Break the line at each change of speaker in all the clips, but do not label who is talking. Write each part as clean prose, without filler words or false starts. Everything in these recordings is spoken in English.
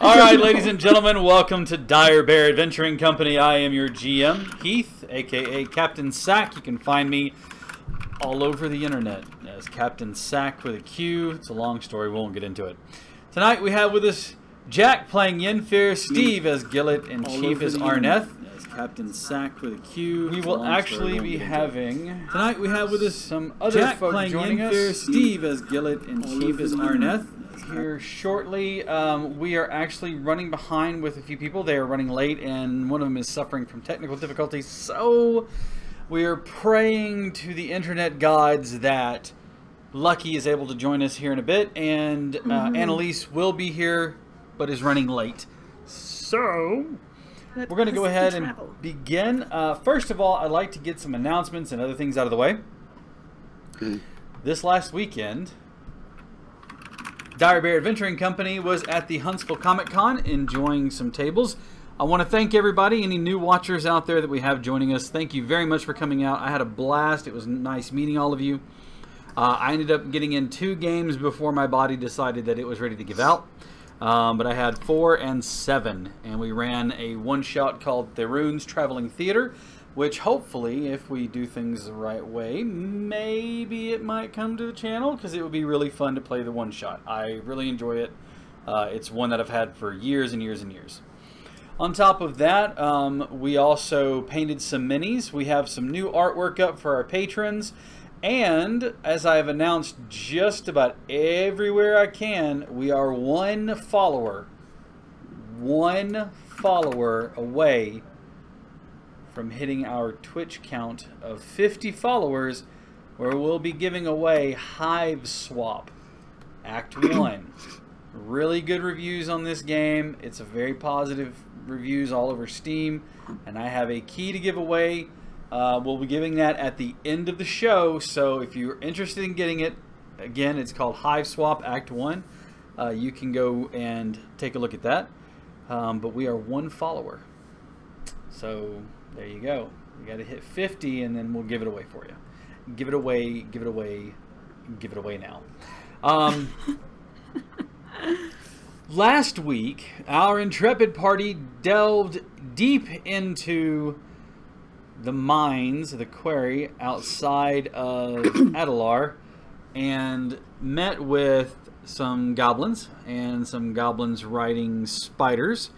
All right, ladies and gentlemen, welcome to Dire Bear Adventuring Company. I am your GM, Heath, aka Captain Sack. You can find me all over the internet as Captain Sack with a Q. It's a long story, we won't get into it. Tonight we have with us Jack playing Yenfir, Steve as Gillet, and Chief as Arneth. As Captain Sack with a Q. We will actually be having tonight we have with us some other
Jack
folk
playing
joining
Yenfir,
us. Steve as Gillet, and Chief as Arneth. Here shortly. We are actually running behind with a few people. They are running late, and one of them is suffering from technical difficulties. So we are praying to the internet gods that Lucky is able to join us here in a bit, and Annalise will be here, but is running late. So we're going to go ahead and begin. First of all, I'd like to get some announcements and other things out of the way. This last weekend, Dire Bear Adventuring Company was at the Huntsville Comic Con enjoying some tables. I want to thank everybody, any new watchers out there that we have joining us. Thank you very much for coming out. I had a blast. It was nice meeting all of you. I ended up getting in 2 games before my body decided that it was ready to give out. But I had 4 and 7, and we ran a one-shot called Theroon's Traveling Theater, which hopefully, if we do things the right way, maybe it might come to the channel, because it would be really fun to play the one-shot. I really enjoy it. It's one that I've had for years and years and years. On top of that, we also painted some minis. We have some new artwork up for our patrons. And, as I have announced just about everywhere I can, we are one follower away from hitting our Twitch count of 50 followers, where we'll be giving away Hive Swap Act 1. Really good reviews on this game. It's a very positive reviews all over Steam, and I have a key to give away. We'll be giving that at the end of the show, so if you're interested in getting it, again, it's called Hive Swap Act 1. You can go and take a look at that. But we are one follower. So there you go. We got to hit 50, and then we'll give it away for you. Give it away, give it away, give it away now. Last week, our intrepid party delved deep into the mines, the quarry outside of Adelar, and met with some goblins, and some goblins riding spiders,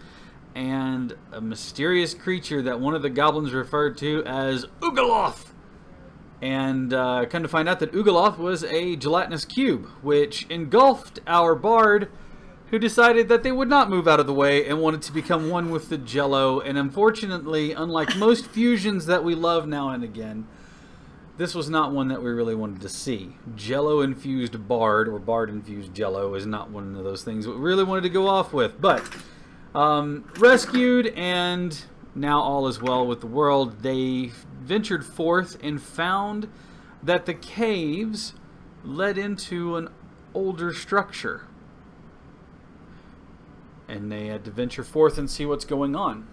and a mysterious creature that one of the goblins referred to as Ugoloth. And come to find out that Ugoloth was a gelatinous cube, which engulfed our bard, who decided that they would not move out of the way and wanted to become one with the Jello. And unfortunately, unlike most fusions that we love now and again, this was not one that we really wanted to see. Jello-infused bard, or bard-infused Jello, is not one of those things we really wanted to go off with. But rescued, and now all is well with the world. They ventured forth and found that the caves led into an older structure. And they had to venture forth and see what's going on.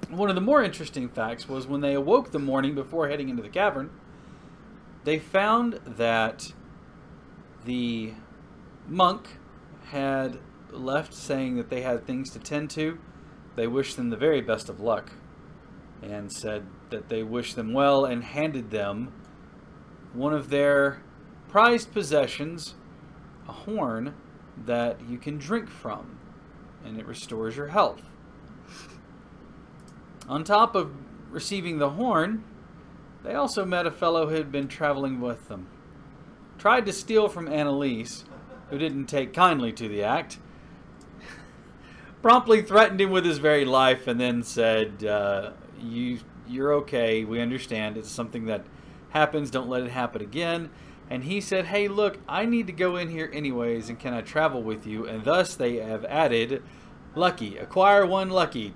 One of the more interesting facts was when they awoke the morning before heading into the cavern, they found that the monk had left saying that they had things to tend to. They wished them the very best of luck and said that they wished them well, and handed them one of their prized possessions, a horn that you can drink from, and it restores your health. On top of receiving the horn, they also met a fellow who had been traveling with them. Tried to steal from Annalise, who didn't take kindly to the act. Promptly threatened him with his very life, and then said, you're okay, we understand, it's something that happens, don't let it happen again. And he said, hey, look, I need to go in here anyways, and can I travel with you? And thus they have added Lucky. Acquire 1 Lucky.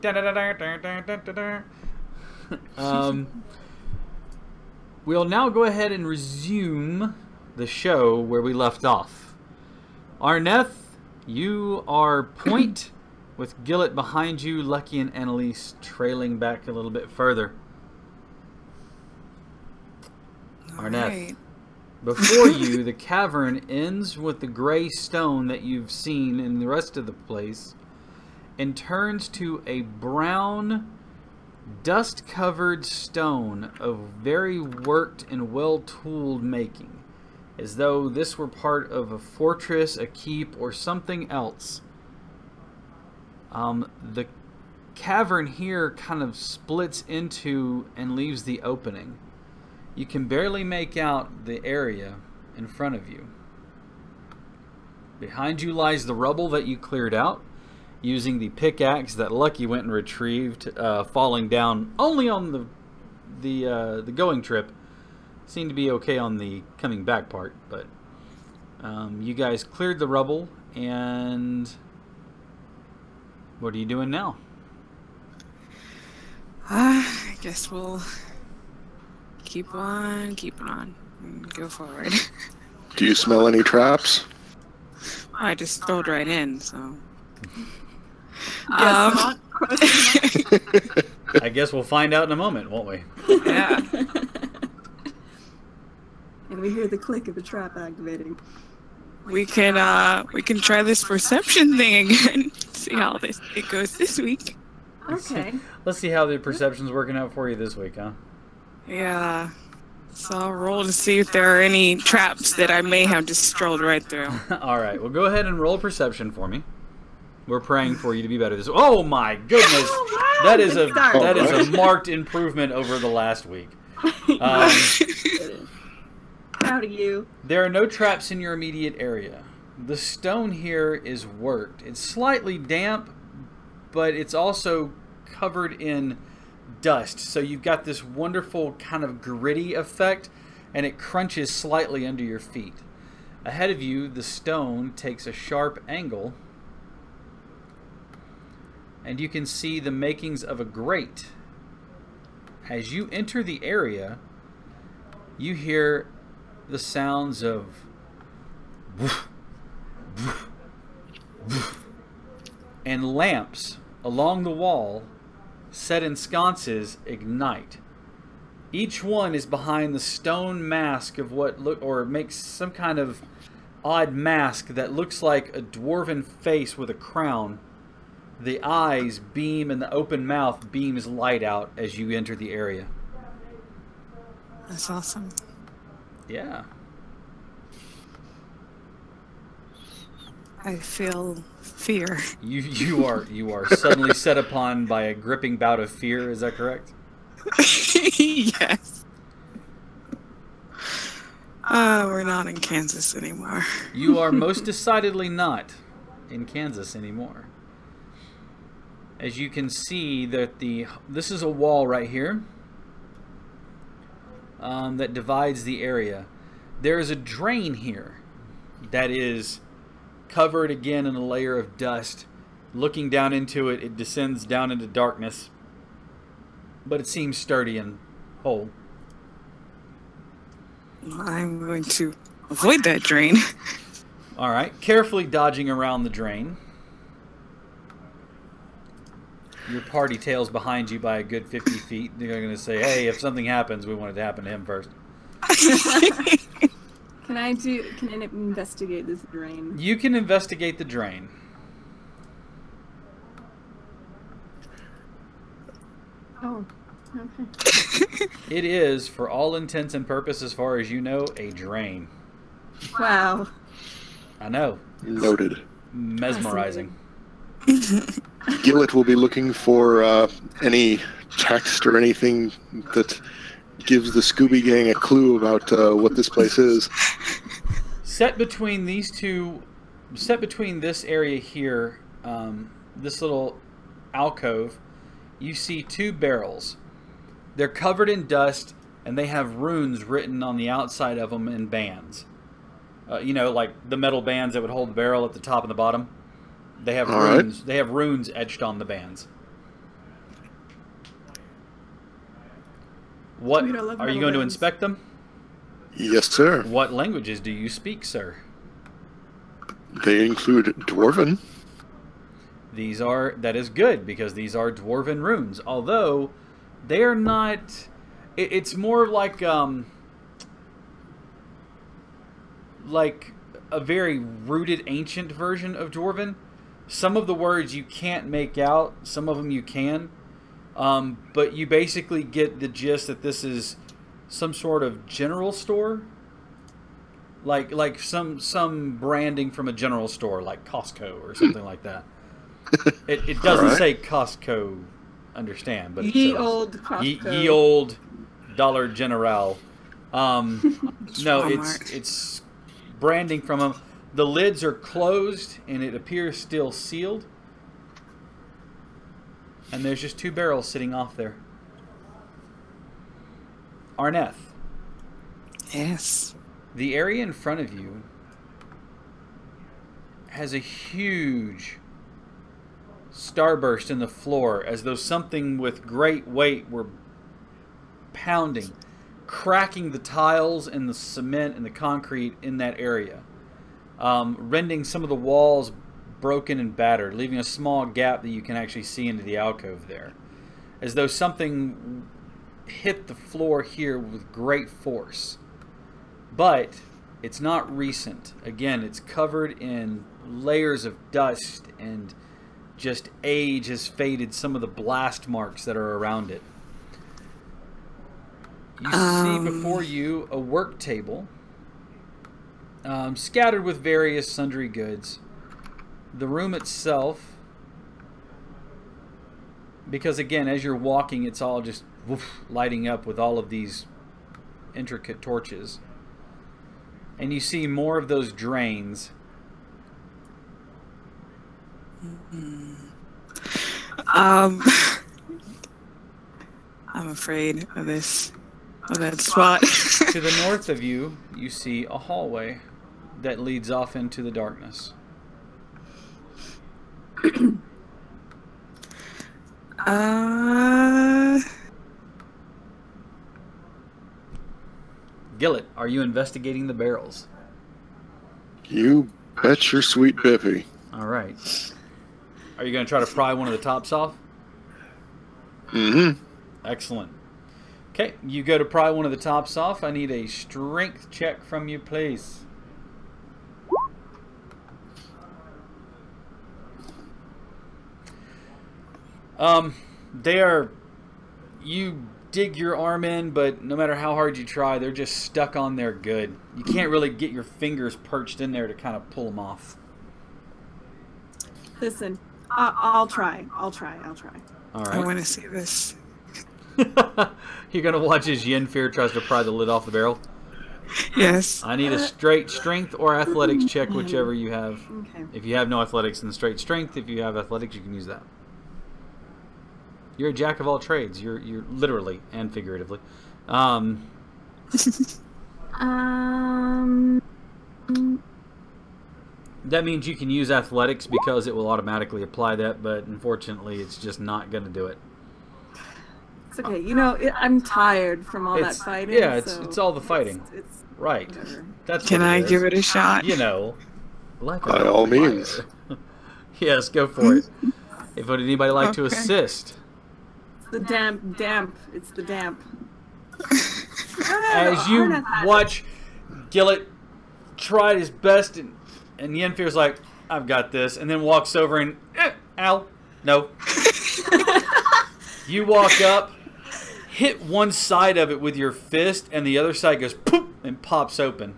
We'll now go ahead and resume the show where we left off. Arneth, you are point, with Gillet behind you, Lucky and Annalise trailing back a little bit further. Arneth.
Right.
Before you, the cavern ends with the gray stone that you've seen in the rest of the place, and turns to a brown, dust-covered stone of very worked and well-tooled making, as though this were part of a fortress, a keep, or something else. The cavern here kind of splits into and leaves the opening. You can barely make out the area in front of you. Behind you lies the rubble that you cleared out using the pickaxe that Lucky went and retrieved, falling down only on the going trip. Seemed to be okay on the coming back part, but you guys cleared the rubble, and what are you doing now?
I guess we'll keep on keeping on and go forward.
Do you smell any traps?
I just strolled right in, so.
I guess we'll find out in a moment, won't we?
Yeah.
And we hear the click of the trap activating.
We can try this perception thing again. See how it goes this week.
Okay.
Let's see how the perception's working out for you this week, huh?
Yeah. So I'll roll to see if there are any traps that I may have just strolled right through.
All right. Well, go ahead and roll perception for me. We're praying for you to be better this. Oh my goodness!
Oh, wow.
That is a marked improvement over the last week.
Proud of you.
There are no traps in your immediate area. The stone here is worked. It's slightly damp, but it's also covered in dust. So you've got this wonderful kind of gritty effect, and it crunches slightly under your feet. Ahead of you, the stone takes a sharp angle, and you can see the makings of a grate. As you enter the area, you hear the sounds of woof, woof, woof, and lamps along the wall set in sconces ignite. Each one is behind the stone mask of makes some kind of odd mask that looks like a dwarven face with a crown. The eyes beam and the open mouth beams light out as you enter the area.
That's awesome.
Yeah.
I feel fear.
You are suddenly set upon by a gripping bout of fear, is that correct?
Yes. We're not in Kansas anymore.
You are most decidedly not in Kansas anymore. As you can see that this is a wall right here that divides the area. There is a drain here that is covered again in a layer of dust. Looking down into it, it descends down into darkness, but it seems sturdy and whole.
I'm going to avoid that drain.
All right, carefully dodging around the drain. Your party tails behind you by a good 50 feet. They're going to say, hey, if something happens, we want it to happen to him first.
Can I investigate this drain?
You can investigate the drain.
Oh, okay.
It is, for all intents and purposes, as far as you know, a drain.
Wow.
I know.
Noted.
Mesmerizing.
Gillett will be looking for any text or anything that gives the Scooby Gang a clue about what this place is.
Set between these two, set between this area here, this little alcove, you see two barrels. They're covered in dust, and they have runes written on the outside of them in bands. You know, like the metal bands that would hold the barrel at the top and the bottom. They have runes. Right. They have runes etched on the bands. What are you going to inspect them?
Yes, sir.
What languages do you speak, sir?
They include Dwarven.
That is good, because these are Dwarven runes. Although they are not. It's more like a very rooted ancient version of Dwarven. Some of the words you can't make out. Some of them you can. But you basically get the gist that this is some sort of general store. Like some branding from a general store, like Costco or something like that. It doesn't say Costco, understand, but
Ye
it says
old Costco.
Ye old Dollar General. No,
Walmart.
it's branding from them. The lids are closed, and it appears still sealed. And there's just 2 barrels sitting off there. Arneth,
Yes.
the area in front of you has a huge starburst in the floor, as though something with great weight were pounding, cracking the tiles and the cement and the concrete in that area, rending some of the walls broken and battered, leaving a small gap that you can actually see into the alcove there, as though something hit the floor here with great force. But it's not recent. Again, it's covered in layers of dust, and just age has faded some of the blast marks that are around it. You see before you a work table, scattered with various sundry goods. The room itself, because again, as you're walking, it's all just woof, lighting up with all of these intricate torches. And you see more of those drains.
I'm afraid of this. Of that spot.
To the north of you, you see a hallway that leads off into the darkness. Gillet, are you investigating the barrels?
You bet your sweet bippy.
All right. Are you going to try to pry one of the tops off?
Mm-hmm.
Excellent. Okay, you go to pry one of the tops off. I need a strength check from you, please. They are... You dig your arm in, but no matter how hard you try, they're just stuck on there good. You can't really get your fingers perched in there to kind of pull them off.
Listen, I'll try. All
All
I
right.
want to see this.
You're going to watch as Yenfear tries to pry the lid off the barrel.
Yes.
I need a straight strength or athletics check, whichever you have.
Okay.
If you have no athletics, then straight strength. If you have athletics, you can use that. You're a jack of all trades. You're literally and figuratively. That means you can use athletics because it will automatically apply that, but unfortunately, it's just not going to do it.
It's okay. You know, I'm tired from all that
It's-
fighting.
yeah,
so
it's all the fighting.
It's
Right.
whatever.
That's
Can
what
I
is.
give it a shot?
You know, like
By all means.
Yes, go for it. If would anybody like to
Okay.
assist?
It's the damp. It's the damp.
As you watch Gillet try his best, and Yenfear's like, I've got this, and then walks over and, ow, no. You walk up, hit one side of it with your fist, and the other side goes poof and pops open.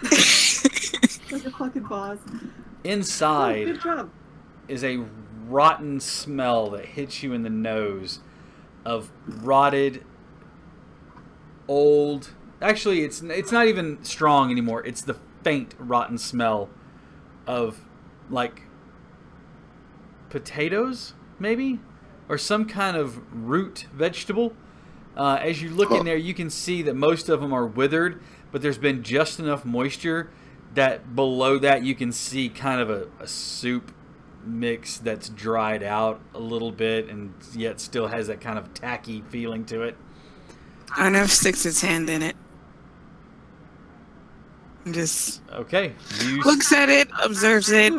Like a fucking boss.
Inside
Good job.
is a rotten smell that hits you in the nose of rotted, old... Actually, it's not even strong anymore. It's the faint, rotten smell of, like, potatoes, maybe? Or some kind of root vegetable. As you look in there, you can see that most of them are withered, but there's been just enough moisture that below that you can see kind of a soup mix that's dried out a little bit and yet still has that kind of tacky feeling to it.
Arnav sticks his hand in it. And just
Okay,
looks at it, observes it.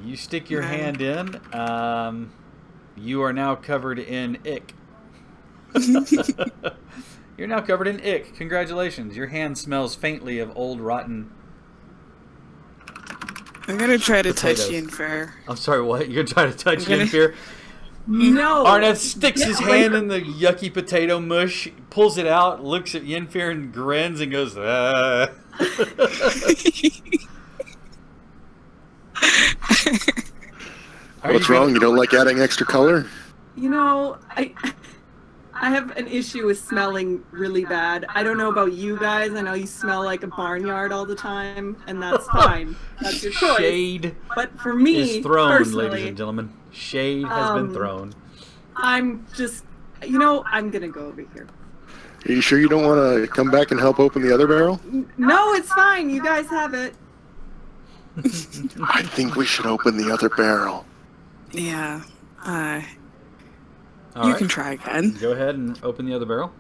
you stick your
Right.
hand in. You are now covered in ick. You're now covered in ick. Congratulations. Your hand smells faintly of old rotten.
I'm gonna try to touch
Potatoes.
Yenfer.
I'm sorry, what? You're gonna try to touch
I'm gonna-
Yenfir?
No.
Arneth sticks his
Get away
hand
from-
in the yucky potato mush, pulls it out, looks at Yenfir and grins and goes, ah. Are
What's
you
wrong?
gonna-
You don't like adding extra color?
You know, I have an issue with smelling really bad. I don't know about you guys. I know you smell like a barnyard all the time, and that's fine. That's your choice.
Shade
But for me,
is thrown,
personally,
ladies and gentlemen. Shade has been
Um,
thrown.
I'm just, you know, I'm gonna go over here.
Are you sure you don't want to come back and help open the other barrel?
No, it's fine. You guys have it.
I think we should open the other barrel.
Yeah.
All
You
right.
can try again.
Go ahead and open the other barrel.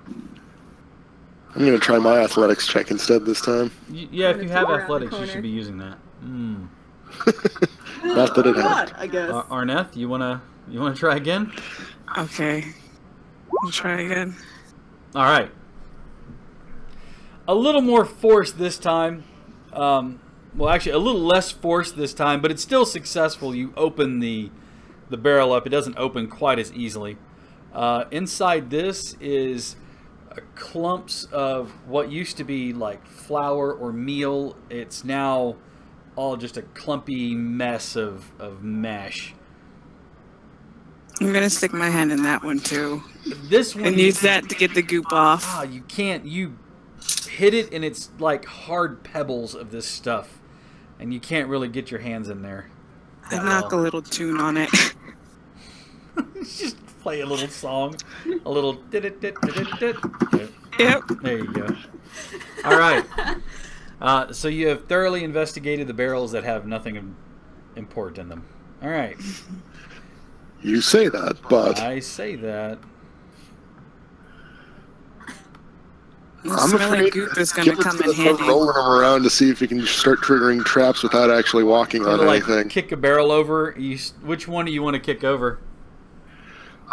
I'm going to try my athletics check instead this time.
Yeah, if you have
Around the
athletics, you
corner.
should be using that.
Not that it
Why
helped.
not, I guess.
Arneth, you wanna try again?
Okay. I'll try again.
All right. A little more force this time. Well, actually, a little less force this time, but it's still successful. You open the barrel up. It doesn't open quite as easily. Inside this is clumps of what used to be like flour or meal. It's now all just a clumpy mess of mesh.
I'm gonna stick my hand in that one too.
This one
And use that to get the goop off.
you can't. You hit it, and it's like hard pebbles of this stuff, and you can't really get your hands in there.
I knock a little tune on it.
Just play a little song, a little. Dit-it-dit-dit-dit-dit.
Yep.
There you go. All right. So you have thoroughly investigated the barrels that have nothing important in them. All right.
You say that, but
I say that.
The
I'm
smelling
afraid
goop is gonna
Gilbert's
come in
gonna start
handy.
rolling them around to see if he can start triggering traps without actually walking on
Like
anything.
kick a barrel over. Which one do you want to kick over?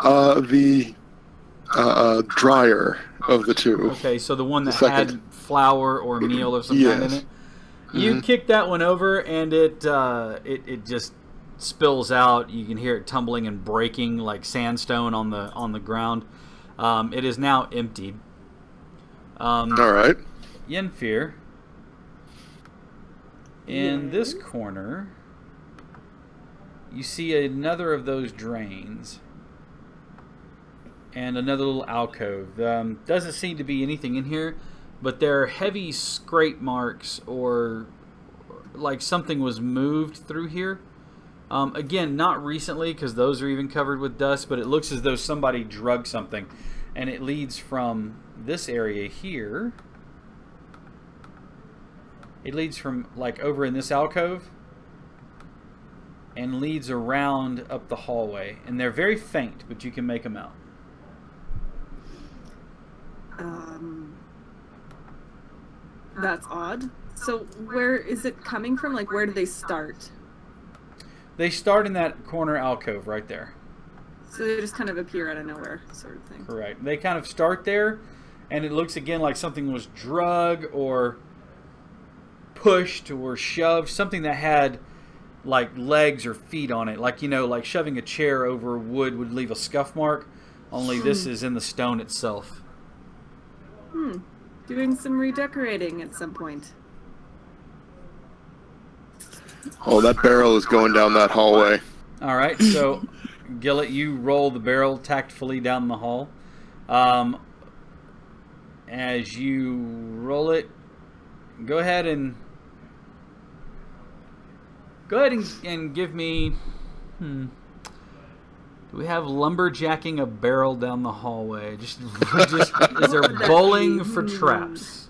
The drier of the two.
Okay, so the one that
Second.
had flour or meal of some kind in
Yes.
it. You kick that one over, and it just spills out. You can hear it tumbling and breaking like sandstone on the ground. It is now emptied.
All right.
Yenfir, in this corner, you see another of those drains and another little alcove. Doesn't seem to be anything in here, but there are heavy scrape marks or like something was moved through here. Again, not recently because those are even covered with dust, but it looks as though somebody drugged something. And it leads from this area here. It leads from like over in this alcove and leads around up the hallway. And they're very faint, but you can make them out.
That's odd. So where is it coming from? Like, where do they start?
They start in that corner alcove right there.
So they just kind of appear out of nowhere, sort of thing.
Correct. They kind of start there, and it looks again like something was drugged or pushed or shoved. Something that had like legs or feet on it. Like, you know, like shoving a chair over wood would leave a scuff mark. Only this is in the stone itself.
Doing some redecorating at some point.
Oh, that barrel is going down that hallway.
All right, so Gillett, you roll the barrel tactfully down the hall. As you roll it, go ahead and give me. Do we have lumberjacking a barrel down the hallway? Just is there bowling for traps?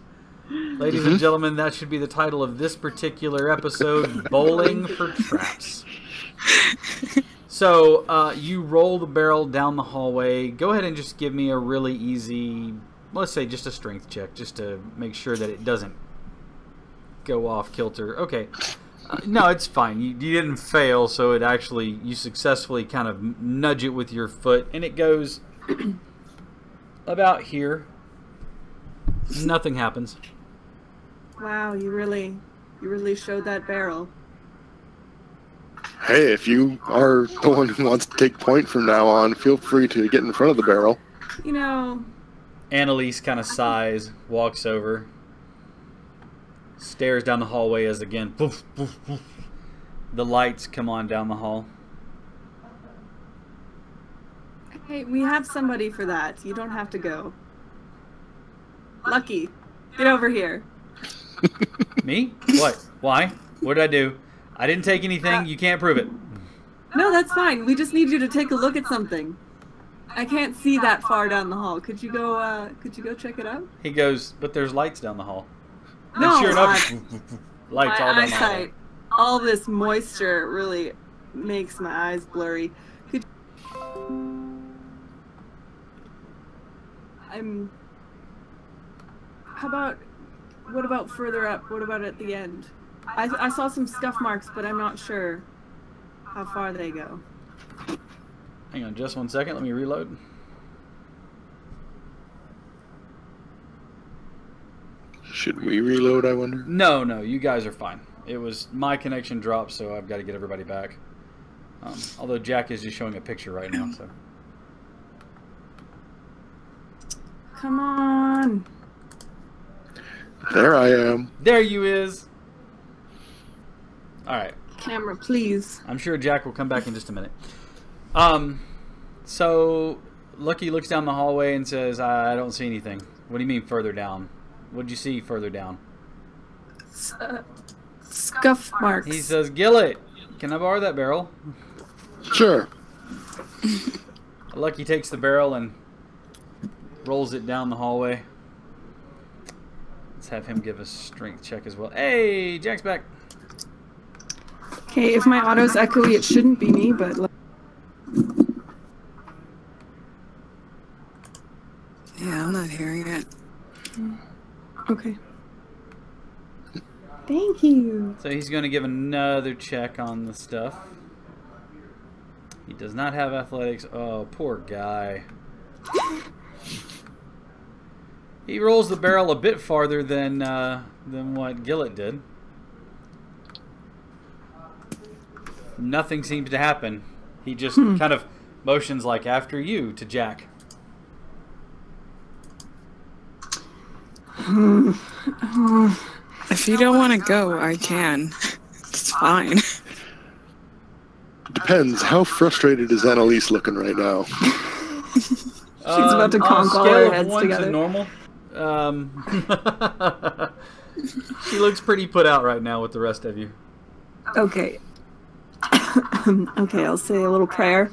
Ladies and gentlemen, that should be the title of this particular episode, Bowling for Traps. So, you roll the barrel down the hallway. Go ahead and just give me a really easy, let's say just a strength check, just to make sure that it doesn't go off kilter. Okay. No, it's fine. You didn't fail, so it actually, you successfully kind of nudge it with your foot, and it goes about here. Nothing happens.
Wow, you really You really showed that barrel.
Hey, if you are the one who wants to take point from now on, feel free to get in front of the barrel.
You know,
Annalise kind of sighs, walks over, stares down the hallway as again, poof, poof, poof, the lights come on down the hall.
hey, we have somebody for that. You don't have to go. Lucky, get over here.
Me? What? Why? What did I do? I didn't take anything. You can't prove it.
No, that's fine. We just need you to take a look at something. I can't see that far down the hall. Could you go check it out?
He goes, but there's lights down the hall.
No,
and sure enough, lights all
my
down the hall.
eyesight, all this moisture really makes my eyes blurry. What about further up? What about at the end? I saw some scuff marks, but I'm not sure how far they go.
Hang on just 1 second. Let me reload.
Should we reload, I wonder?
No, you guys are fine. It was my connection dropped, so I've got to get everybody back. Although Jack is just showing a picture right now, so.
Come on.
There I am.
There you is. All right.
Camera, please.
I'm sure Jack will come back in just a minute. So Lucky looks down the hallway and says, I don't see anything. What do you mean further down? What did you see further down?
Scuff marks.
He says, Gillett, can I borrow that barrel?
Sure.
Lucky takes the barrel and rolls it down the hallway. Let's have him give a strength check as well. Hey, Jack's back.
Okay, if my auto's echoey, it shouldn't be me, but...
Yeah, I'm not hearing it.
Okay. Thank you.
So he's going to give another check on the stuff. He does not have athletics. Oh, poor guy. He rolls the barrel a bit farther than what Gillett did. Nothing seems to happen. He just kind of motions like after you to Jack.
If you don't want to go, I can. It's fine.
Depends. How frustrated is Annalise looking right now?
She's about to conk all her heads together.
Normal. She looks pretty put out right now with the rest of you.
Okay. Okay, I'll say a little prayer.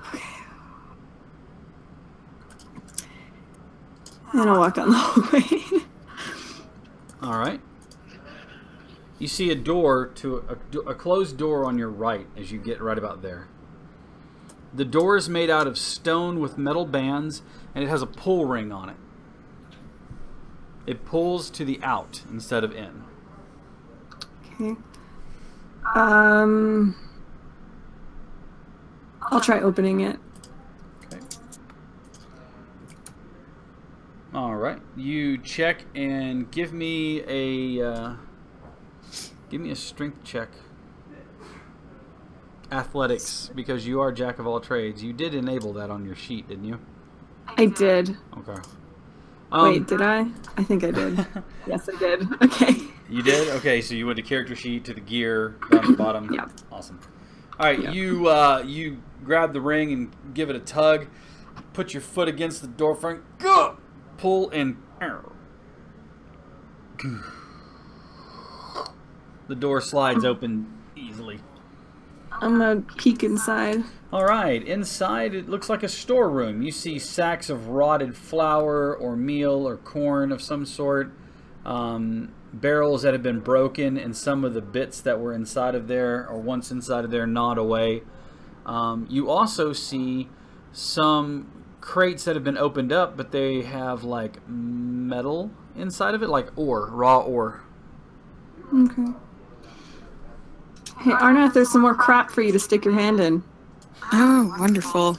Okay. And I'll walk down the hallway.
All right. You see a door to a closed door on your right as you get right about there. The door is made out of stone with metal bands, and it has a pull ring on it. It pulls to the out instead of in.
Okay. I'll try opening it.
Okay. All right. You check and give me a strength check. Athletics, because you are Jack of all trades. You did enable that on your sheet, didn't you?
I did.
Okay.
Wait, did I? I think I did. Yes, I did. Okay.
You did? Okay, so you went to character sheet, to the gear, down the bottom.
Yeah.
Awesome. All right,
Yeah.
You grab the ring and give it a tug. Put your foot against the door frame. Go! Pull and... The door slides open easily.
I'm gonna peek inside.
All right, inside it looks like a storeroom. You see sacks of rotted flour or meal or corn of some sort, barrels that have been broken, and some of the bits that were inside of there or once inside of there gnawed away. You also see some crates that have been opened up, but they have like metal inside of it, like ore, raw ore.
Okay. Hey, Arnath, there's some more crap for you to stick your hand in.
Oh, wonderful.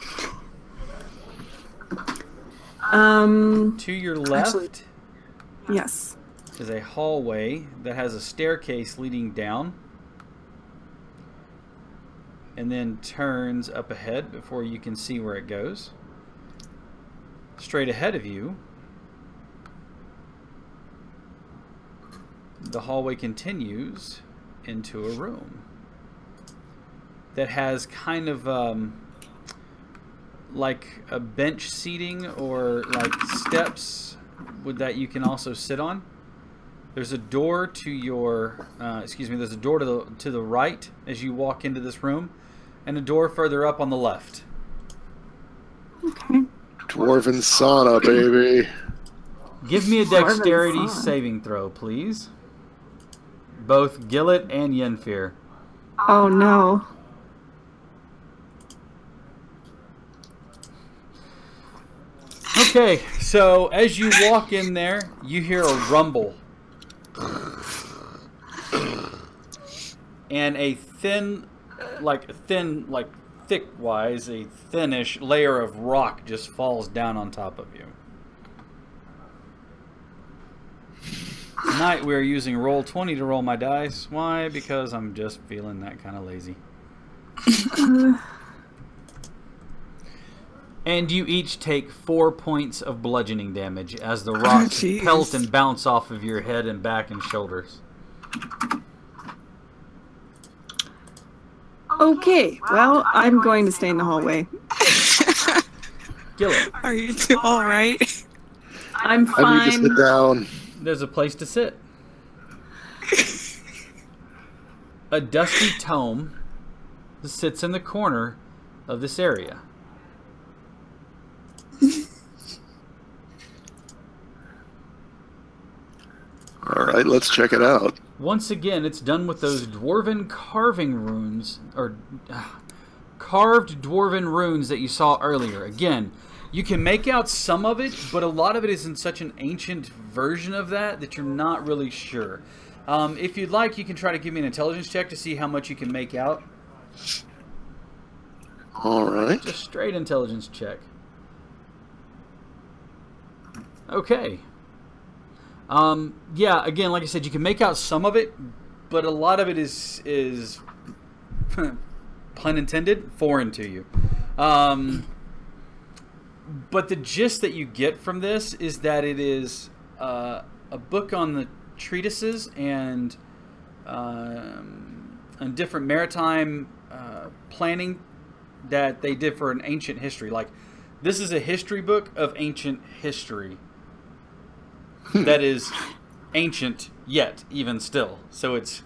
To your left,
Actually, yes.
is a hallway that has a staircase leading down and then turns up ahead before you can see where it goes. Straight ahead of you, the hallway continues into a room that has kind of like a bench seating or like steps that you can also sit on. There's a door to your, there's a door to the right as you walk into this room, and a door further up on the left.
Okay.
Dwarven sauna, baby.
Give me a dexterity
Dwarven sauna.
saving throw, please. Both Gillet and Yenfir.
Oh no.
Okay, so as you walk in there, you hear a rumble. And a thick-wise, a thinnish layer of rock just falls down on top of you. Tonight we're using Roll20 to roll my dice. Why? Because I'm just feeling that kind of lazy. And you each take 4 points of bludgeoning damage as the rocks
jeez.
pelt and bounce off of your head and back and shoulders.
Okay, well, I'm going to stay in the hallway.
Gillet,
Are you two all right?
I'm
I need to
fine.
sit down.
there's a place to sit. A dusty tome sits in the corner of this area.
All right, let's check it out.
Once again, it's done with those dwarven carving runes, or carved dwarven runes that you saw earlier. Again, you can make out some of it, but a lot of it is in such an ancient version of that you're not really sure. If you'd like, you can try to give me an intelligence check to see how much you can make out.
All right.
Just straight intelligence check. Okay. Yeah, again, like I said, you can make out some of it, but a lot of it is pun intended, foreign to you. But the gist that you get from this is that it is a book on the treatises and different maritime planning that they did for an ancient history. Like, this is a history book of ancient history that is ancient yet, even still. So it's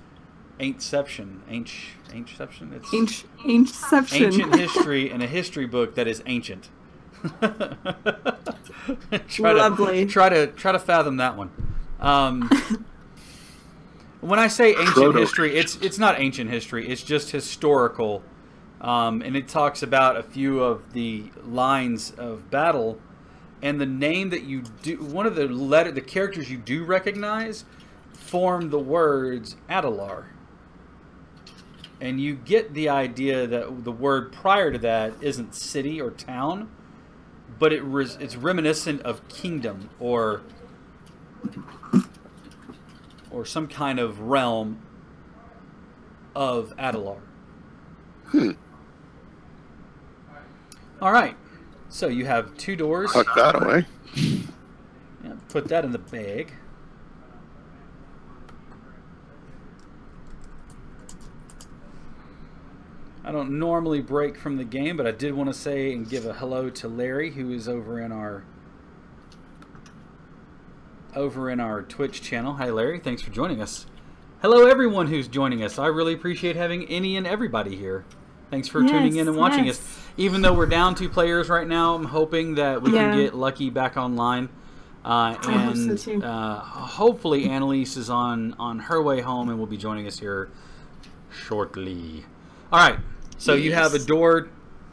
Ancient-ception. It's
Ancient-ception.
ancient history and a history book that is ancient.
Lovely.
Try to fathom that one. When I say ancient history, it's not ancient history. It's just historical, and it talks about a few of the lines of battle, and the name that you do. One of the characters you do recognize form the words Adalar, and you get the idea that the word prior to that isn't city or town, but it's reminiscent of kingdom or some kind of realm of Adalar. All right, so you have 2 doors.
Tuck that away.
Yeah, put that in the bag. I don't normally break from the game, but I did want to say and give a hello to Larry, who is over in our Twitch channel. Hi, Larry. Thanks for joining us. Hello, everyone who's joining us. I really appreciate having any and everybody here. Thanks for tuning in and watching us. Even though we're down 2 players right now, I'm hoping that we can get Lucky back online. And
hope so too.
Hopefully Annalise is on her way home and will be joining us here shortly. All right. So you have a door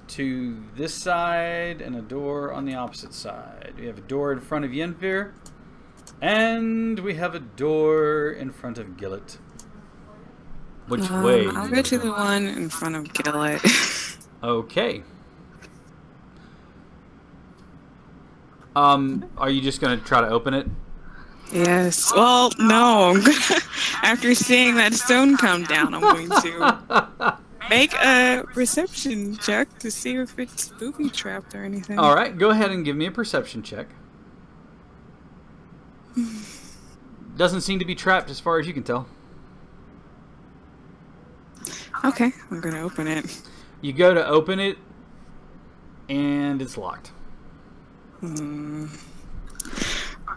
to this side and a door on the opposite side. We have a door in front of Yenfir, and we have a door in front of Gillet. Which way?
I'll go to the one in front of Gillet.
Okay. Are you just gonna try to open it?
Yes. Well, no. After seeing that stone come down, I'm going to make a perception check to see if it's booby trapped or anything.
All right, go ahead and give me a perception check. Doesn't seem to be trapped as far as you can tell.
Okay, I'm going to open it.
You go to open it, and it's locked.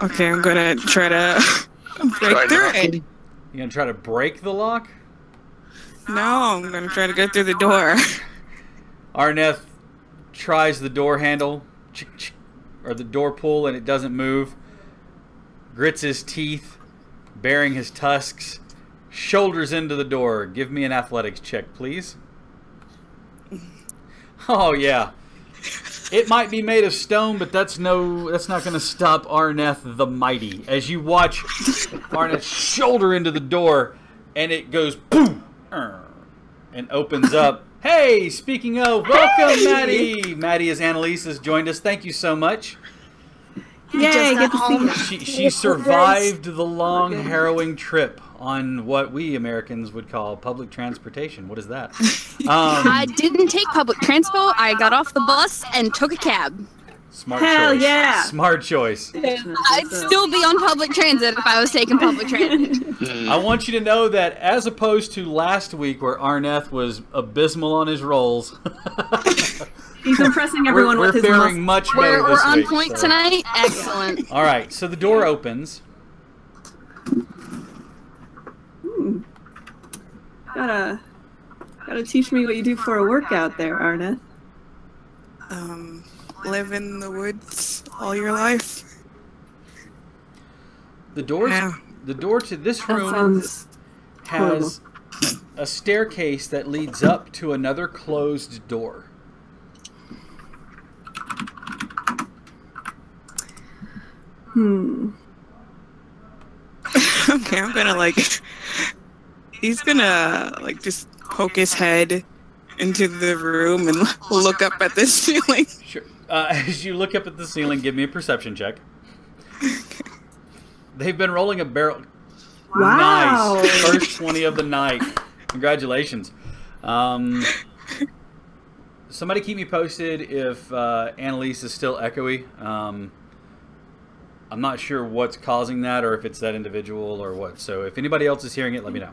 Okay, I'm going to try to break through it.
You gonna try to break the lock?
No, I'm going to try to go through the door.
Arneth tries the door handle, or the door pull, and it doesn't move. Grits his teeth, baring his tusks, shoulders into the door. Give me an athletics check, please. Oh, yeah. It might be made of stone, but that's not going to stop Arneth the Mighty. As you watch Arneth shoulder into the door, and it goes boom, and opens up. Hey, speaking of, welcome, Maddie. Maddie, as Annalise has joined us. Thank you so much.
Yay, good to see you.
She survived the long, harrowing trip on what we Americans would call public transportation. What is that?
I didn't take public transport. I got off the bus and took a cab.
Smart
Hell
choice.
yeah.
Smart choice.
I'd still be on public transit if I was taking public transit.
I want you to know that as opposed to last week where Arneth was abysmal on his rolls,
He's impressing everyone
we're
with his
faring much better
We're
this
on
week.
point
so.
tonight. Excellent.
All right, so the door opens.
Gotta teach me what you do for a workout there, Arneth.
Live in the woods all your life.
The door to this
That
room
sounds
has a staircase that leads up to another closed door.
Okay, I'm gonna he's gonna just poke his head into the room and look up at the ceiling.
Sure. As you look up at the ceiling, give me a perception check. They've been rolling a barrel.
Wow.
Nice. First 20 of the night. Congratulations. Somebody keep me posted if Annalise is still echoey. I'm not sure what's causing that or if it's that individual or what. So if anybody else is hearing it, let me know.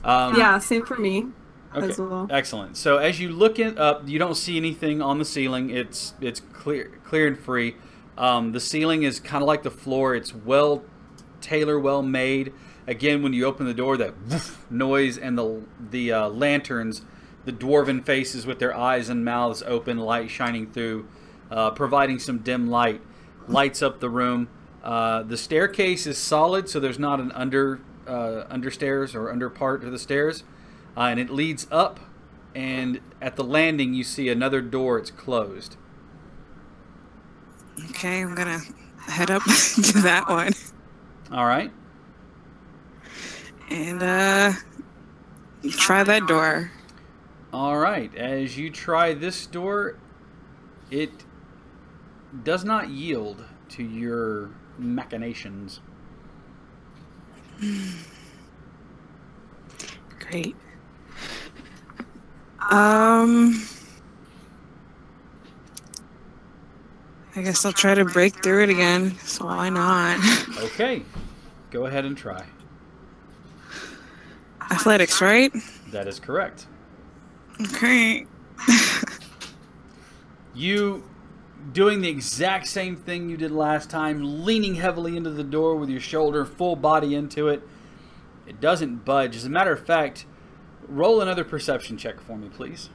Yeah, same for me
Okay,
as well.
excellent. So as you look up, you don't see anything on the ceiling. It's clear and free. The ceiling is kind of like the floor. It's well tailored, well made. Again, when you open the door, that woof noise and the lanterns, the dwarven faces with their eyes and mouths open, light shining through, providing some dim light, lights up the room. The staircase is solid, so there's not an understairs or under part of the stairs. And it leads up, and at the landing you see another door. It's closed.
Okay, I'm gonna head up to that one.
All right.
And try that door.
All right. As you try this door, it does not yield to your machinations.
Great. I guess I'll try to break through it again, so why not?
Okay. Go ahead and try.
Athletics, right?
That is correct.
Okay.
You doing the exact same thing you did last time, leaning heavily into the door with your shoulder, full body into it. It doesn't budge. As a matter of fact, roll another perception check for me, please.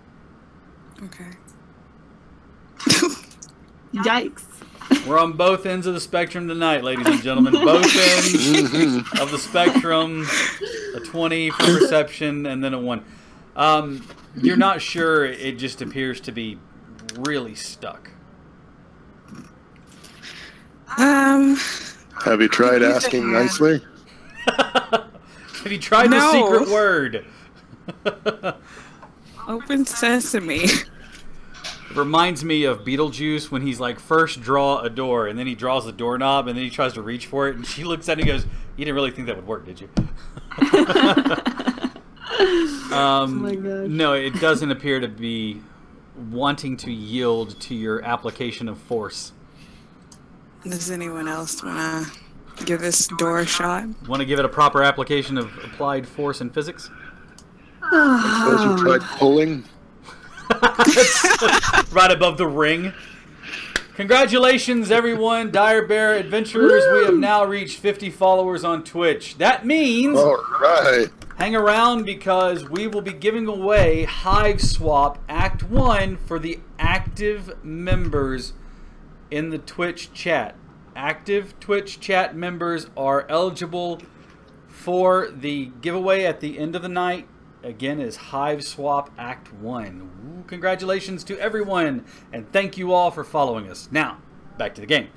Okay.
Yikes.
We're on both ends of the spectrum tonight, ladies and gentlemen. Both ends of the spectrum. A 20 for perception and then a 1. You're not sure. It just appears to be really stuck.
Have you tried asking nicely?
Have you tried the
No.
secret word?
Open sesame.
It reminds me of Beetlejuice when he's like first draw a door and then he draws the doorknob and then he tries to reach for it and she looks at him and goes, "You didn't really think that would work, did you?"
Oh my gosh.
No, it doesn't appear to be wanting to yield to your application of force.
Does anyone else want to give this door a shot?
Want to give it a proper application of applied force and physics?
Suppose you tried pulling.
Right above the ring. Congratulations, everyone. Dire Bear Adventurers, we have now reached 50 followers on Twitch. That means
All right.
hang around because we will be giving away Hive Swap Act 1 for the active members in the Twitch chat. Active Twitch chat members are eligible for the giveaway at the end of the night. Again, is Hive Swap Act 1. Ooh, congratulations to everyone, and thank you all for following us. Now, back to the game.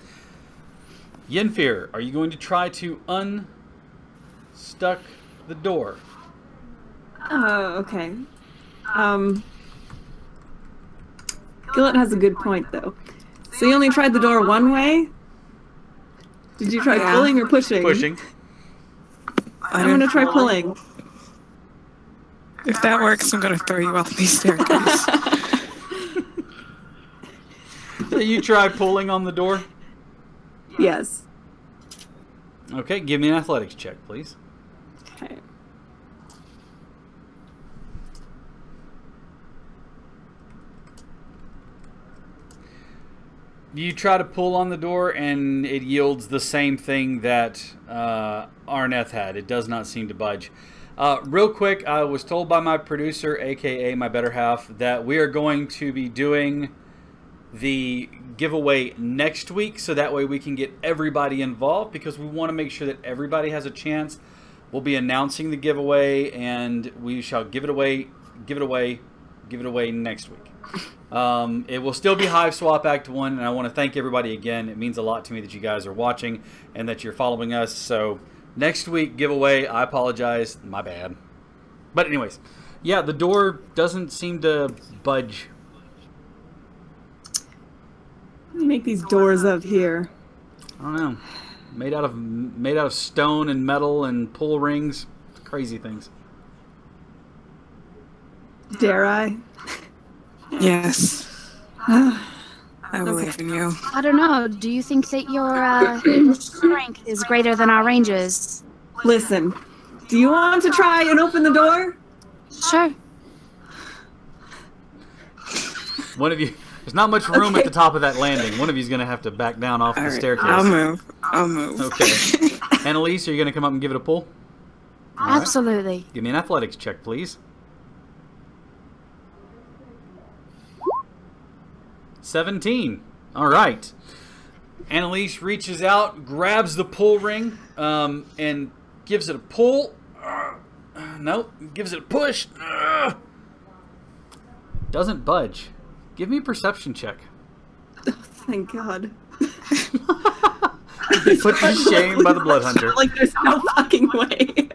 Yenfear, are you going to try to unstuck the door?
Oh, okay. Gillet has a good point, though. So you only tried the door one way? Did you try
Yeah.
pulling or pushing?
Pushing.
I'm gonna try pulling.
If that works, I'm going to throw you off these staircase.
So you try pulling on the door?
Yes.
Okay, give me an athletics check, please.
Okay.
You try to pull on the door, and it yields the same thing that Arneth had. It does not seem to budge. Real quick, I was told by my producer, aka my better half, that we are going to be doing the giveaway next week, so that way we can get everybody involved, because we want to make sure that everybody has a chance. We'll be announcing the giveaway, and we shall give it away next week. It will still be Hive Swap Act 1, and I want to thank everybody again. It means a lot to me that you guys are watching and that you're following us. So next week giveaway, I apologize, my bad. But anyways, yeah, the door doesn't seem to budge.
Let me make these doors up here.
I don't know. Made out of stone and metal and pull rings, crazy things.
Dare I?
Yes. I believe in you.
I don't know. Do you think that your strength is greater than our ranges?
Listen, do you want to try and open the door?
Sure.
One of you, there's not much room at
Okay.
the top of that landing. One of you's going to have to back down off
All
the
right,
staircase.
I'll move.
Okay. Annalise, are you going to come up and give it a pull? All right.
Absolutely.
Give me an athletics check, please. 17. All right. Annalise reaches out, grabs the pull ring, and gives it a pull. Nope. Gives it a push. Doesn't budge. Give me a perception check.
Thank God.
Put to shame by the blood hunter.
Like there's no fucking way.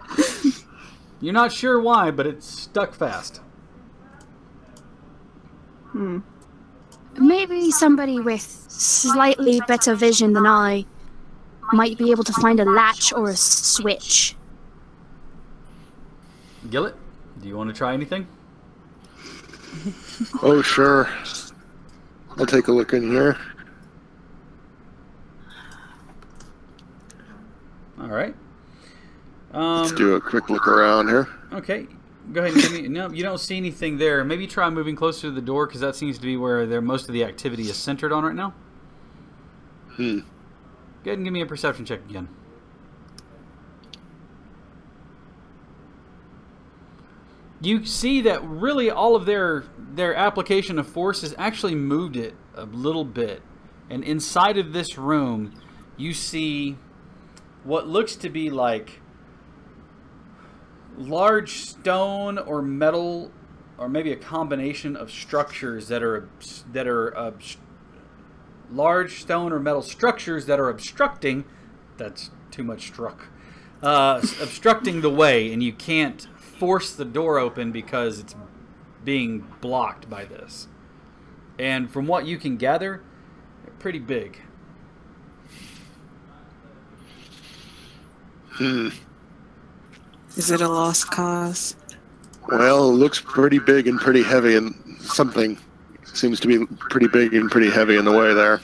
You're not sure why, but it's stuck fast.
Maybe somebody with slightly better vision than I might be able to find a latch or a switch.
Gillet, do you want to try anything?
Oh, sure. I'll take a look in here.
All right.
Let's do a quick look around here.
Okay. Go ahead and give me... No, you don't see anything there. Maybe try moving closer to the door, because that seems to be where most of the activity is centered on right now. Go ahead and give me a perception check again. You see that really all of their application of force has actually moved it a little bit. And inside of this room, you see what looks to be like large stone or metal, or maybe a combination of structures that are large stone or metal structures that are obstructing. That's too much struck. Obstructing the way, and you can't force the door open because it's being blocked by this. And from what you can gather, they're pretty big.
Is it a lost cause?
Well, it looks pretty big and pretty heavy, and something seems to be pretty big and pretty heavy in the way there.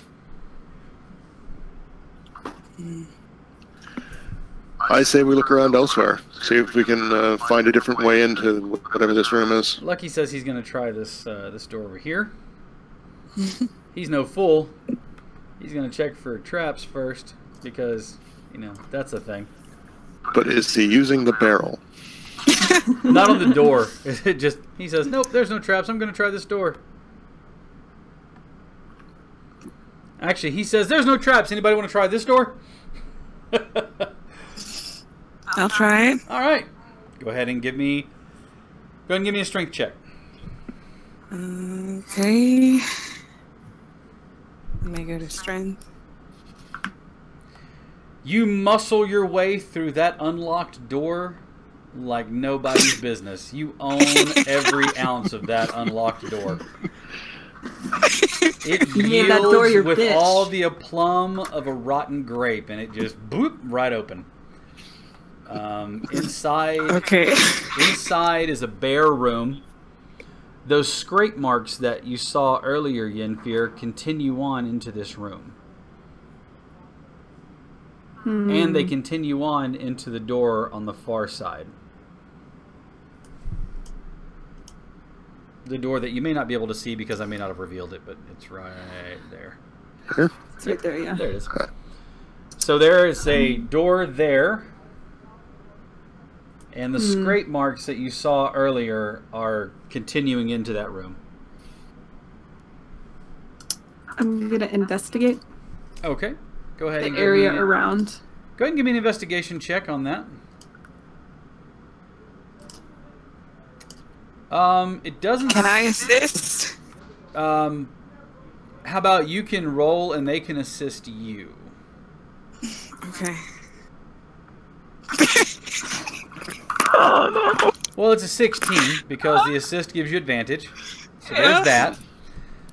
I say we look around elsewhere, see if we can find a different way into whatever this room is.
Lucky says he's going to try this this door over here. He's no fool. He's going to check for traps first because, you know, that's a thing.
But is he using the barrel?
Not on the door. It just, he says, nope, there's no traps. I'm going to try this door. Actually, he says, there's no traps. Anybody want to try this door?
I'll try it.
All right. Go ahead and give me a strength check.
Okay. Let me go to strength.
You muscle your way through that unlocked door like nobody's business. You own every ounce of that unlocked door. It
Yeah, that door,
yields
your
with
bitch.
all the aplomb of a rotten grape, and it just boop right open. Inside,
Okay.
inside is a bare room. Those scrape marks that you saw earlier, Yenfir, continue on into this room. And they continue on into the door on the far side. The door that you may not be able to see because I may not have revealed it, but it's right there.
Here?
It's right there, yeah.
There it is. So there is a door there. And the scrape marks that you saw earlier are continuing into that room.
I'm gonna investigate
Okay. Go ahead
the
and
area
give me,
around.
Go ahead and give me an investigation check on that. It doesn't.
Can I assist?
How about you can roll and they can assist you?
Okay.
Well, it's a 16 because the assist gives you advantage. So there's that.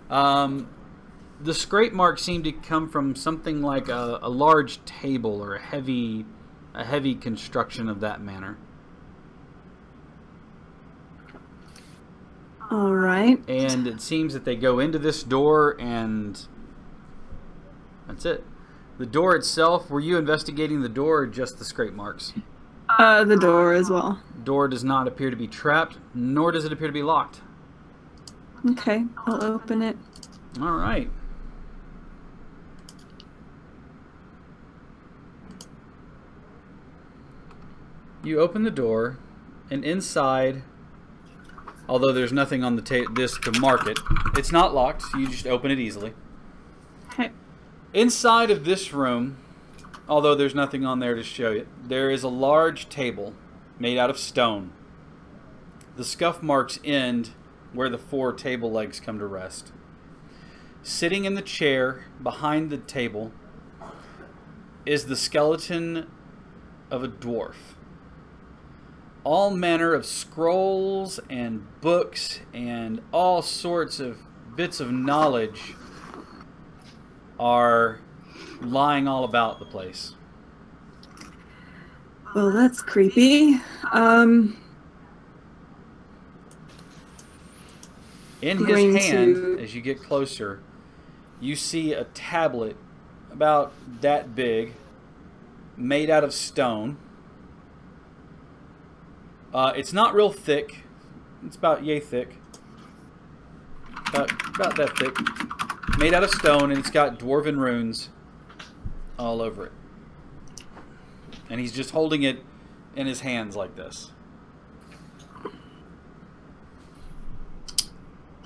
The scrape marks seem to come from something like a large table or a heavy construction of that manner.
All right.
And it seems that they go into this door and that's it. The door itself, were you investigating the door or just the scrape marks?
The door as well.
Door does not appear to be trapped, nor does it appear to be locked.
Okay, I'll open it.
All right. You open the door, and inside, although there's nothing on the this to mark it, it's not locked, so you just open it easily.
Okay.
Inside of this room, although there's nothing on there to show you, there is a large table made out of stone. The scuff marks end where the 4 table legs come to rest. Sitting in the chair behind the table is the skeleton of a dwarf. All manner of scrolls and books and all sorts of bits of knowledge are lying all about the place.
Well, that's creepy.
In his
Going
hand,
to-
as you get closer, you see a tablet about that big, made out of stone. It's not real thick. It's about yay thick. About that thick. Made out of stone, and it's got dwarven runes all over it. And he's just holding it in his hands like this.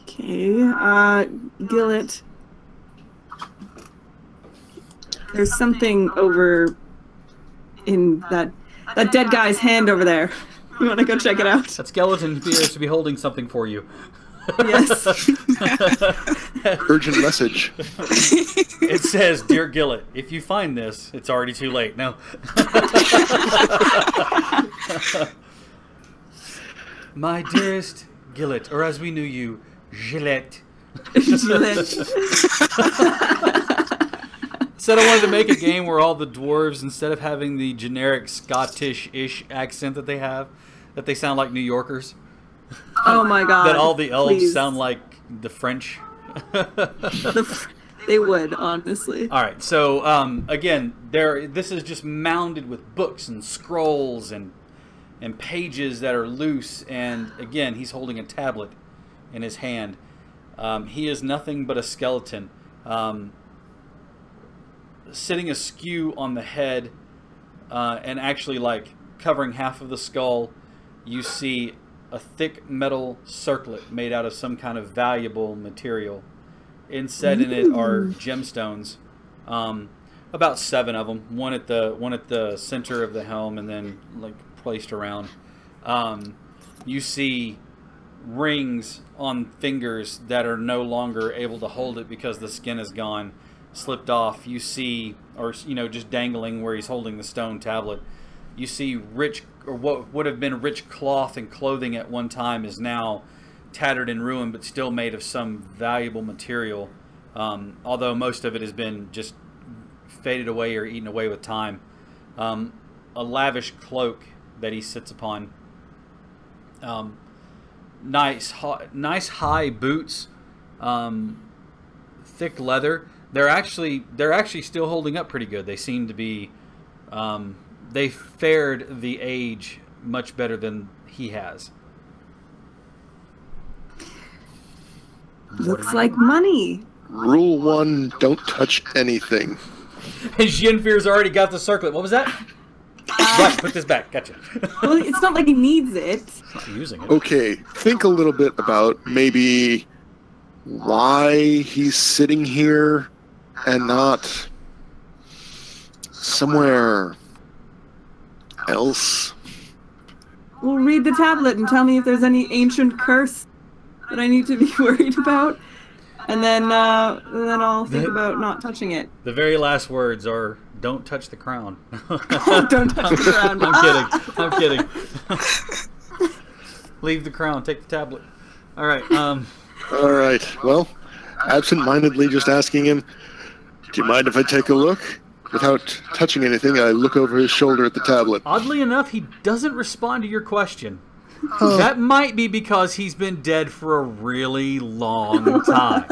Okay, Gillet. There's something over in that dead guy's hand over there. You want to go check it out?
That skeleton appears to be holding something for you.
Yes.
Urgent message.
It says, "Dear Gillet, if you find this, it's already too late." No. My dearest Gillet, or as we knew you, Gillette,
Gillette.
Said I wanted to make a game where all the dwarves, instead of having the generic Scottish-ish accent that they have, that they sound like New Yorkers.
Oh my god.
That all the elves
please.
sound like the French.
They would, honestly.
All right, so again, this is just mounded with books and scrolls and pages that are loose. And again, he's holding a tablet in his hand. He is nothing but a skeleton, sitting askew on the head, and actually like covering half of the skull. You see a thick metal circlet made out of some kind of valuable material. Inset in it are gemstones, about 7 of them. One at the center of the helm, and then like placed around. You see rings on fingers that are no longer able to hold it because the skin is gone, slipped off. You see, or just dangling where he's holding the stone tablet. You see rich, or what would have been rich cloth and clothing at one time is now tattered and ruined, but still made of some valuable material, although most of it has been just faded away or eaten away with time. A lavish cloak that he sits upon. Nice high boots, thick leather. They're actually still holding up pretty good. They seem to be. They fared the age much better than he has.
Looks like money.
Rule 1, don't touch anything.
And Jinfir's already got the circlet. What was that? Right, put this back. Gotcha.
Well, it's not like he needs it.
He's not using it.
Okay, think a little bit about maybe why he's sitting here and not somewhere else.
Well, read the tablet and tell me if there's any ancient curse that I need to be worried about. And then I'll think about not touching it.
The very last words are, "Don't touch the crown."
Don't touch the crown.
I'm kidding. Leave the crown. Take the tablet. All right.
All right. Well, absent-mindedly just asking him, "Do you mind if I take a look?" Without touching anything, I look over his shoulder at the tablet.
Oddly enough, he doesn't respond to your question. That might be because he's been dead for a really long time.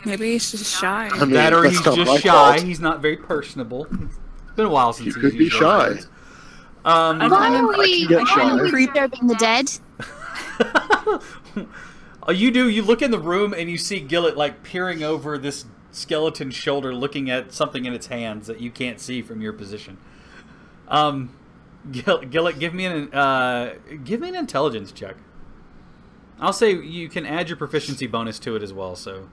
Maybe he's just shy.
I mean,
That or
that's
he's
not
just
my
shy.
fault.
He's not very personable. It's been a while since
You
he's
could be
used those
shy.
words.
Why are we
get shy.
disturbing the dead?
You do. You look in the room and you see Gillett like peering over this skeleton shoulder, looking at something in its hands that you can't see from your position. Gillett, give me an intelligence check. I'll say you can add your proficiency bonus to it as well, so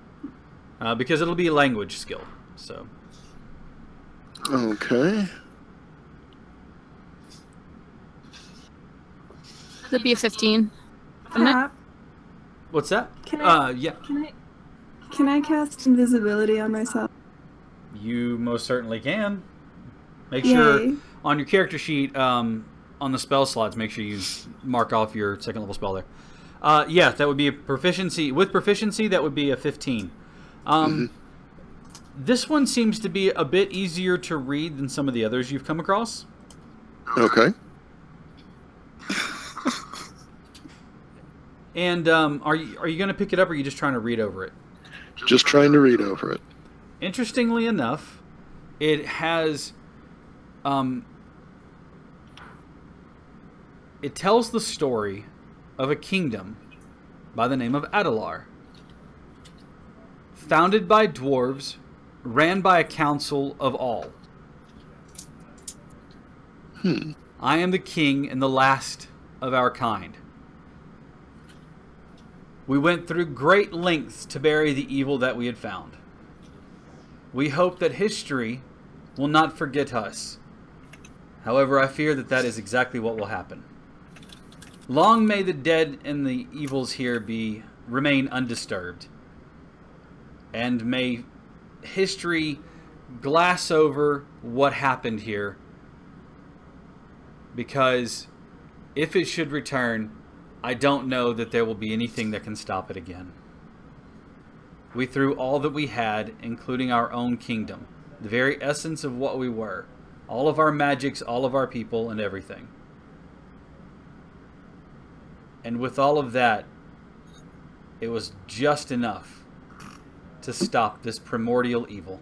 because it'll be a language skill. So
Okay.
That'd be a 15. Wouldn't it?
Pat,
what's that? Yeah,
can I cast invisibility on myself?
you most certainly can. Make
Yay.
sure on your character sheet, on the spell slots, make sure you mark off your second level spell there. Yeah, that would be a proficiency. With proficiency, that would be a 15. This one seems to be a bit easier to read than some of the others you've come across.
Okay.
And are you going to pick it up, or are you just trying to read over it?
Just trying to read over it.
Interestingly enough, it has... it tells the story of a kingdom by the name of Adalar. Founded by dwarves, ran by a council of all. I am the king and the last of our kind. We went through great lengths to bury the evil that we had found. We hope that history will not forget us. However, I fear that that is exactly what will happen. Long may the dead and the evils here remain undisturbed. And may history glass over what happened here. Because if it should return, I don't know that there will be anything that can stop it again. We threw all that we had, including our own kingdom, the very essence of what we were, all of our magics, all of our people, and everything. And with all of that, it was just enough to stop this primordial evil.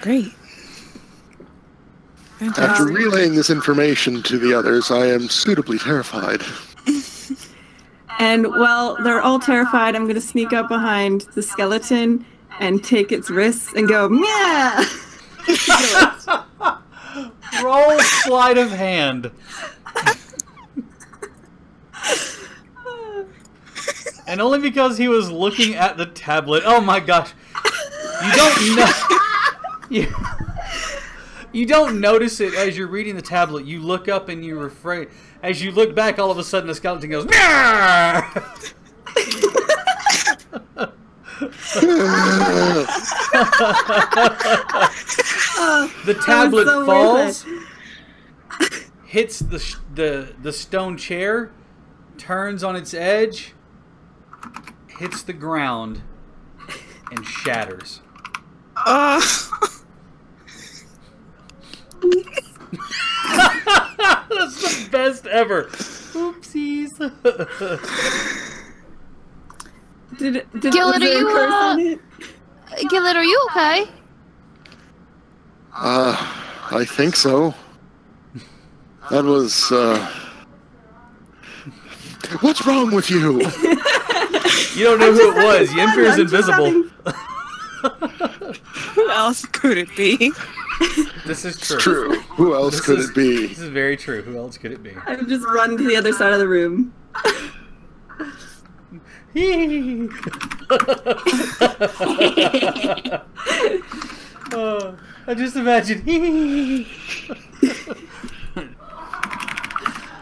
Great.
After
Fantastic.
relaying this information to the others, I am suitably terrified.
And while they're all terrified, I'm going to sneak up behind the skeleton and take its wrists and go, meow!
Roll sleight of hand. And only because he was looking at the tablet. Oh my gosh. You don't know. You don't notice it as you're reading the tablet. You look up and you refrain. As you look back, all of a sudden the skeleton goes, meow! The tablet
so
falls, hits the stone chair, turns on its edge, hits the ground, and shatters. That's the best ever. Oopsies.
Did
Gillet,
was there
are you,
a curse on it?
Gillet, are you okay?
I think so. That was, What's wrong with you?
You don't know who it was. Yennefer is
I'm just
invisible.
Who else could it be?
This is true.
True. Who else could it be?
This is very true. Who else could it be?
I've just run to the other side of the room.
I just imagine.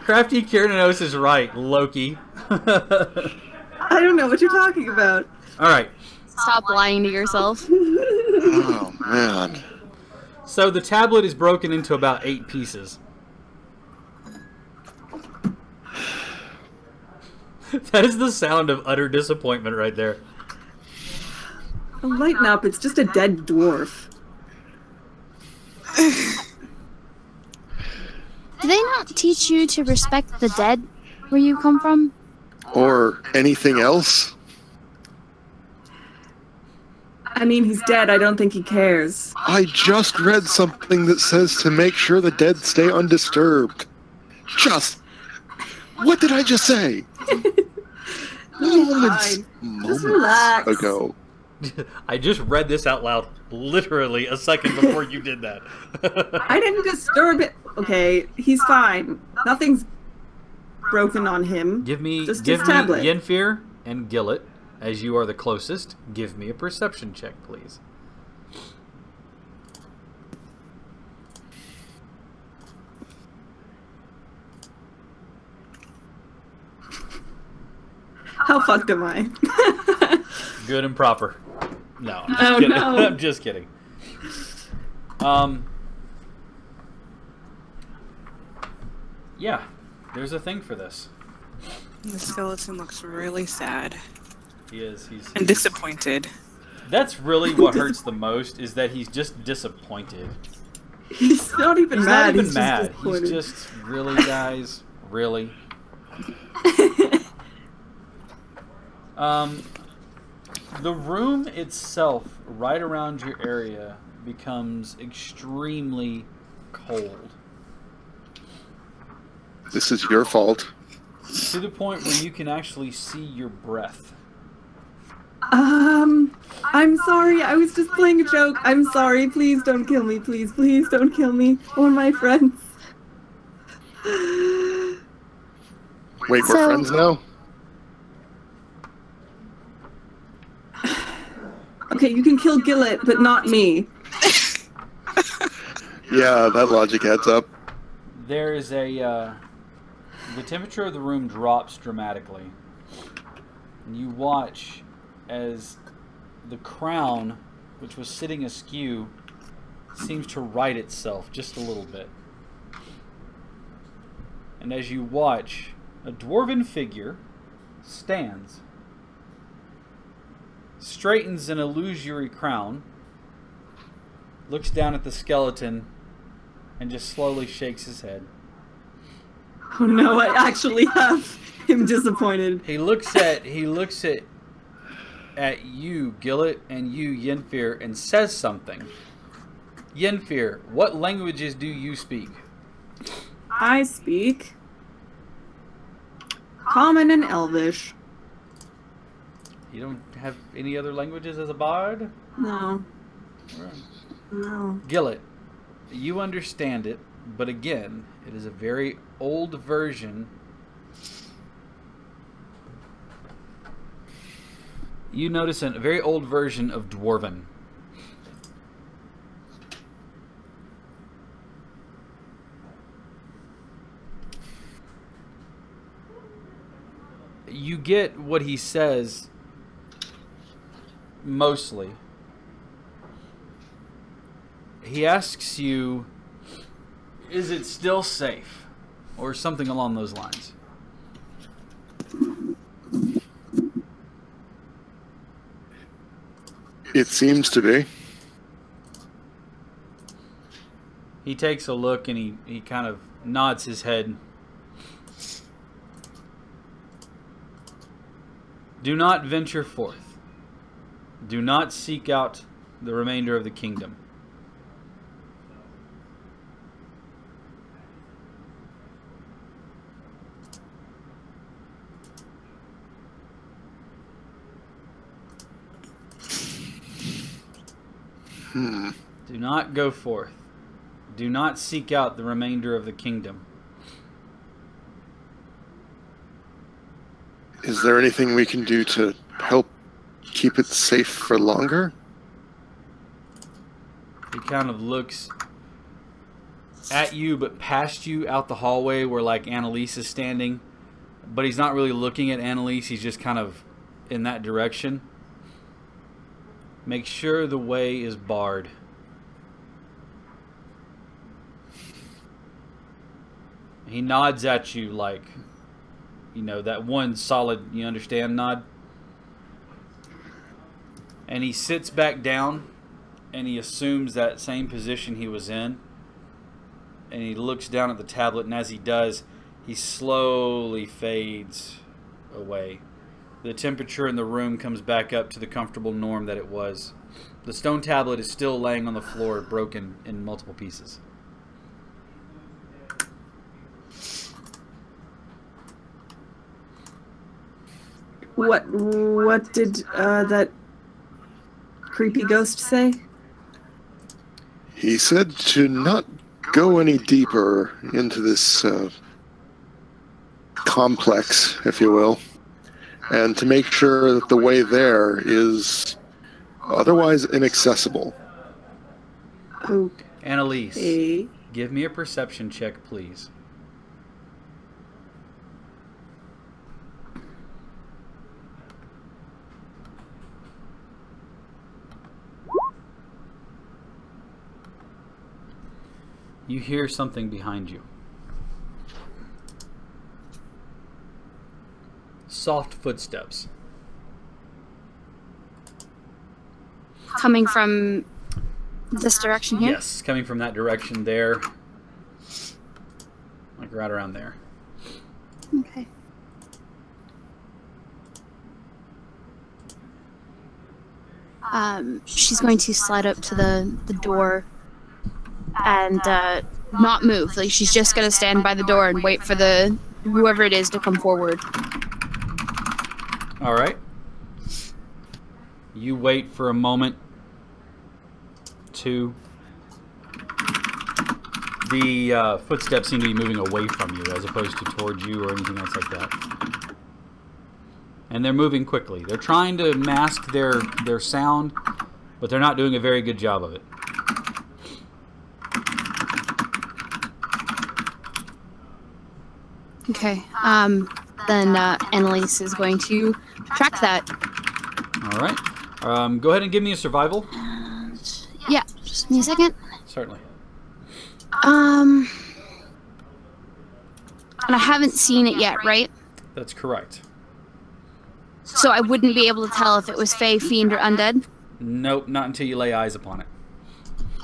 Crafty Kiernanos is right, Loki.
I don't know what you're talking about.
Alright,
Stop lying to yourself.
Oh, man.
so the tablet is broken into about 8 pieces. That is the sound of utter disappointment right there.
Oh, lighten up, it's just a dead dwarf.
Do they not teach you to respect the dead where you come from?
Or anything else?
I mean, he's dead, I don't think he cares.
I just read something that says to make sure the dead stay undisturbed. What did I just say? Moments
Just relax.
ago.
I just read this out loud literally a second before you did that.
I didn't disturb it. Okay, he's fine. Nothing's broken on him.
Give me
Just his
Yennefer
tablet.
and Gillet, as you are the closest. Give me a perception check, please.
How fucked am I?
Good and proper. No, I'm just
Oh,
kidding.
no.
I'm just kidding. Yeah, there's a thing for this.
The skeleton looks really sad
He is. He's.
and disappointed.
That's really what hurts the most. Is that he's just disappointed.
He's not even
He's
mad.
not even
he's
mad.
Just disappointed.
He's just really, guys, really. The room itself, right around your area, becomes extremely cold.
This is your fault.
To the point where you can actually see your breath.
I'm sorry. I was just playing a joke. I'm sorry. Please don't kill me. Please, please don't kill me or my friends.
Wait, we're
So-
friends now?
Okay, you can kill Gillet, but not me.
Yeah, that logic adds up.
There is a... the temperature of the room drops dramatically. And you watch as the crown, which was sitting askew, seems to right itself just a little bit. And as you watch, a dwarven figure stands, straightens an illusory crown, looks down at the skeleton, and just slowly shakes his head.
Oh no, I actually have him disappointed.
He looks at you, Gillet, and you, Yenfir, and says something. Yenfir, what languages do you speak?
I speak Common and Elvish.
You don't have any other languages as a bard?
No.
Right.
No.
Gillet, you understand it, but again, it is a very old version. You notice a very old version of Dwarven. You get what he says mostly. He asks you, is it still safe? Or something along those lines.
It seems to be.
He takes a look and he kind of nods his head. Do not venture forth. Do not seek out the remainder of the kingdom. Do not go forth. Do not seek out the remainder of the kingdom.
Is there anything we can do to help keep it safe for longer?
He kind of looks at you, but past you out the hallway where like Annalise is standing. But he's not really looking at Annalise. He's just kind of in that direction. Make sure the way is barred. He nods at you like, you know, that one solid, you understand, nod. And he sits back down and he assumes that same position he was in. And he looks down at the tablet, and as he does, he slowly fades away. The temperature in the room comes back up to the comfortable norm that it was. The stone tablet is still laying on the floor, broken in multiple pieces.
What did that creepy ghost say?
He said to not go any deeper into this complex, if you will, and to make sure that the way there is otherwise inaccessible.
Okay.
Annalise, give me a perception check, please. You hear something behind you. Soft footsteps.
Coming from this direction here?
Yes, coming from that direction there. Like right around there.
Okay. She's going to slide up to the door and not move. Like, she's just going to stand by the door and wait for whoever it is to come forward.
All right. You wait for a moment. 2. The footsteps seem to be moving away from you as opposed to towards you or anything else like that. And they're moving quickly. They're trying to mask their sound, but they're not doing a very good job of it.
Okay. Then Annalise is going to track that.
All right. Go ahead and give me a survival.
Yeah, just give me a second.
Certainly.
And I haven't seen it yet, right?
That's correct.
So I wouldn't be able to tell if it was Fae, Fiend, or Undead?
Nope, not until you lay eyes upon it.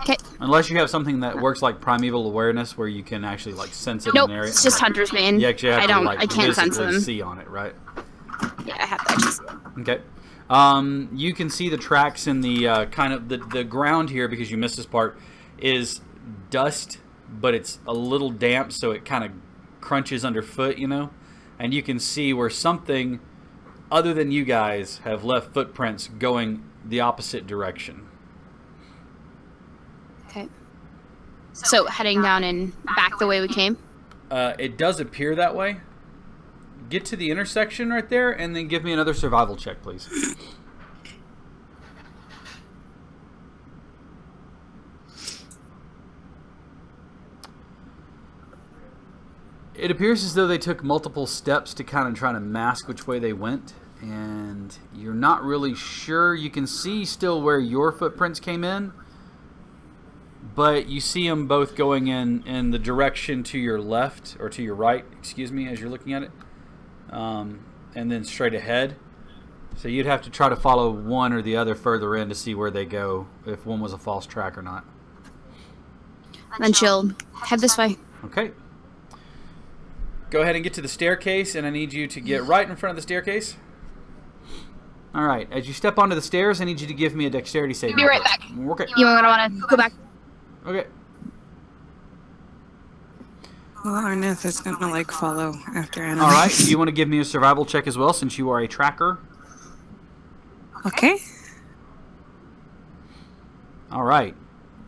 Okay.
Unless you have something that works like primeval awareness, where you can actually like sense it
Nope,
in an area.
it's just Hunter's Bane.
You actually have
I don't,
to like
I can't sense
physically
them.
see on it, right?
Yeah, I have to actually see it.
Okay. You can see the tracks in the kind of the ground here, because you missed this part, is dust, but it's a little damp, so it kind of crunches underfoot, you know? And you can see where something other than you guys have left footprints going the opposite direction.
Okay. So heading down and back the way we came?
It does appear that way. Get to the intersection right there, and then give me another survival check, please. It appears as though they took multiple steps to kind of try to mask which way they went, and you're not really sure. You can see still where your footprints came in, but you see them both going in the direction to your left, or to your right, excuse me, as you're looking at it, and then straight ahead. So you'd have to try to follow one or the other further in to see where they go, if one was a false track or not.
Then she'll head this way.
Okay. Go ahead and get to the staircase, and I need you to get right in front of the staircase. Alright, as you step onto the stairs, I need you to give me a dexterity saving.
Be right back.
Okay.
You want to go back?
Okay.
Well, Arneth is gonna like follow after Anna.
Alright, do you want to give me a survival check as well, since you are a tracker?
Okay.
Alright.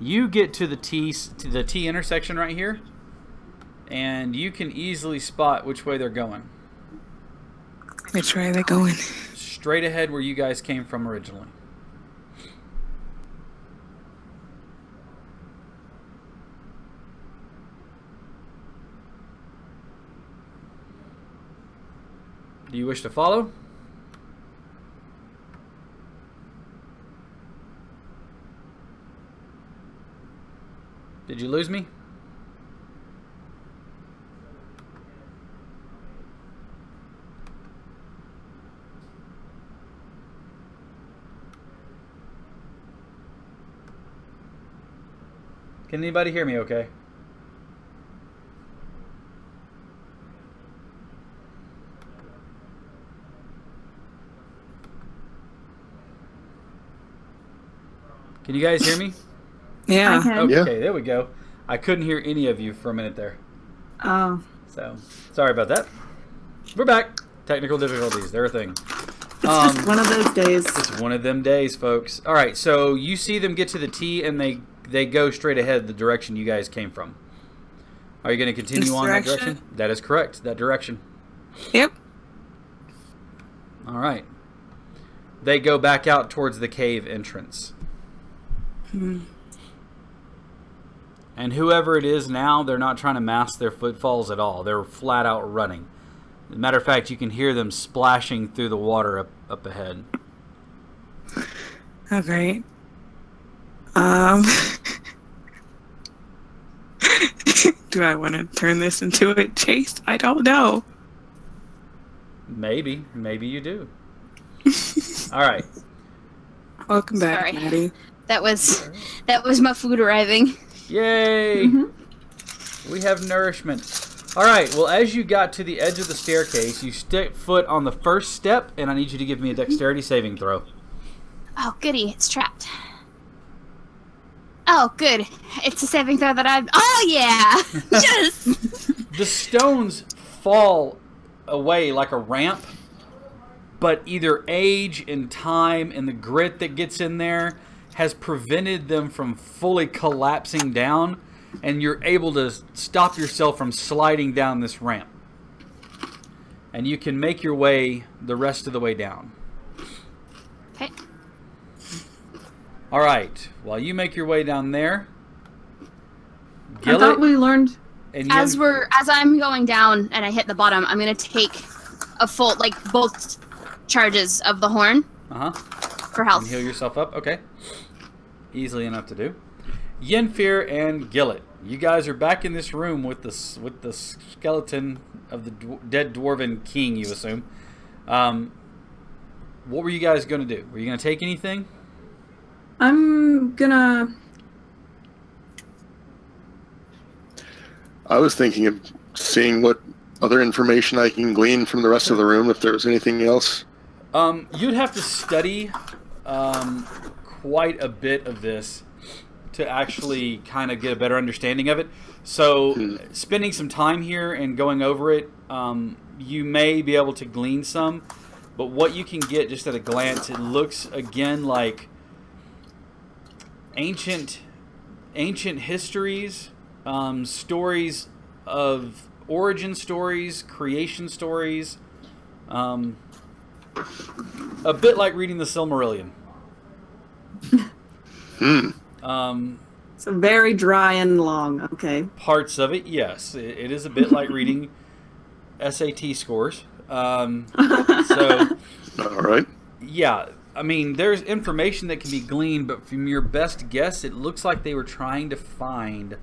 You get to the T intersection right here, and you can easily spot which way they're going.
Which way are they going?
Straight ahead where you guys came from originally. Do you wish to follow? Did you lose me? Can anybody hear me okay? Can you guys hear me?
Yeah.
I can.
Okay,
Yeah.
there we go. I couldn't hear any of you for a minute there.
Oh.
So, sorry about that. We're back. Technical difficulties, they're a thing.
It's just one of those days.
It's one of them days, folks. All right, so you see them get to the T, and they go straight ahead the direction you guys came from. Are you going to continue
This
on that
direction?
direction? That is correct, that direction.
Yep.
All right. They go back out towards the cave entrance. And whoever it is now, they're not trying to mask their footfalls at all. They're flat out running. As a matter of fact, you can hear them splashing through the water up ahead.
Oh, great. Do I want to turn this into a chase? I don't know.
Maybe you do. All right.
Welcome back,
Sorry.
Maddie.
That was my food arriving.
Yay! We have nourishment. All right. Well, as you got to the edge of the staircase, you step foot on the first step, and I need you to give me a dexterity saving throw.
Oh, goody, it's trapped. Oh, good. It's a saving throw that I've... Oh, yeah! Yes!
The stones fall away like a ramp, but either age and time and the grit that gets in there has prevented them from fully collapsing down, and you're able to stop yourself from sliding down this ramp. And you can make your way the rest of the way down.
Okay.
All right. While you make your way down there,
I thought we learned.
and
As I'm going down and I hit the bottom, I'm gonna take a full, like, both charges of the horn
uh-huh.
for
And
health.
heal yourself up. Okay. Easily enough to do. Yenfear and Gillet, you guys are back in this room with the skeleton of the dead dwarven king, you assume. What were you guys going to do? Were you going to take anything?
I'm gonna...
I was thinking of seeing what other information I can glean from the rest of the room, if there was anything else.
You'd have to study quite a bit of this to actually kind of get a better understanding of it. So spending some time here and going over it, you may be able to glean some, but what you can get just at a glance, it looks again like ancient histories, stories of origin stories, creation stories, a bit like reading the Silmarillion.
So very dry and long, okay.
Parts of it, yes. It is a bit like reading SAT scores. So,
All right.
yeah, I mean, there's information that can be gleaned, but from your best guess, it looks like they were trying to find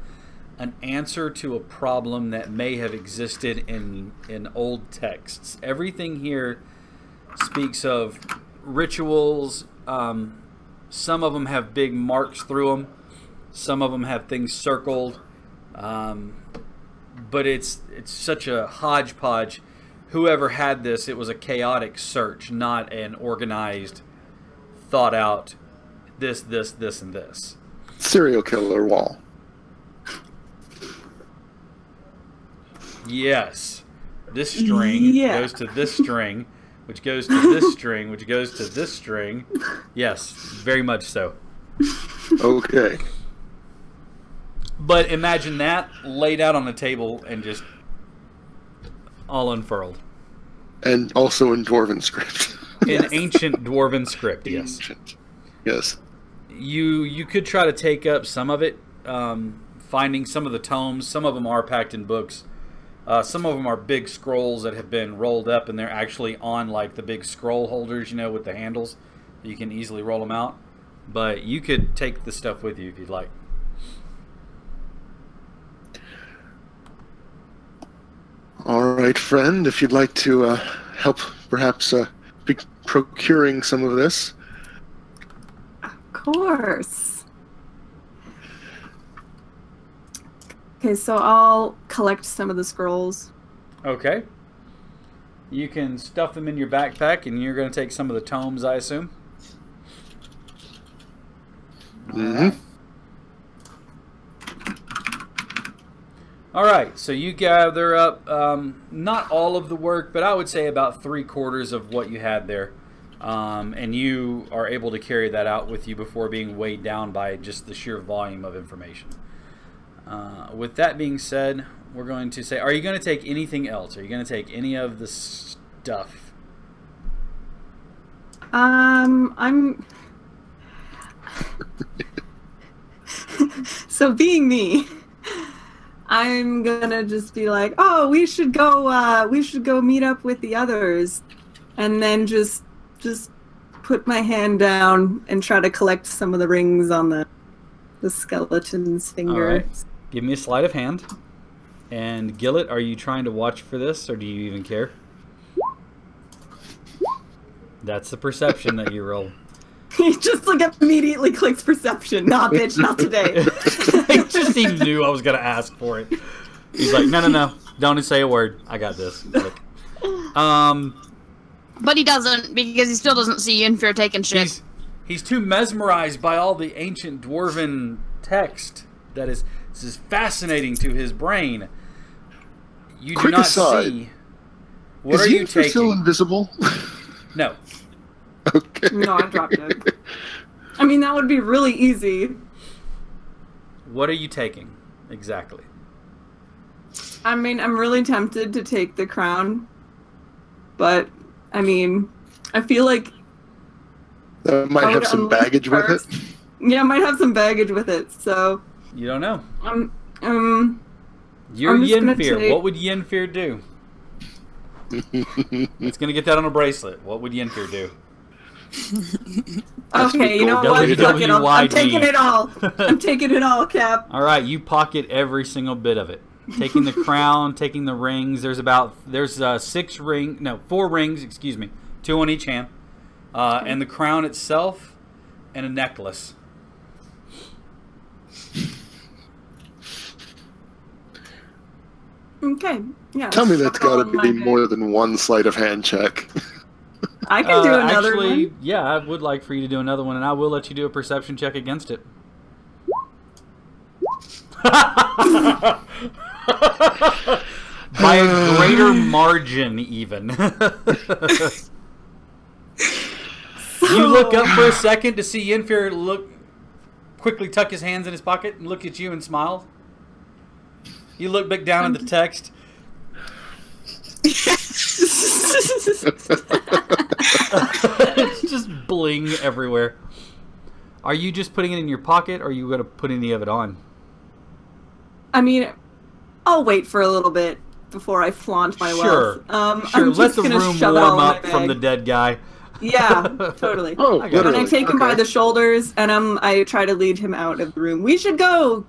an answer to a problem that may have existed in old texts. Everything here speaks of rituals. Some of them have big marks through them. Some of them have things circled. But it's such a hodgepodge. Whoever had this, it was a chaotic search, not an organized, thought out this, and this.
Serial killer wall.
Yes. This string goes to this string, which goes to this string, which goes to this string. Yes, very much so.
Okay.
But imagine that laid out on a table and just all unfurled.
And also in Dwarven script.
In ancient Dwarven script, yes.
Ancient. Yes.
You could try to take up some of it, finding some of the tomes. Some of them are packed in books. Some of them are big scrolls that have been rolled up, and they're actually on like the big scroll holders, you know, with the handles. You can easily roll them out. But you could take the stuff with you if you'd like.
All right, friend, if you'd like to help perhaps be procuring some of this.
Of course. Okay, so I'll collect some of the scrolls.
Okay. You can stuff them in your backpack, and you're going to take some of the tomes, I assume?
Mm-hmm.
All right, so you gather up not all of the work, but I would say about 3/4 of what you had there. And you are able to carry that out with you before being weighed down by just the sheer volume of information. With that being said, we're going to say, are you going to take anything else? Are you going to take any of the stuff?
I'm... So being me, I'm gonna just be like, oh, we should go meet up with the others, and then just put my hand down and try to collect some of the rings on the skeleton's finger.
All right. Give me a sleight of hand. And Gillet, are you trying to watch for this, or do you even care? That's the perception that you roll.
He just like immediately clicks perception. Nah, bitch, not today.
He knew I was gonna ask for it. He's like, no, don't say a word. I got this. Like,
but he doesn't, because he still doesn't see Yenfear taking shit.
He's too mesmerized by all the ancient dwarven text that this is fascinating to his brain. You do
Quick
not
aside,
see. What are you
Yenfear
taking?
still invisible?
No.
Okay.
No, I dropped it. I mean, that would be really easy.
What are you taking exactly?
I mean, I'm really tempted to take the crown, but I mean, I feel like
Might have some baggage with it.
Yeah, might have some baggage with it. So
You don't know.
You're
Yenfear. What would Yenfear do? It's gonna get that on a bracelet. What would Yenfear do?
Okay, you know what? Fuck it, I'm taking it all. I'm taking it all, Cap.
All right, you pocket every single bit of it. Taking the crown, taking the rings. There's 4 rings, excuse me, 2 on each hand, and the crown itself, and a necklace.
Okay, yeah.
Tell me that's got to be more than one sleight of hand check.
I can do another
actually,
one.
yeah, I would like for you to do another one, and I will let you do a perception check against it. By a greater margin, even. You look up for a second to see Yenfir quickly tuck his hands in his pocket and look at you and smile. You look back down at the text. It's just bling everywhere. Are you just putting it in your pocket, or are you going to put any of it on?
I mean, I'll wait for a little bit before I flaunt my wealth.
Sure, let the room warm up from the dead guy.
Yeah, totally.
Oh,
and I take him by the shoulders, and I try to lead him out of the room. We should go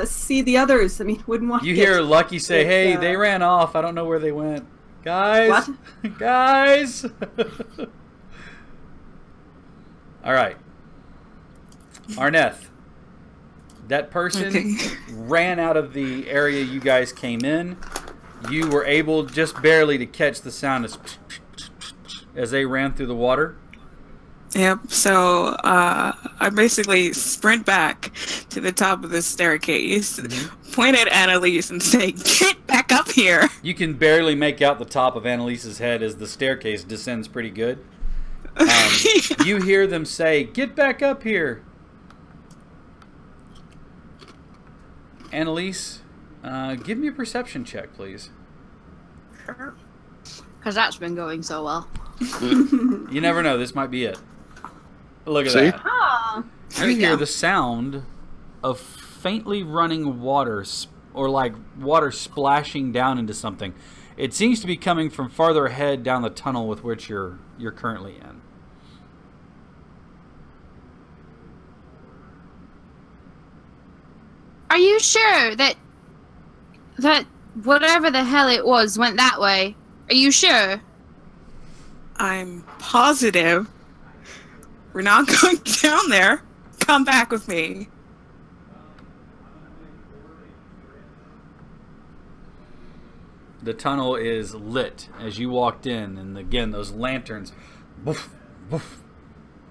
see the others. I mean, wouldn't want.
You hear Lucky say, "Hey, they ran off. I don't know where they went, guys.
What?
Guys." All right, Arneth. That person ran out of the area you guys came in. You were able just barely to catch the sound as they ran through the water.
Yep, so I basically sprint back to the top of the staircase, point at Annalise and say, "Get back up here!"
You can barely make out the top of Annalise's head as the staircase descends pretty good. You hear them say, "Get back up here!" Annalise, give me a perception check, please.
Sure. Because that's been going so well.
You never know. This might be it. Look at that.
Ah,
You hear the sound of faintly running water, or like water splashing down into something. It seems to be coming from farther ahead down the tunnel with which you're currently in.
Are you sure that whatever the hell it was went that way? Are you sure?
I'm positive. We're not going down there. Come back with me.
The tunnel is lit as you walked in, and again, those lanterns. Woof, woof,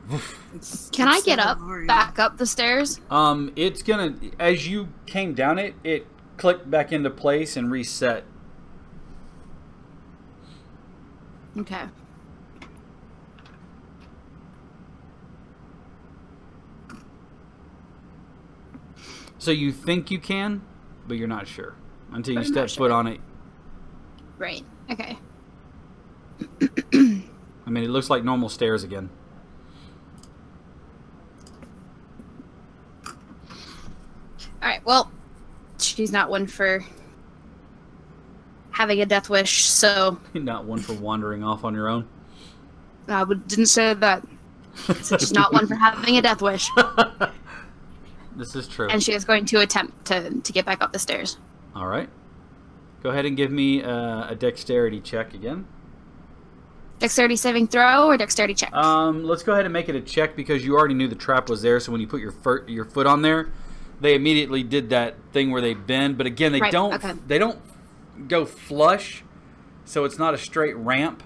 woof.
Can I get up, back up the stairs?
It's gonna, as you came down it clicked back into place and reset.
Okay.
So you think you can, but you're not sure until you step foot on it.
Right. Okay.
I mean, it looks like normal stairs again.
Alright, well, she's not one for having a death wish, so...
Not one for wandering off on your own.
I didn't say that. So she's not one for having a death wish.
This is true.
And she is going to attempt to get back up the stairs.
All right. Go ahead and give me a dexterity check again.
Dexterity saving throw or dexterity check?
Let's go ahead and make it a check because you already knew the trap was there. So when you put your foot on there, they immediately did that thing where they bend. But again, they don't go flush, so it's not a straight ramp.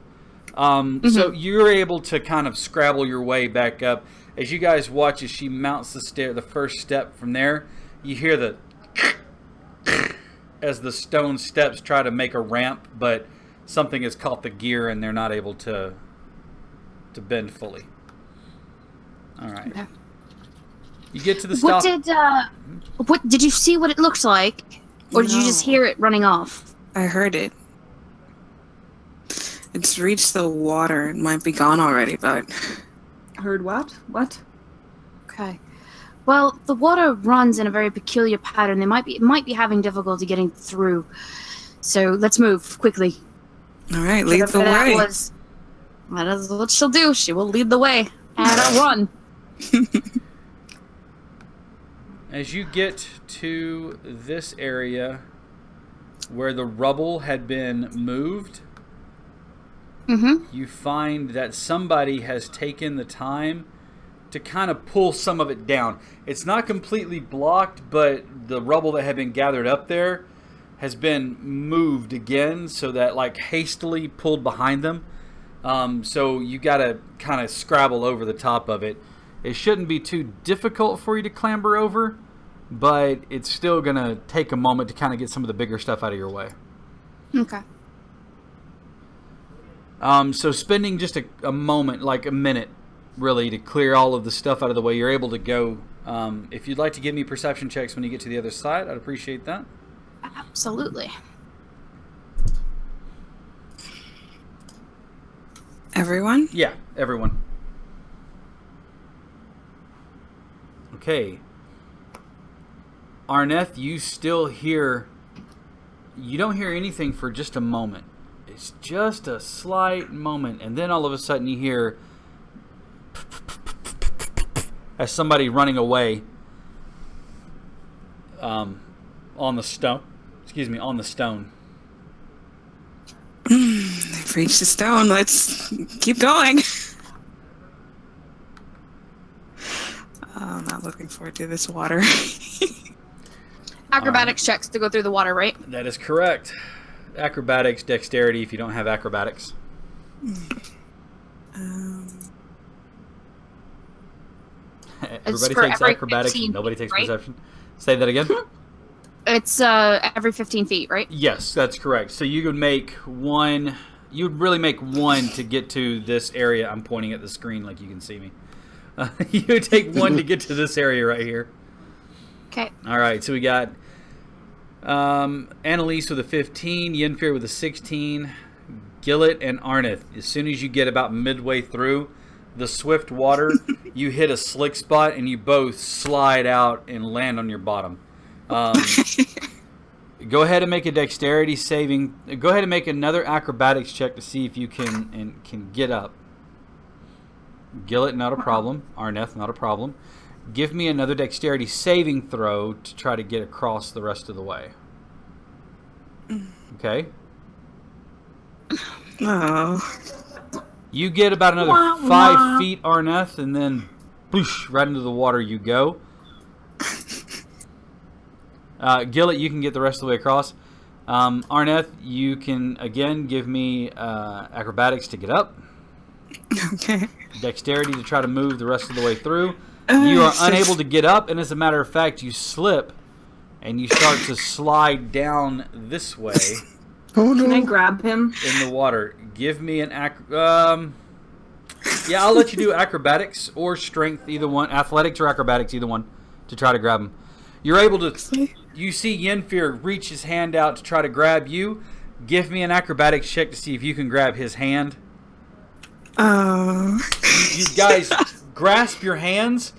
So you're able to kind of scrabble your way back up. As you guys watch as she mounts the first step from there, you hear the as the stone steps try to make a ramp, but something has caught the gear and they're not able to bend fully. All right. Okay. You get to the stop.
What did you see? What it looked like, or did you just hear it running off?
I heard it. It's reached the water. It might be gone already, but...
Heard what? What?
Okay. Well, the water runs in a very peculiar pattern. They might be having difficulty getting through. So let's move quickly.
All right, lead the way.
That is what she'll do. She will lead the way and I'll run.
As you get to this area where the rubble had been moved, you find that somebody has taken the time to kind of pull some of it down. It's not completely blocked, but the rubble that had been gathered up there has been moved again, so that like hastily pulled behind them. So you got to kind of scrabble over the top of it. It shouldn't be too difficult for you to clamber over, but it's still going to take a moment to kind of get some of the bigger stuff out of your way.
Okay.
So spending just a moment, like a minute, really, to clear all of the stuff out of the way, you're able to go. If you'd like to give me perception checks when you get to the other side, I'd appreciate that.
Absolutely.
Everyone?
Yeah, everyone. Okay. Arneth, you still hear... You don't hear anything for just a moment. It's just a slight moment. And then all of a sudden you hear... as somebody running away on the stone. Excuse me, on the stone.
They've reached the stone. Let's keep going. I'm not looking forward to this water.
Acrobatics checks to go through the water, right?
That is correct. Acrobatics, dexterity if you don't have acrobatics. Everybody takes acrobatics,
15
nobody takes
right?
perception. Say that again.
It's every 15 feet, right?
Yes, that's correct. So you would make one... You would really make one to get to this area. I'm pointing at the screen like you can see me. You would take one to get to this area right here.
Okay.
All right, so we got Annalise with a 15, Yenfir with a 16, Gillet and Arneth. As soon as you get about midway through the swift water, you hit a slick spot and you both slide out and land on your bottom. Go ahead and make a dexterity saving. Go ahead and make another acrobatics check to see if you can get up. Gillet, not a problem. Arneth, not a problem. Give me another dexterity saving throw to try to get across the rest of the way. Okay.
Oh.
You get about another 5 feet, Arneth, and then boosh, right into the water you go. Gillet, you can get the rest of the way across. Arneth, you can, again, give me acrobatics to get up.
Okay.
Dexterity to try to move the rest of the way through. You are unable to get up, and as a matter of fact, you slip, and you start to slide down this way.
Oh no!
Can I grab him?
In the water. Give me an yeah, I'll let you do acrobatics or strength, either one. Athletics or acrobatics, either one, to try to grab him. You're able to... You see Yenfir reach his hand out to try to grab you. Give me an acrobatics check to see if you can grab his hand.
Oh.
You guys grasp your hands,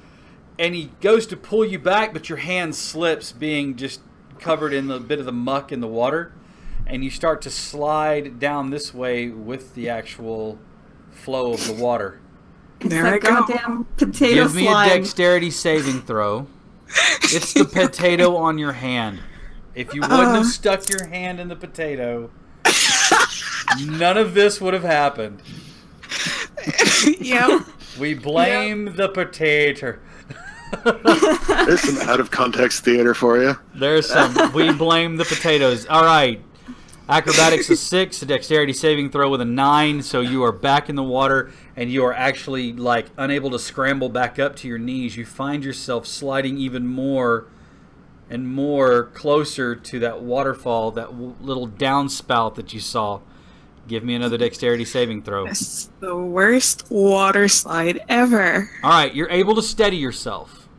and he goes to pull you back, but your hand slips, being just covered in a bit of the muck in the water. And you start to slide down this way with the actual flow of the water.
There I
It's
go.
that goddamn potato
Give me
slime.
a dexterity saving throw. It's the potato on your hand. If you wouldn't have stuck your hand in the potato, none of this would have happened.
Yep.
We blame the potato.
There's some out of context theater for you.
There's some. We blame the potatoes. All right. Acrobatics is 6, a dexterity saving throw with a 9, so you are back in the water and you are actually like unable to scramble back up to your knees. You find yourself sliding even more and more closer to that waterfall, that little downspout that you saw. Give me another dexterity saving throw.
It's the worst water slide ever.
All right, you're able to steady yourself.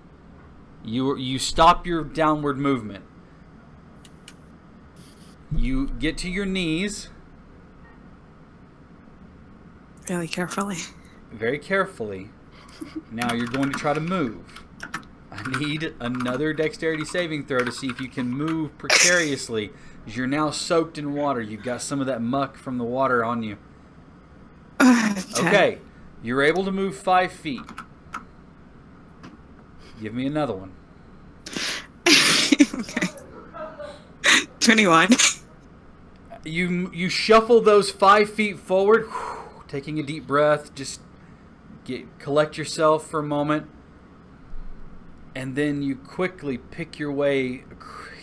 You stop your downward movement. You get to your knees
Really carefully.
very carefully. Now you're going to try to move. I need another dexterity saving throw to see if you can move precariously. As you're now soaked in water. You've got some of that muck from the water on you. Okay, you're able to move 5 feet. Give me another one.
Okay. 21.
You shuffle those 5 feet forward, taking a deep breath. Just collect yourself for a moment, and then you quickly pick your way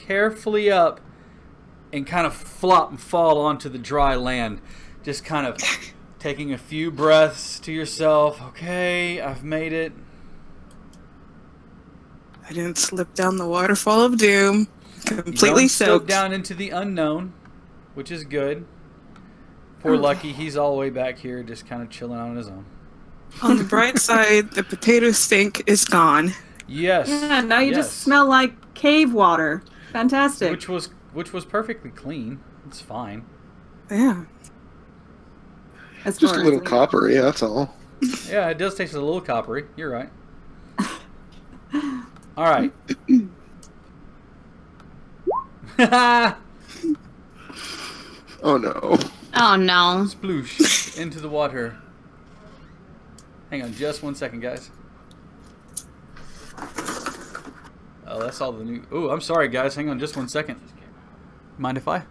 carefully up and kind of flop and fall onto the dry land. Just kind of taking a few breaths to yourself. Okay, I've made it.
I didn't slip down the waterfall of doom. Completely
You don't soak
soaked.
down into the unknown, which is good. Poor Lucky, he's all the way back here, just kind of chilling on his own.
On the bright side, the potato stink is gone.
Yes.
Yeah, now you
yes.
just smell like cave water. Fantastic.
Which was perfectly clean. It's fine.
Yeah.
As
Just
far
a
as
little
I-
coppery, that's all.
Yeah, it does taste a little coppery. You're right. All right.
Oh no.
Oh no.
Sploosh into the water. Hang on just 1 second, guys. Oh, that's all the new... Oh, I'm sorry, guys. Hang on just 1 second. Mind if I?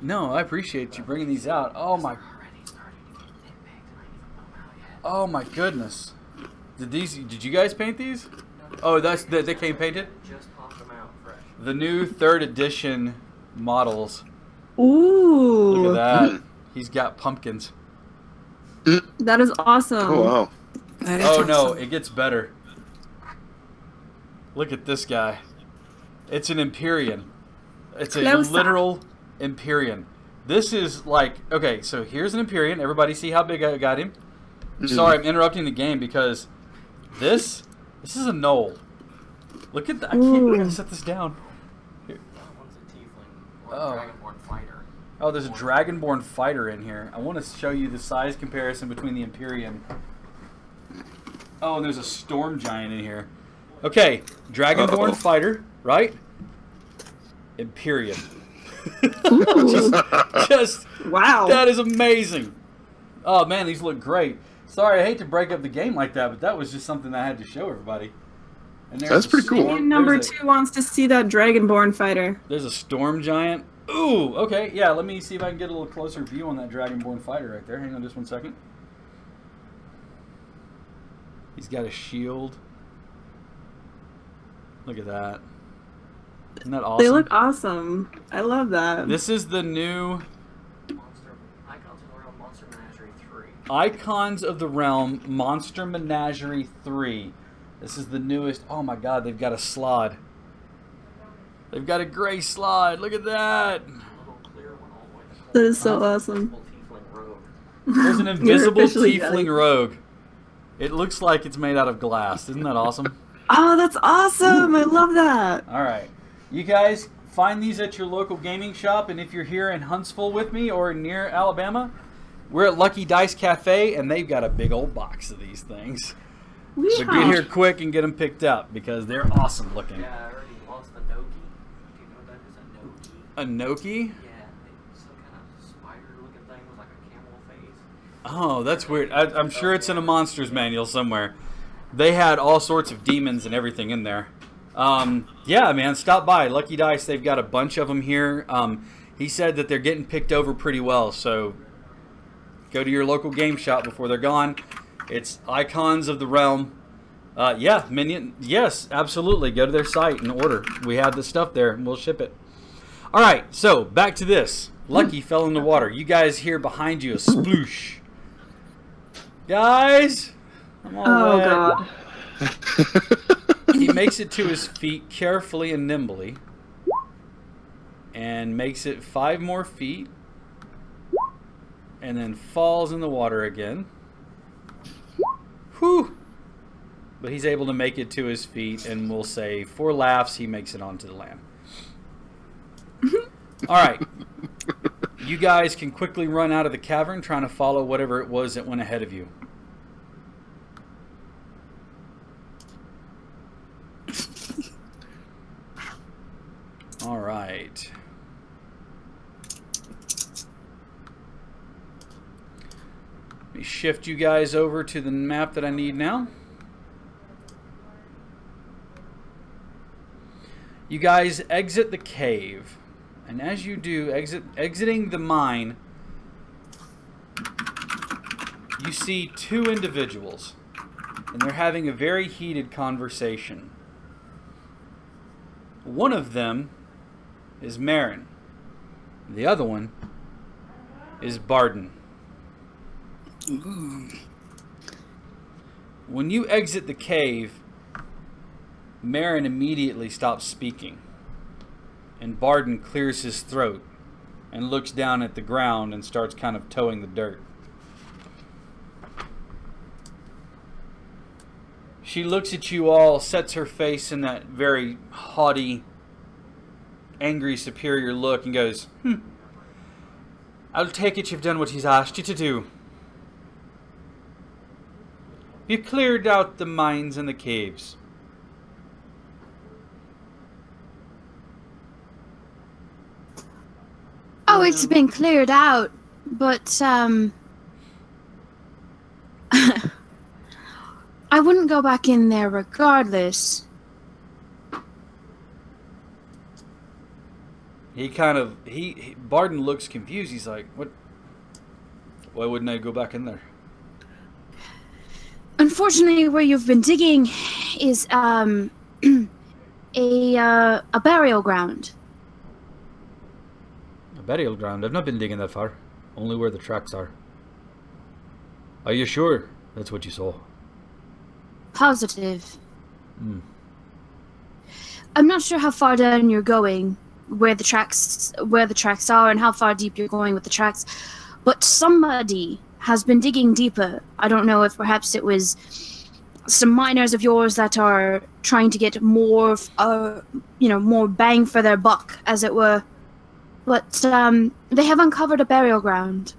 No, I appreciate you bringing these out. Oh my goodness. Did you guys paint these? Oh, they came painted?
Just popped them out fresh.
The new 3rd edition models.
Ooh.
Look at that. He's got pumpkins.
That is awesome.
Oh wow.
That is
Oh no,
awesome.
it gets better. Look at this guy. It's an Empyrean. It's a
Closer.
literal Empyrean. This is like, okay, so here's an Empyrean. Everybody see how big I got him? Sorry, I'm interrupting the game because this is a knoll. Look at that. I gotta set this down.
That one's a tiefling or
Oh.
a dragonborn fighter.
Oh, there's a Dragonborn fighter in here. I want to show you the size comparison between the Empyrean. Oh, and there's a Storm Giant in here. Okay, Dragonborn fighter, right? Empyrean. just,
Wow.
that is amazing. Oh man, these look great. Sorry, I hate to break up the game like that, but that was just something I had to show everybody. And there's
That's
a
pretty cool.
storm-
Number
there's a-
2 wants to see that Dragonborn fighter.
There's a Storm Giant. Ooh, okay, yeah, let me see if I can get a little closer view on that Dragonborn fighter right there. Hang on just 1 second. He's got a shield. Look at that. Isn't that awesome?
They look awesome. I love that.
This is the new
Icons of the Realm Monster Menagerie 3.
Icons of the Realm Monster Menagerie 3. This is the newest. Oh my god, they've got a slod. They've got a gray slod. Look at that.
A little clear one always.
That is so awesome.
Tiefling rogue.
There's an
You're
invisible
officially
tiefling
getting-
rogue. It looks like it's made out of glass. Isn't that awesome?
Oh, that's awesome. I love that.
All right. You guys find these at your local gaming shop, and if you're here in Huntsville with me or near Alabama, we're at Lucky Dice Cafe, and they've got a big old box of these things. So get here quick and get them picked up because they're awesome looking.
Yeah, I already lost the Noki. Do you know what that is? A Noki?
A Noki?
Yeah, it's some kind of spider-looking thing with like a camel face.
Oh, that's weird. I'm sure it's in a monster's manual somewhere. They had all sorts of demons and everything in there. Yeah, man, stop by. Lucky Dice, they've got a bunch of them here. He said that they're getting picked over pretty well, so go to your local game shop before they're gone. It's Icons of the Realm. Yeah, Minion. Yes, absolutely. Go to their site and order. We have the stuff there, and we'll ship it. All right, so back to this. Lucky fell in the water. You guys hear behind you a sploosh. Guys, I'm all
Oh,
wet.
God.
He makes it to his feet carefully and nimbly, and makes it 5 more feet, and then falls in the water again. Whew! But he's able to make it to his feet, and we'll say, for laughs, he makes it onto the land. All right. You guys can quickly run out of the cavern trying to follow whatever it was that went ahead of you. All right. me shift you guys over to the map that I need now. You guys exit the cave, and as you do, exiting the mine, you see two individuals, and they're having a very heated conversation. One of them is Marin. The other one is Barden.
Ooh.
When you exit the cave, Marin immediately stops speaking, and Barden clears his throat and looks down at the ground and starts kind of towing the dirt. She looks at you all, sets her face in that very haughty, angry, superior look, and goes, I'll take it you've done what he's asked you to do. You cleared out the mines and the caves.
Oh, it's been cleared out, but, I wouldn't go back in there regardless.
He kind of, Barden looks confused. He's like, what? Why wouldn't I go back in there?
Unfortunately, where you've been digging is, a burial ground.
A burial ground? I've not been digging that far. Only where the tracks are. Are you sure that's what you saw?
Positive. I'm not sure how far down you're going, where the tracks are, and how far deep you're going with the tracks, but somebody has been digging deeper. I don't know if perhaps it was some miners of yours that are trying to get more, more bang for their buck, as it were. But they have uncovered a burial ground,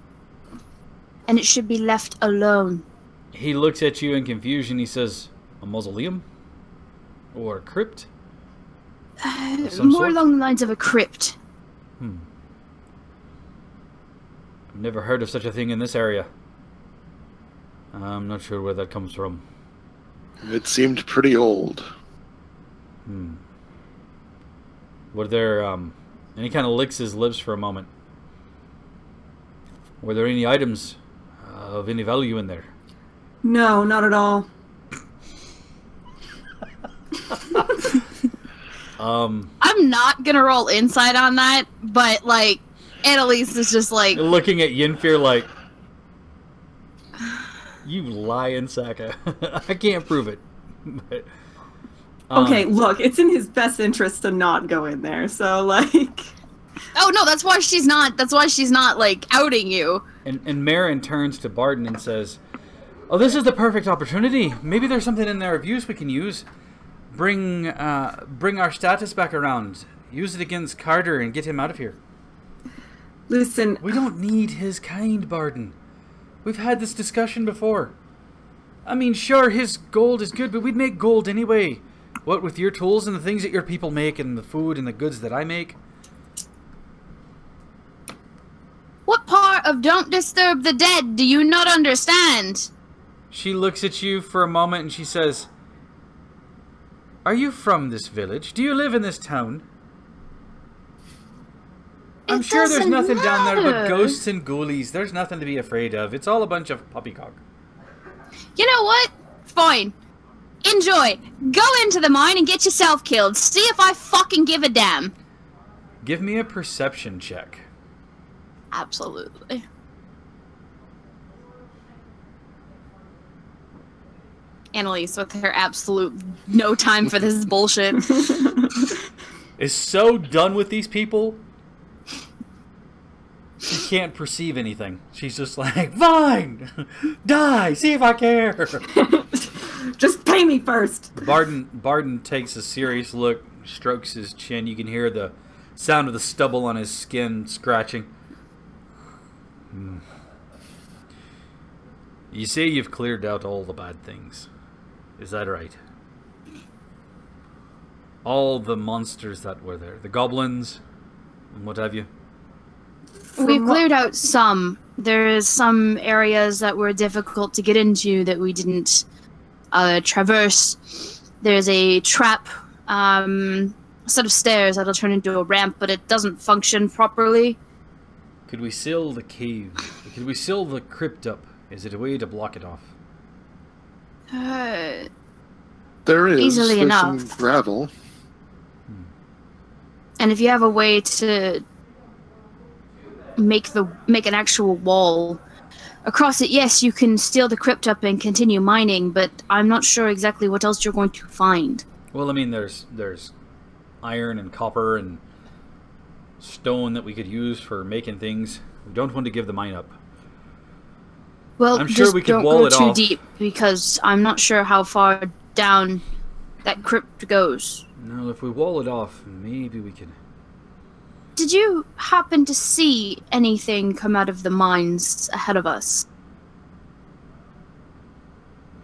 and it should be left alone.
He looks at you in confusion. He says, a mausoleum? Or a crypt? Of some
More
sort?
along the lines of a crypt.
I've never heard of such a thing in this area. I'm not sure where that comes from.
It seemed pretty old.
Were there, and he kind of licks his lips for a moment. Were there any items of any value in there?
No, not at all.
I'm not gonna roll insight on that, but like, Annalise is just like
looking at Yenfear like, you lying Saka. I can't prove it. But,
Okay, look, it's in his best interest to not go in there. So like,
oh no, that's why she's not like outing you.
And Marin turns to Barden and says, oh, this is the perfect opportunity. Maybe there's something in there of use we can use. Bring our status back around. Use it against Carter and get him out of here.
listen,
We don't need his kind, Barden. We've had this discussion before. I mean, sure, his gold is good, but we'd make gold anyway. What with your tools and the things that your people make and the food and the goods that I make?
What part of don't disturb the dead do you not understand?
She looks at you for a moment and she says, are you from this village? Do you live in this town? I'm sure there's
doesn't
nothing down there but
matter.
ghosts and ghoulies. There's nothing to be afraid of. It's all a bunch of poppycock.
You know what? Fine. Enjoy. Go into the mine and get yourself killed. See if I fucking give a damn.
Give me a perception check.
Absolutely. Annalise with her absolute no time for this bullshit.
Is so done with these people. She can't perceive anything. She's just like, fine, die, see if I care.
just pay me first.
Barden takes a serious look, strokes his chin. You can hear the sound of the stubble on his skin scratching. You say you've cleared out all the bad things. Is that right? All the monsters that were there. The goblins and what have you.
We've cleared out some. There is some areas that were difficult to get into that we didn't traverse. There's a trap, set of stairs that'll turn into a ramp, but it doesn't function properly.
Could we seal the cave? Could we seal the crypt up? Is it a way to block it off?
There is.
Easily
There's
enough.
some gravel.
And if you have a way to make an actual wall across it, yes, you can steal the crypt up and continue mining, but I'm not sure exactly what else you're going to find.
Well, I mean, there's iron and copper and stone that we could use for making things. We don't want to give the mine up.
Well,
I'm sure
just
we could
don't
wall
go
it
too
off.
deep, because I'm not sure how far down that crypt goes.
No, if we wall it off, maybe we can.
Did you happen to see anything come out of the mines ahead of us?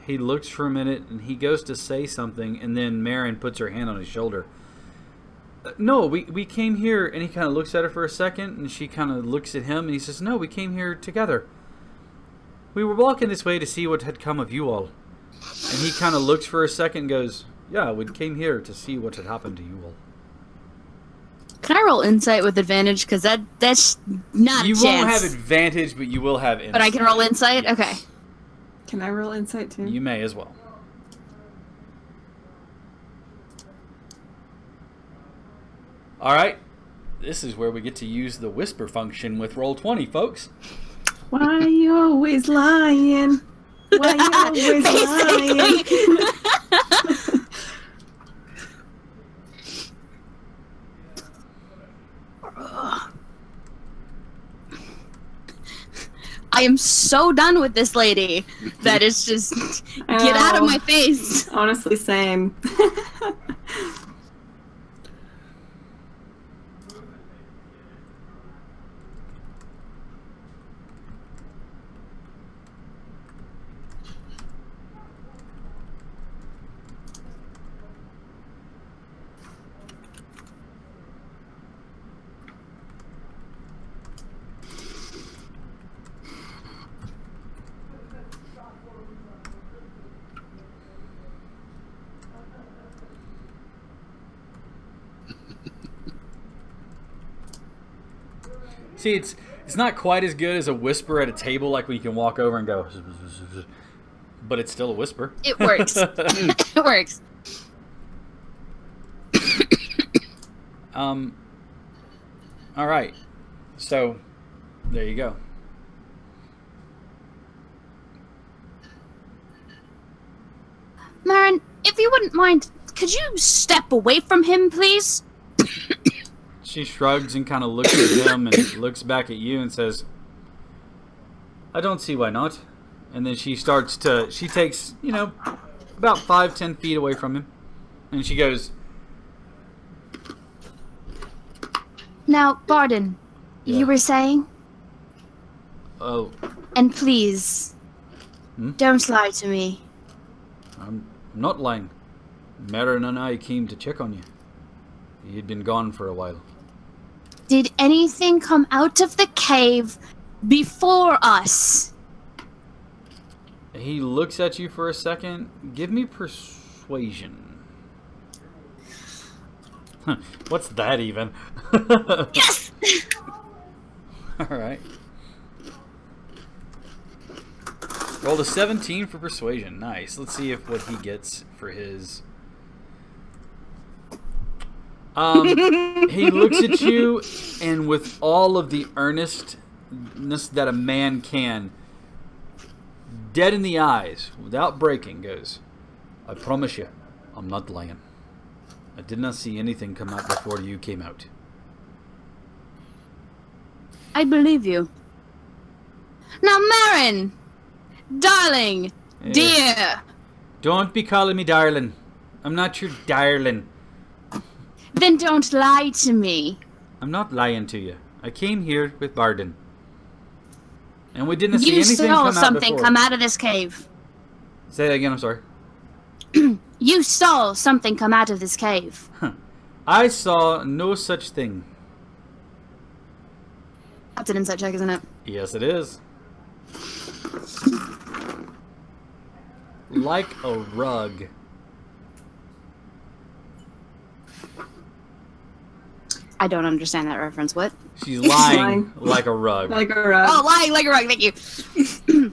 He looks for a minute and he goes to say something, and then Marin puts her hand on his shoulder. No, we came here, and he kind of looks at her for a second, and she kind of looks at him, and he says, no, we came here together. We were walking this way to see what had come of you all. And he kind of looks for a second and goes, yeah, we came here to see what had happened to you all.
Can I roll insight with advantage? Because that's not
You
a chance.
won't have advantage, but you will have insight.
But I can roll insight?
Yes.
Okay.
Can I roll insight too?
You may as well. Alright. This is where we get to use the whisper function with Roll20, folks.
Why you always lying? Why you always lying?
I am so done with this lady that it's just get out of my face.
Honestly, same.
See, it's not quite as good as a whisper at a table, like when you can walk over and go, but it's still a whisper.
It works. It works.
All right. So, there you go.
Marin, if you wouldn't mind, could you step away from him, please?
She shrugs and kind of looks at him and looks back at you and says, I don't see why not. And then she takes, about 5-10 feet away from him. And she goes,
Now, Barden,
Yeah.
you were saying?
oh,
And please, don't lie to me.
I'm not lying. Marin and I came to check on you. You'd been gone for a while.
Did anything come out of the cave before us?
He looks at you for a second. Give me persuasion. What's that even?
Yes!
Alright. Rolled a 17 for persuasion. Nice. Let's see what he gets for his... he looks at you, and with all of the earnestness that a man can, dead in the eyes, without breaking, goes, I promise you, I'm not lying. I did not see anything come out before you came out.
I believe you. Now, Marin! Darling!
Yeah.
Dear!
Don't be calling me darling. I'm not your darling.
Then don't lie to me.
I'm not lying to you. I came here with Barden. And we didn't see
You
anything
saw
come out
something
before.
come out of this cave.
Say that again, I'm sorry.
You saw something come out of this cave.
I saw no such thing.
That's an insight check, isn't it?
Yes, it is. Like a rug.
I don't understand that reference. What?
She's lying like a rug.
Like a rug.
Oh, lying like a rug. Thank you.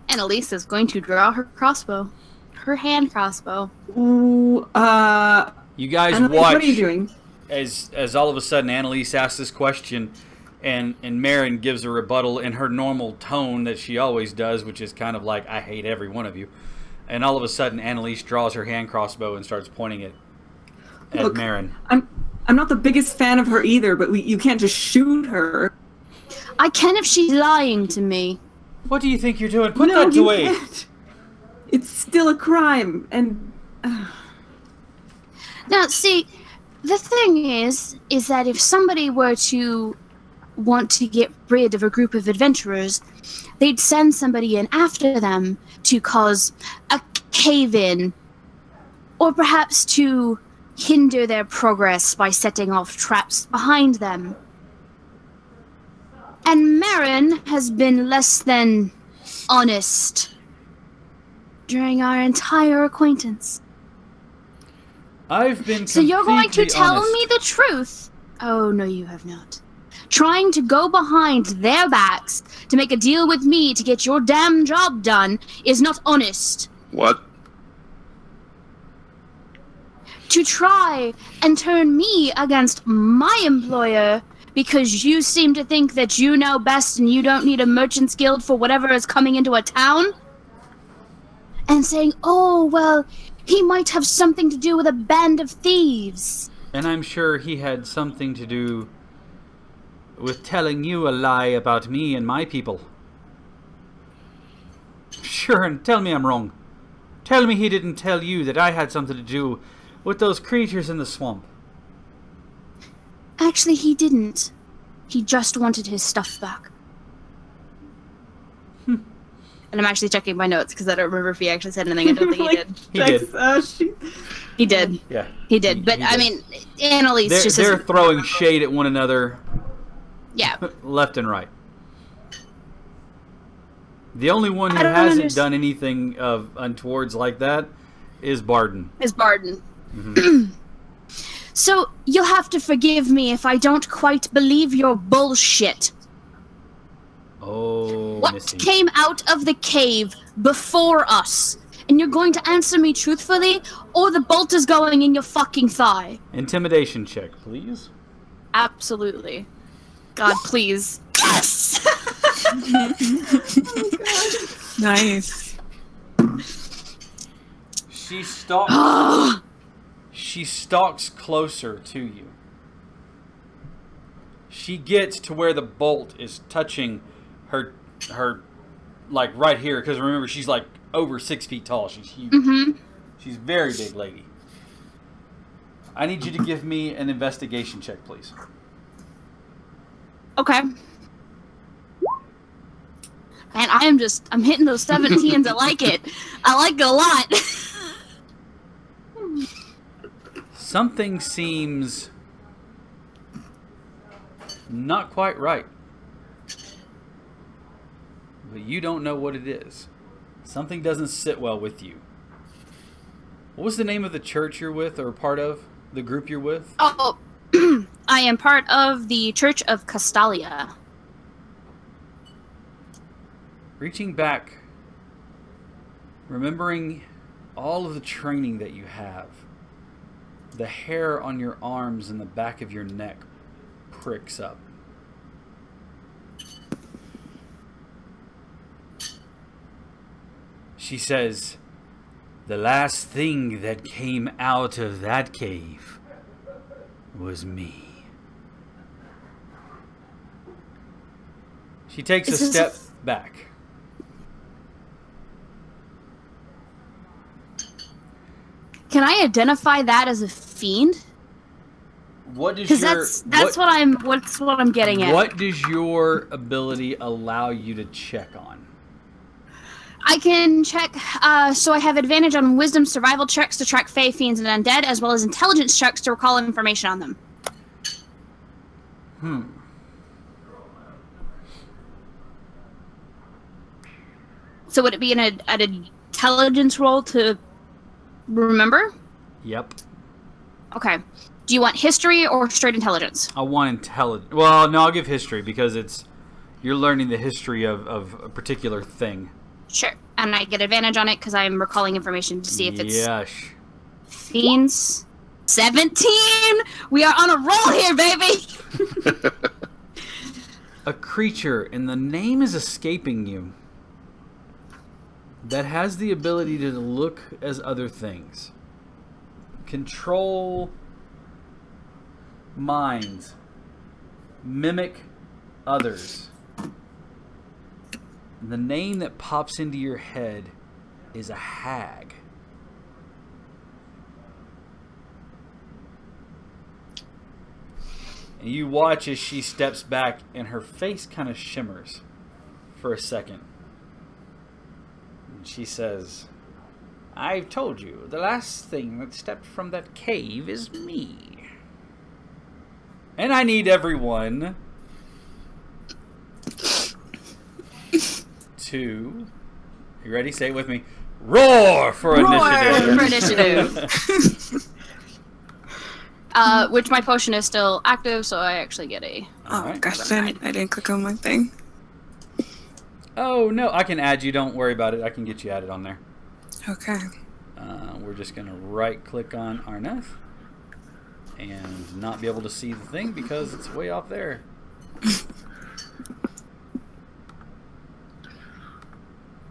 Annalise is going to draw her crossbow. Her hand crossbow.
Ooh,
You guys
Annalise,
watch
what are you doing?
as all of a sudden Annalise asks this question, and Marin gives a rebuttal in her normal tone that she always does, which is kind of like, I hate every one of you. And all of a sudden Annalise draws her hand crossbow and starts pointing it at
Look,
Marin.
I'm not the biggest fan of her either, but you can't just shoot her.
I can if she's lying to me.
What do you think you're doing? Put
No,
that
you
away.
can't. It's still a crime, and
Now, see, the thing is that if somebody were to want to get rid of a group of adventurers, they'd send somebody in after them to cause a cave-in, or perhaps to hinder their progress by setting off traps behind them. And Marin has been less than honest during our entire acquaintance.
I've been
So you're going to
completely
tell
honest.
me the truth? Oh, no, you have not. Trying to go behind their backs to make a deal with me to get your damn job done is not honest.
What?
To try and turn me against my employer because you seem to think that you know best and you don't need a merchant's guild for whatever is coming into a town? And saying, oh, well, he might have something to do with a band of thieves.
And I'm sure he had something to do with telling you a lie about me and my people. Sure, and tell me I'm wrong. Tell me he didn't tell you that I had something to do with those creatures in the swamp.
Actually, he didn't. He just wanted his stuff back. And I'm actually checking my notes because I don't remember if he actually said anything. I don't think he did.
He did.
He did.
Yeah.
He did. But,
he
I
did.
mean, Annalise just
They're
isn't-
throwing shade at one another
Yeah.
left and right. The only one who
I don't
hasn't
underst-
done anything of untowards like that is Barden.
Is Barden. So, you'll have to forgive me if I don't quite believe your bullshit.
Oh,
What
Missy.
came out of the cave before us? And you're going to answer me truthfully, or the bolt is going in your fucking thigh.
Intimidation check, please.
Absolutely. God, please. Yes!
Nice.
She stalks. She stalks closer to you. She gets to where the bolt is touching her, like right here. Because remember, she's like over 6 feet tall. She's huge.
Mm-hmm.
She's a very big lady. I need you to give me an investigation check, please.
Okay. Man, I'm hitting those 17s. I like it. I like it a lot.
Something seems not quite right. But you don't know what it is. Something doesn't sit well with you. What was the name of the church you're with, or part of? The group you're with?
Oh, I am part of the Church of Castalia.
Reaching back, remembering all of the training that you have, the hair on your arms and the back of your neck pricks up. She says, "The last thing that came out of that cave was me." She takes a
Is this
step back.
Can I identify that as a fiend?
What does
Because that's what I'm getting at.
What does your ability allow you to check on?
I can check. So I have advantage on Wisdom survival checks to track Fey, fiends, and undead, as well as intelligence checks to recall information on them. So would it be an intelligence roll to remember?
Yep.
Okay. Do you want history or straight intelligence?
I want intelligence. Well, no, I'll give history because you're learning the history of a particular thing.
Sure. And I get advantage on it because I'm recalling information to see if it's
Yes.
fiends. 17! We are on a roll here, baby!
A creature, and the name is escaping you, that has the ability to look as other things. Control minds. Mimic others. And the name that pops into your head is a hag. And you watch as she steps back and her face kind of shimmers for a second. And she says, I've told you, the last thing that stepped from that cave is me. And I need everyone to, you ready? Say it with me. Roar for initiative.
For initiative. Which my potion is still active, so I actually get a...
Oh,
Alright.
gosh, I didn't click on my thing.
Oh, no, I can add you. Don't worry about it. I can get you added on there.
Okay.
We're just going to right-click on Arneth and not be able to see the thing because it's way off there.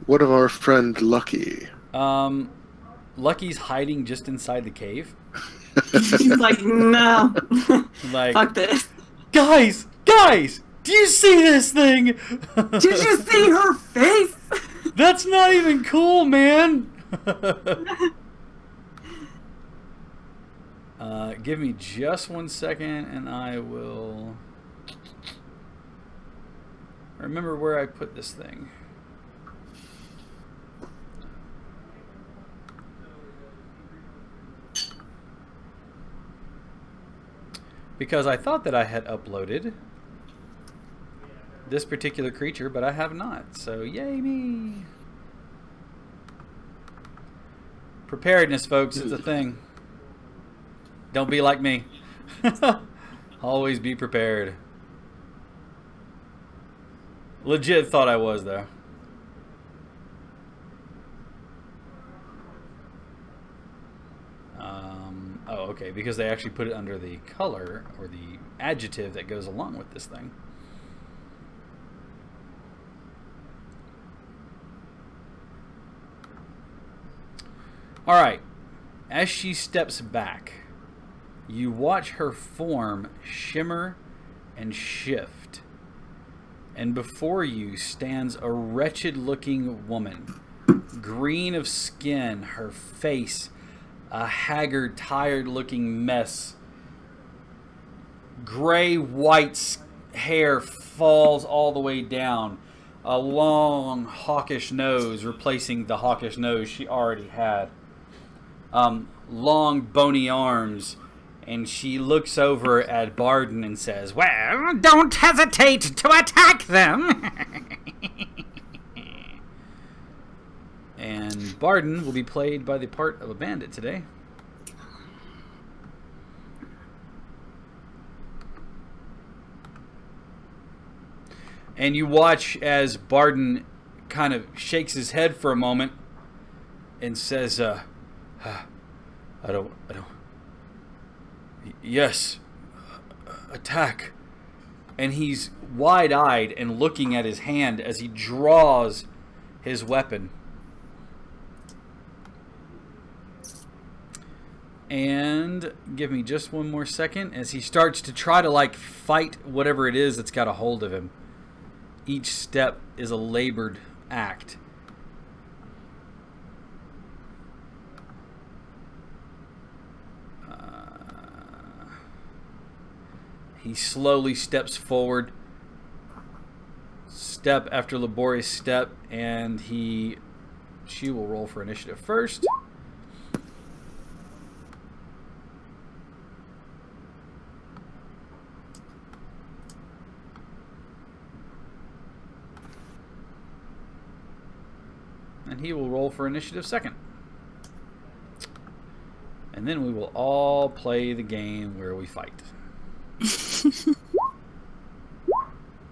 What of our friend Lucky?
Lucky's hiding just inside the cave.
He's like, no.
Like,
Fuck this.
guys, do you see this thing?
Did you see her face?
That's not even cool, man. Give me just 1 second and I will remember where I put this thing. Because I thought that I had uploaded this particular creature, but I have not. So, yay me. Preparedness, folks, it's a thing. Don't be like me. Always be prepared. Legit thought I was, though. Oh, okay, because they actually put it under the color or the adjective that goes along with this thing. Alright, as she steps back, you watch her form shimmer and shift. And before you stands a wretched-looking woman, green of skin, her face a haggard, tired-looking mess. Gray-white hair falls all the way down. A long, hawkish nose replacing the hawkish nose she already had. Long, bony arms. And she looks over at Barden and says, "Well, don't hesitate to attack them." And Barden will be played by the part of a bandit today. And you watch as Barden kind of shakes his head for a moment and says, I don't. Yes, attack. And he's wide-eyed and looking at his hand as he draws his weapon. And give me just one more second as he starts to try to like fight whatever it is that's got a hold of him. Each step is a labored act. He slowly steps forward, step after laborious step, and she will roll for initiative first. And he will roll for initiative second. And then we will all play the game where we fight.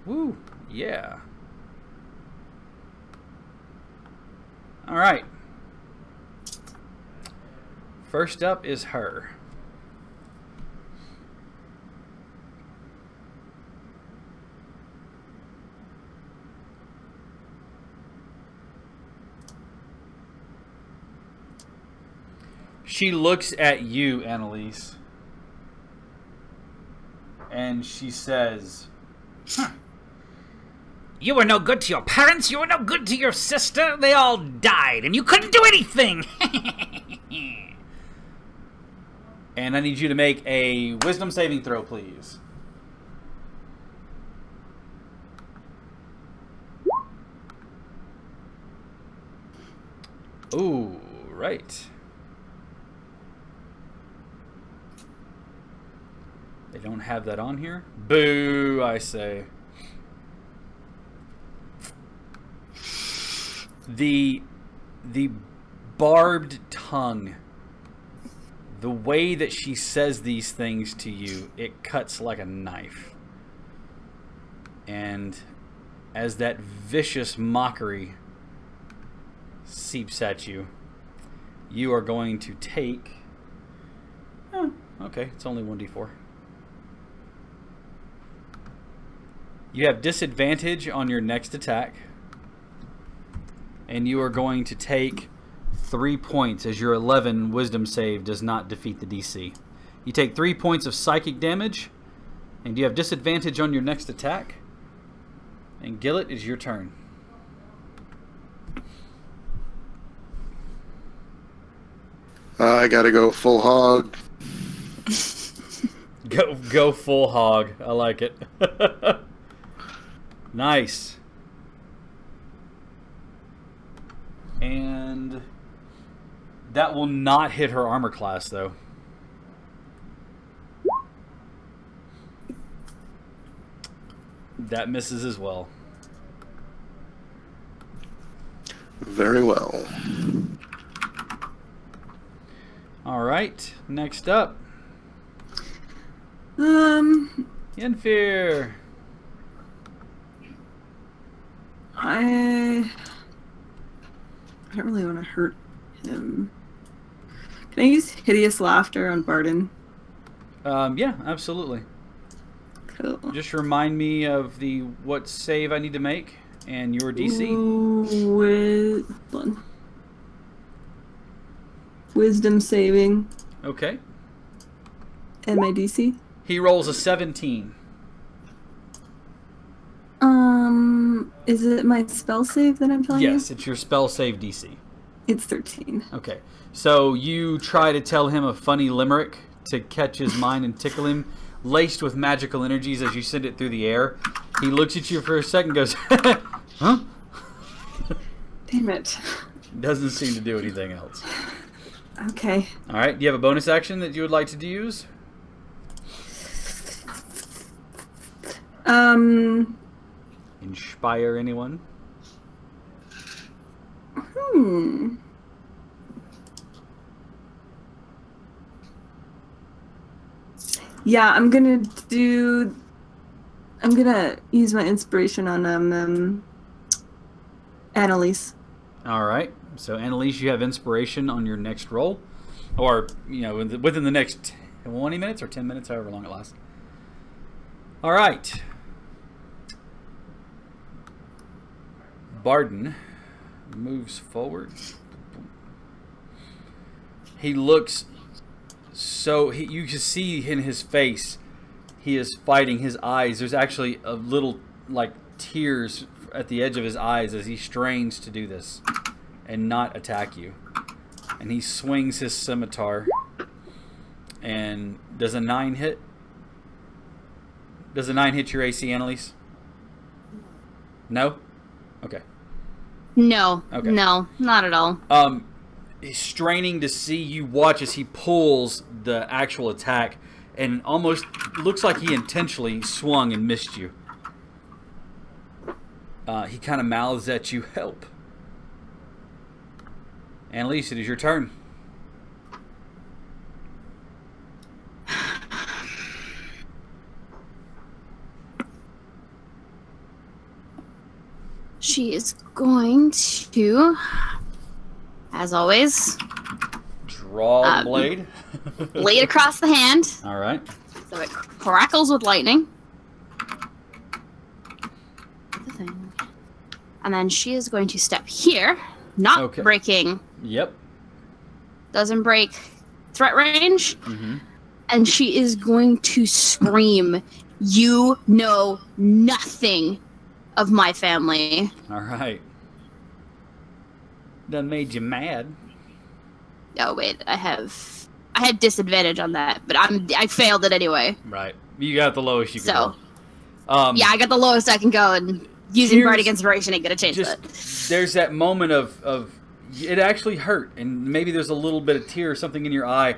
Woo, yeah. All right. First up is her. She looks at you, Annalise, and she says,
You were no good to your parents, you were no good to your sister. They all died, and you couldn't do anything.
and I need you to make a wisdom saving throw, please. Ooh, right. They don't have that on here. Boo, I say. The barbed tongue, the way that she says these things to you, it cuts like a knife. And as that vicious mockery seeps at you, you are going to take... Oh, okay, it's only 1d4. You have disadvantage on your next attack. And you are going to take 3 points as your 11 wisdom save does not defeat the DC. You take 3 points of psychic damage. And you have disadvantage on your next attack. And Gillet, is your turn.
I gotta go full hog.
Go full hog. I like it. Nice. And that will not hit her armor class, though. That misses as well.
Very well.
All right. Next up, Yenfear.
I don't really want to hurt him. Can I use hideous laughter on Barden?
Yeah, absolutely.
Cool.
Just remind me of what save I need to make and your DC.
Hold on. Wisdom saving.
Okay.
And my DC?
He rolls a 17.
Is it my spell save that I'm telling you?
Yes, it's your spell save DC.
It's 13.
Okay. So you try to tell him a funny limerick to catch his mind and tickle him, laced with magical energies as you send it through the air. He looks at you for a second and goes, huh?
Damn it.
Doesn't seem to do anything else.
Okay.
All right. Do you have a bonus action that you would like to use? Inspire anyone?
Yeah, I'm gonna use my inspiration on Annalise.
All right. So Annalise, you have inspiration on your next roll, or within the next 20 minutes or 10 minutes, however long it lasts. All right. Barden moves forward. He looks so... you can see in his face, he is fighting his eyes. There's actually a little, tears at the edge of his eyes as he strains to do this and not attack you. And he swings his scimitar. And does a 9 hit? Does a 9 hit your AC, Annalise? No? Okay.
No.
Okay.
No, not at all.
He's straining to see you watch as he pulls the actual attack and almost looks like he intentionally swung and missed you. He kind of mouths at you, help. Annalise, it is your turn.
She is going to, as always,
Draw the blade.
lay it across the hand
All right.
so it crackles with lightning. The thing. And then she is going to step here, not
Okay.
breaking,
Yep.
doesn't break threat range,
Mm-hmm.
and she is going to scream, "You know nothing of my family."
All right. Done made you mad.
Oh wait, I had disadvantage on that, but I failed it anyway.
Right. You got the lowest you could
So
go.
yeah, I got the lowest I can go, and using
Here's
bardic inspiration ain't gonna change
Just
that.
there's that moment of it actually hurt, and maybe there's a little bit of tear or something in your eye.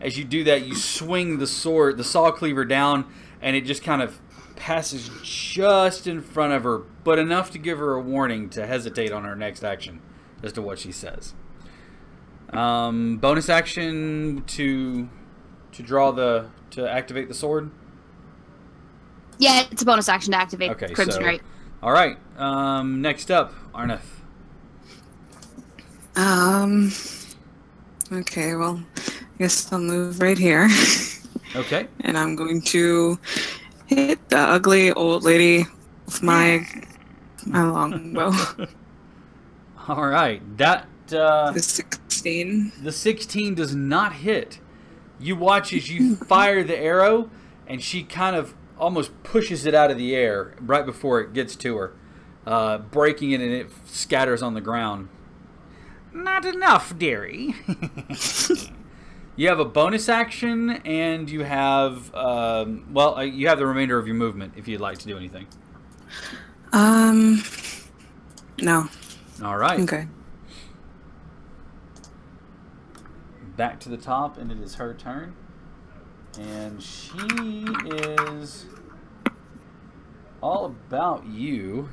As you do that, you swing the sword, the saw cleaver down, and it just kind of passes just in front of her, but enough to give her a warning to hesitate on her next action as to what she says. Bonus action to activate the sword.
Yeah, it's a bonus action to activate
Okay,
Crimson
so
Right.
all right. Next up, Arneth.
Okay, well, I guess I'll move right here.
Okay.
And I'm going to hit the ugly old lady with my longbow.
All right. That
The 16.
the 16 does not hit. You watch as you fire the arrow, and she kind of almost pushes it out of the air right before it gets to her, breaking it, and it scatters on the ground. Not enough, dearie. You have a bonus action, and you have you have the remainder of your movement if you'd like to do anything.
No.
All right.
Okay.
Back to the top, and it is her turn. And she is all about you.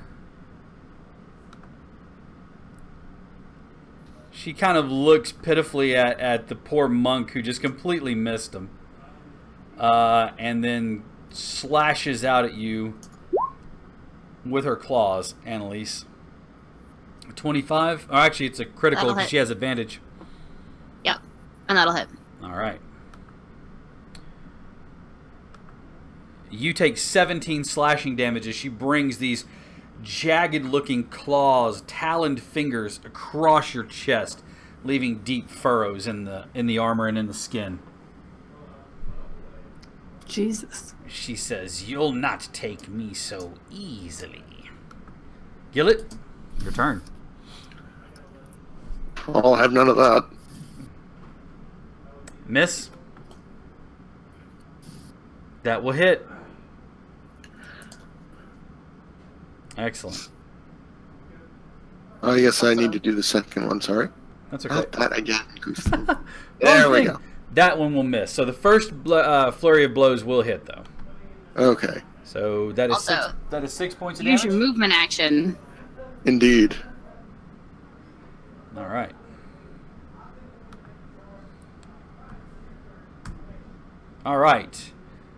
She kind of looks pitifully at the poor monk who just completely missed him. And then slashes out at you with her claws, Annalise. 25? Oh, actually, it's a critical
That'll
because
hit.
she has advantage.
Yep, and that'll hit.
All right. You take 17 slashing damage as she brings these jagged-looking claws, taloned fingers across your chest, leaving deep furrows in the armor and in the skin.
Jesus.
She says, "You'll not take me so easily." Gillet, your turn.
I'll have none of that.
Miss. That will hit. Excellent.
Oh, yes, I need to do the second one, sorry.
That's okay.
Not that again, goofy. There we go.
That one will miss. So the first flurry of blows will hit, though.
Okay,
So that is
Also,
that is 6 points of
Use
damage.
your movement action.
indeed.
All right. All right.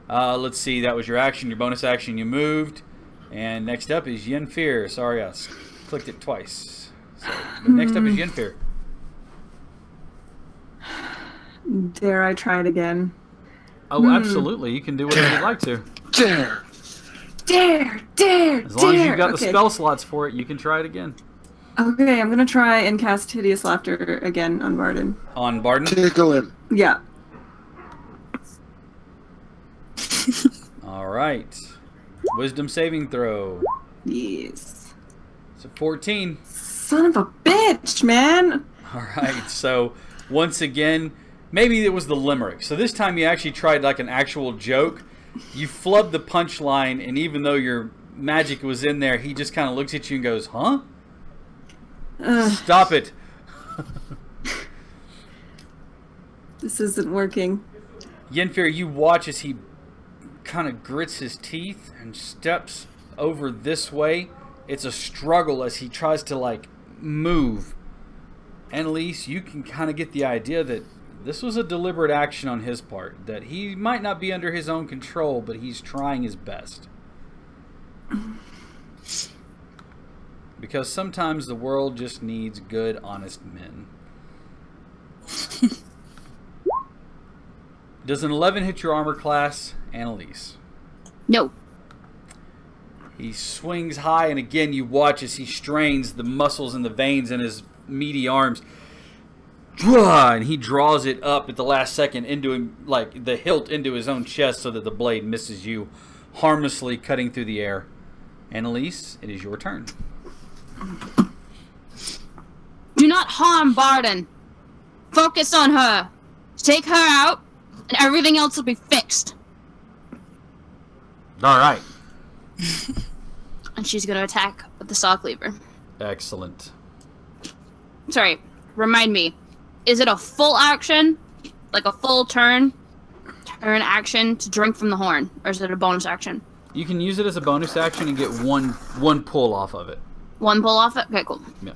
Let's see. That was your action. Your bonus action. You moved. And next up is Yenfear. Sorry, I clicked it twice. So, but next up is Yenfear.
Dare I try it again?
Oh, absolutely. You can do whatever you'd like to.
Dare!
Dare!
As long as you've got the
Okay.
spell slots for it, you can try it again.
Okay, I'm gonna try and cast Hideous Laughter again on Varden.
On Barden.
Tickle him.
Yeah.
All right. Wisdom saving throw.
Yes.
So 14.
Son of a bitch, man!
All right. So once again, maybe it was the limerick. So this time you actually tried like an actual joke. You flubbed the punchline, and even though your magic was in there, he just kind of looks at you and goes, "Huh?
Ugh,
Stop it."
this isn't working.
Yenfear, you watch as he kind of grits his teeth and steps over this way. It's a struggle as he tries to like move. Annalise, you can kind of get the idea that this was a deliberate action on his part. That he might not be under his own control, but he's trying his best. Because sometimes the world just needs good, honest men. Does an 11 hit your armor class, Annalise?
No.
He swings high, and again you watch as he strains the muscles and the veins in his meaty arms. And he draws it up at the last second into him, like the hilt into his own chest, so that the blade misses you, harmlessly cutting through the air. Annalise, it is your turn.
Do not harm Barden. Focus on her. Take her out, and everything else will be fixed.
All right.
And she's going to attack with the saw cleaver.
Excellent.
Sorry, remind me. Is it a full action? Like a full turn action to drink from the horn? Or is it a bonus action?
You can use it as a bonus action and get one pull off of it.
One pull off it? Okay, cool.
Yeah.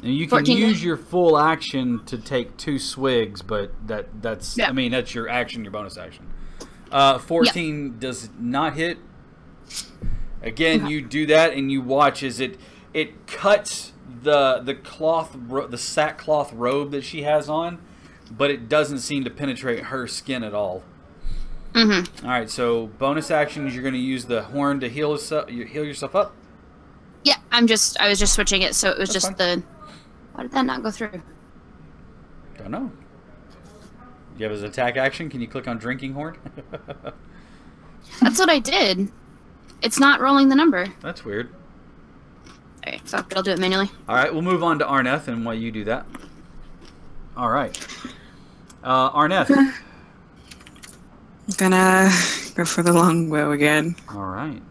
And you can
14.
use your full action to take 2 swigs, but that's
Yeah.
I mean that's your action, your bonus action. 14 does not hit. Again,
Okay.
you do that and you watch as it cuts the cloth, the sackcloth robe that she has on, but it doesn't seem to penetrate her skin at all.
Mm-hmm.
All right, so bonus action is you're going to use the horn to heal yourself up.
Yeah, I was just switching it, so it was
That's
just
fine.
the... Why did that not go through?
Don't know. You have his attack action. Can you click on drinking horn?
That's what I did. It's not rolling the number.
That's weird.
Okay, so I'll do it manually.
All right, we'll move on to Arneth, and while you do that. All right. Arneth.
Gonna go for the longbow again.
All right.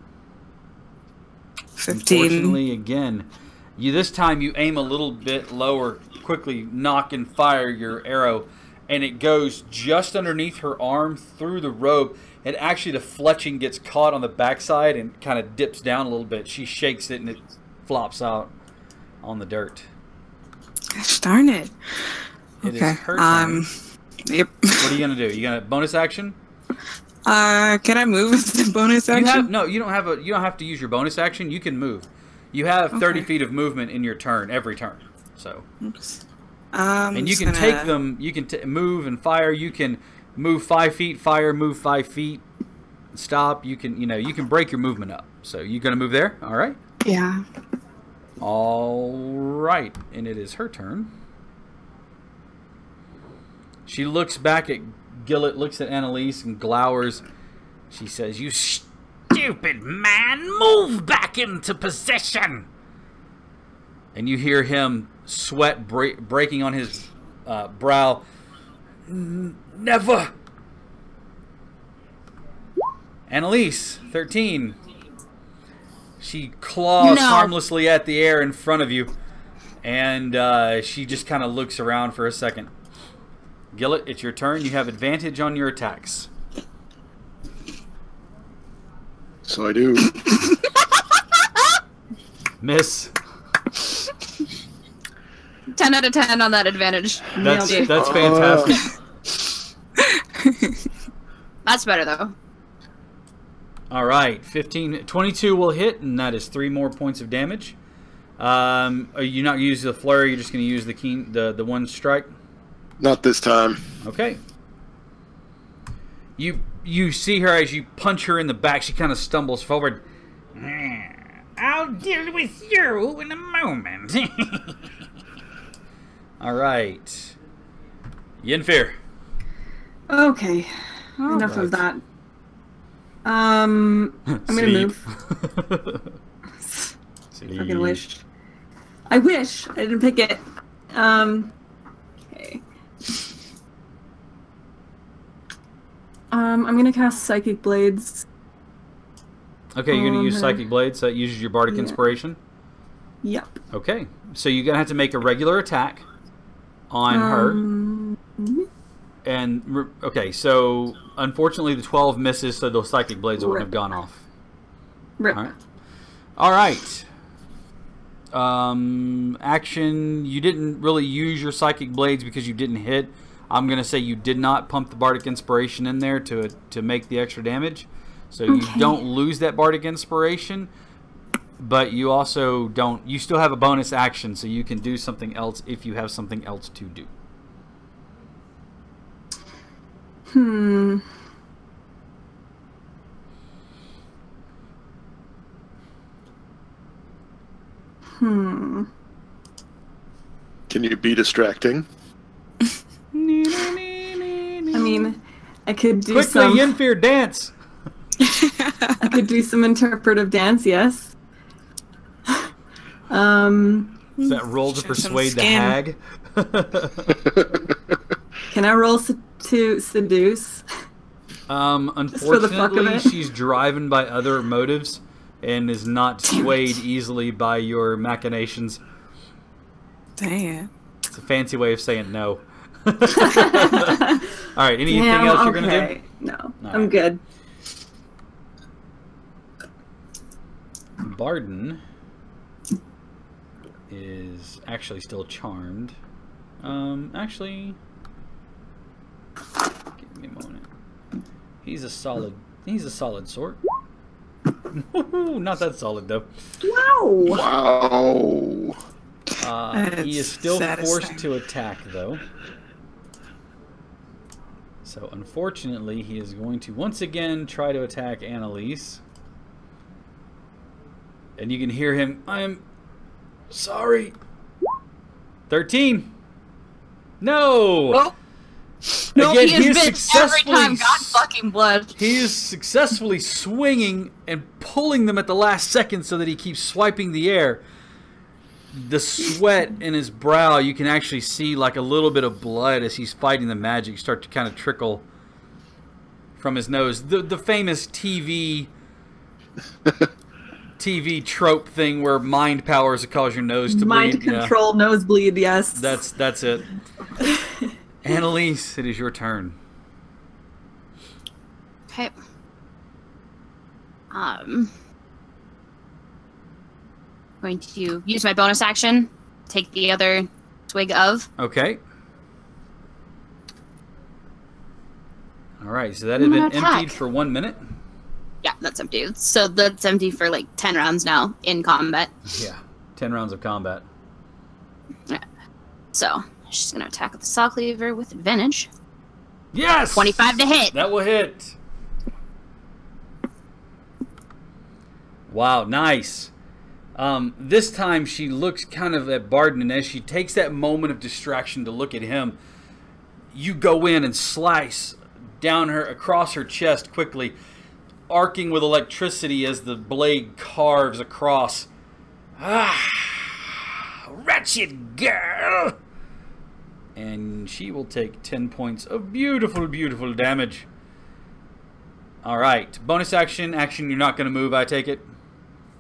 15.
Unfortunately, again, this time you aim a little bit lower, quickly knock and fire your arrow, and it goes just underneath her arm through the robe. And actually, the fletching gets caught on the backside and kind of dips down a little bit. She shakes it, and it flops out on the dirt.
Gosh darn it.
It
Okay.
is her turn.
Yep.
What are you gonna do? You gonna bonus action?
Can I move with the bonus action?
You don't have to use your bonus action. You can move. You have 30 feet of movement in your turn every turn. So,
Oops.
and you can take them. You can move and fire. You can move 5 feet, fire, move 5 feet, stop. You can you can break your movement up. So you gonna move there? All right.
Yeah.
All right, and it is her turn. She looks back at Gillett, looks at Annalise, and glowers. She says, "You
Stupid man, move back into position."
And you hear him, sweat breaking on his brow. Never. Annalise, 13. She claws harmlessly at the air in front of you. And she just kind of looks around for a second. Gillett, it's your turn. You have advantage on your attacks.
So I do.
Miss.
10 out of 10 on that advantage.
That's
Nailed it.
fantastic.
That's better, though.
All right, 22 will hit, and that is 3 more points of damage. Are you not going to use the flurry? You're just going to use the one strike?
Not this time.
Okay. You see her as you punch her in the back. She kind of stumbles forward.
I'll deal with you in a moment.
All right. Yenfir.
Okay. Enough
right.
of that. I'm gonna move.
Sleep.
Fucking wish. I wish I didn't pick it. Okay. I'm gonna cast Psychic Blades.
Okay, you're going to use Psychic Blade, so that uses your Bardic
Yeah.
Inspiration?
Yep.
Okay, so you're going to have to make a regular attack on her. And, okay, so unfortunately the 12 misses, so those Psychic Blades wouldn't have gone off.
Rip.
All right. All right. Action, you didn't really use your Psychic Blades because you didn't hit. I'm going to say you did not pump the Bardic Inspiration in there to make the extra damage. So you don't lose that Bardic Inspiration, but you also don't... You still have a bonus action, so you can do something else if you have something else to do.
Can you be distracting?
I mean, I could do
Quickly,
some...
Yennefer, dance!
I could do some interpretive dance, yes.
Is that roll to
Show some
persuade the
skin.
hag?
Can I roll to seduce? for the fuck of
Unfortunately,
it.
she's driven by other motives and is not swayed easily by your machinations.
Damn.
It's a fancy way of saying no. Alright, anything else you're going to do?
No,
All
I'm
right.
good.
Barden is actually still charmed. Actually, give me a moment. He's a solid sort. Not that solid though.
Wow!
Wow.
He is still
Satisfying.
forced to attack though. So unfortunately, he is going to once again try to attack Annalise. And you can hear him, I am sorry. 13. No!
Oh. No,
Again,
he has been every
successfully
time God fucking blood.
He is successfully swinging and pulling them at the last second so that he keeps swiping the air. The sweat in his brow, you can actually see like a little bit of blood as he's fighting the magic start to kind of trickle from his nose. The famous TV trope thing where mind powers cause your nose to
Mind
bleed.
control nosebleed, yes.
That's it. Annalise, it is your turn.
Okay. Going to use my bonus action, take the other swig of.
Okay. Alright, so that had
I'm
been
gonna attack.
emptied for 1 minute.
Yeah, that's empty. So that's empty for like 10 rounds now in combat.
Yeah. 10 rounds of combat.
Yeah. So she's gonna attack with the saw cleaver with advantage.
Yes!
25 to hit.
That will hit. Wow, nice. This time she looks kind of at Barden, and as she takes that moment of distraction to look at him, you go in and slice down her across her chest quickly, arcing with electricity as the blade carves across. Ah, wretched girl! And she will take 10 points of beautiful, beautiful damage. Alright, bonus action. Action, you're not going to move, I take it?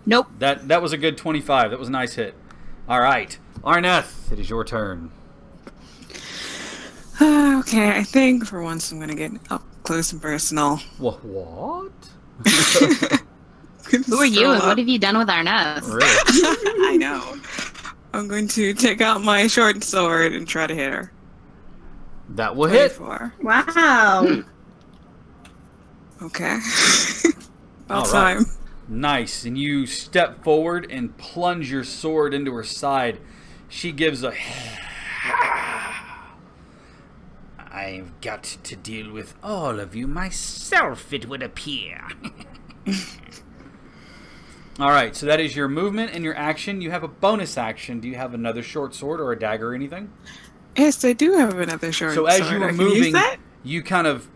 Nope.
That was a good 25. That was a nice hit. Alright, Arneth, it is your turn.
Okay, I think for once I'm gonna get up close and personal.
What?
Who are you and what have you done with Arneth?
Really?
I know. I'm going to take out my short sword and try to hit her.
That will hit.
24.
Wow.
Okay.
All
About
right.
time.
Nice. And you step forward and plunge your sword into her side. She gives a... I've got to deal with all of you myself, it would appear. Alright, so that is your movement and your action. You have a bonus action. Do you have another short sword or a dagger or anything?
Yes, I do have another short
So
sword.
as you were
I can use
moving,
that?
you kind of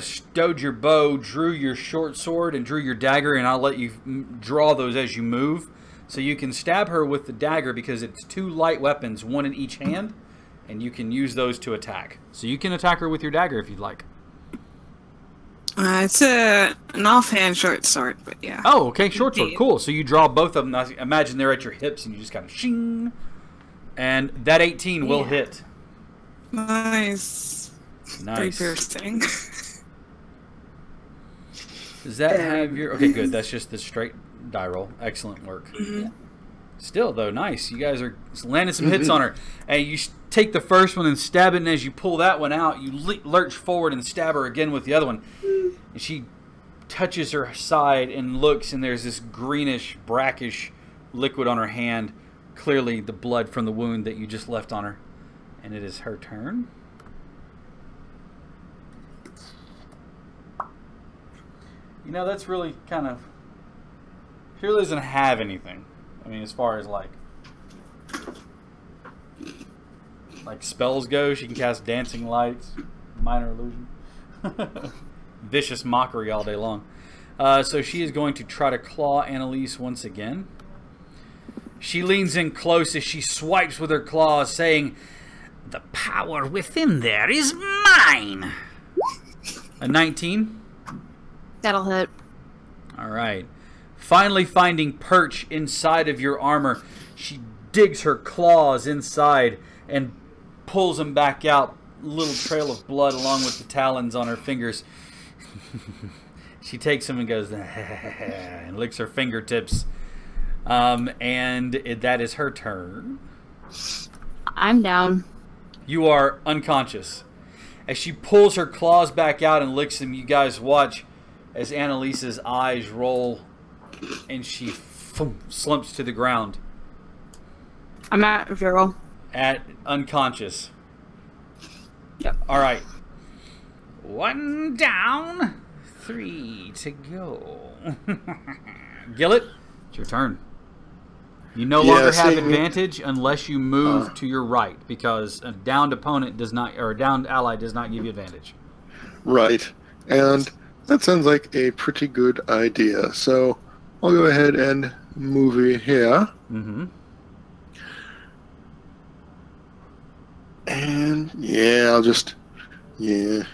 stowed your bow, drew your short sword, and drew your dagger, and I'll let you draw those as you move. So you can stab her with the dagger because it's 2 light weapons, 1 in each hand, and you can use those to attack. So you can attack her with your dagger if you'd like.
It's an offhand short sword, but yeah.
Oh, okay, short sword,
Indeed.
cool. So you draw both of them. I imagine they're at your hips, and you just kind of shing, and that 18 will
Yeah.
hit.
Nice. Very
Nice.
piercing.
Does that have your... Okay, good. That's just the straight die roll. Excellent work. Still, though, nice. You guys are landing some hits on her. And you take the first one and stab it, and as you pull that one out, you lurch forward and stab her again with the other one. And she touches her side and looks, and there's this greenish, brackish liquid on her hand. Clearly the blood from the wound that you just left on her. And it is her turn. You know, that's really kind of... She really doesn't have anything. I mean, as far as like spells go, she can cast Dancing Lights, Minor Illusion, Vicious Mockery all day long. So she is going to try to claw Annalise once again. She leans in close as she swipes with her claws, saying,
"The power within there is mine."
A 19.
That'll hit.
All right. Finally finding perch inside of your armor, she digs her claws inside and pulls them back out. A little trail of blood along with the talons on her fingers. She takes them and goes and licks her fingertips. That is her turn.
I'm down.
You are unconscious. As she pulls her claws back out and licks them, you guys watch as Annalise's eyes roll and she slumps to the ground.
I'm at 0.
At unconscious.
Yep.
All right.
1 down, 3 to go.
Gillett, it's your turn. You no longer have advantage unless you move to your right, because a downed opponent does not, or a downed ally does not give you advantage.
Right. And that sounds like a pretty good idea. So I'll go ahead and move it here.
Mm-hmm.
And yeah, I'll just, yeah.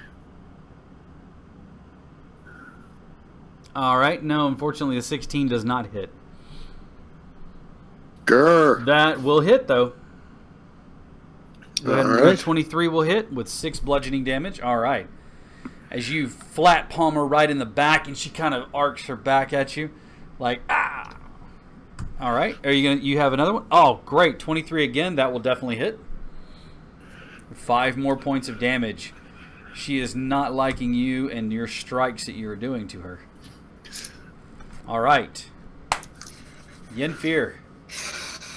All right. No, unfortunately, the 16 does not hit.
Grr.
That will hit, though. Go ahead and
All right.
23 will hit with 6 bludgeoning damage. All right. As you flat palm her right in the back, and she kind of arcs her back at you, like ah. All right. Are you gonna? You have another one? Oh, great. 23 again. That will definitely hit. 5 more points of damage. She is not liking you and your strikes that you are doing to her. All right. Yenfear.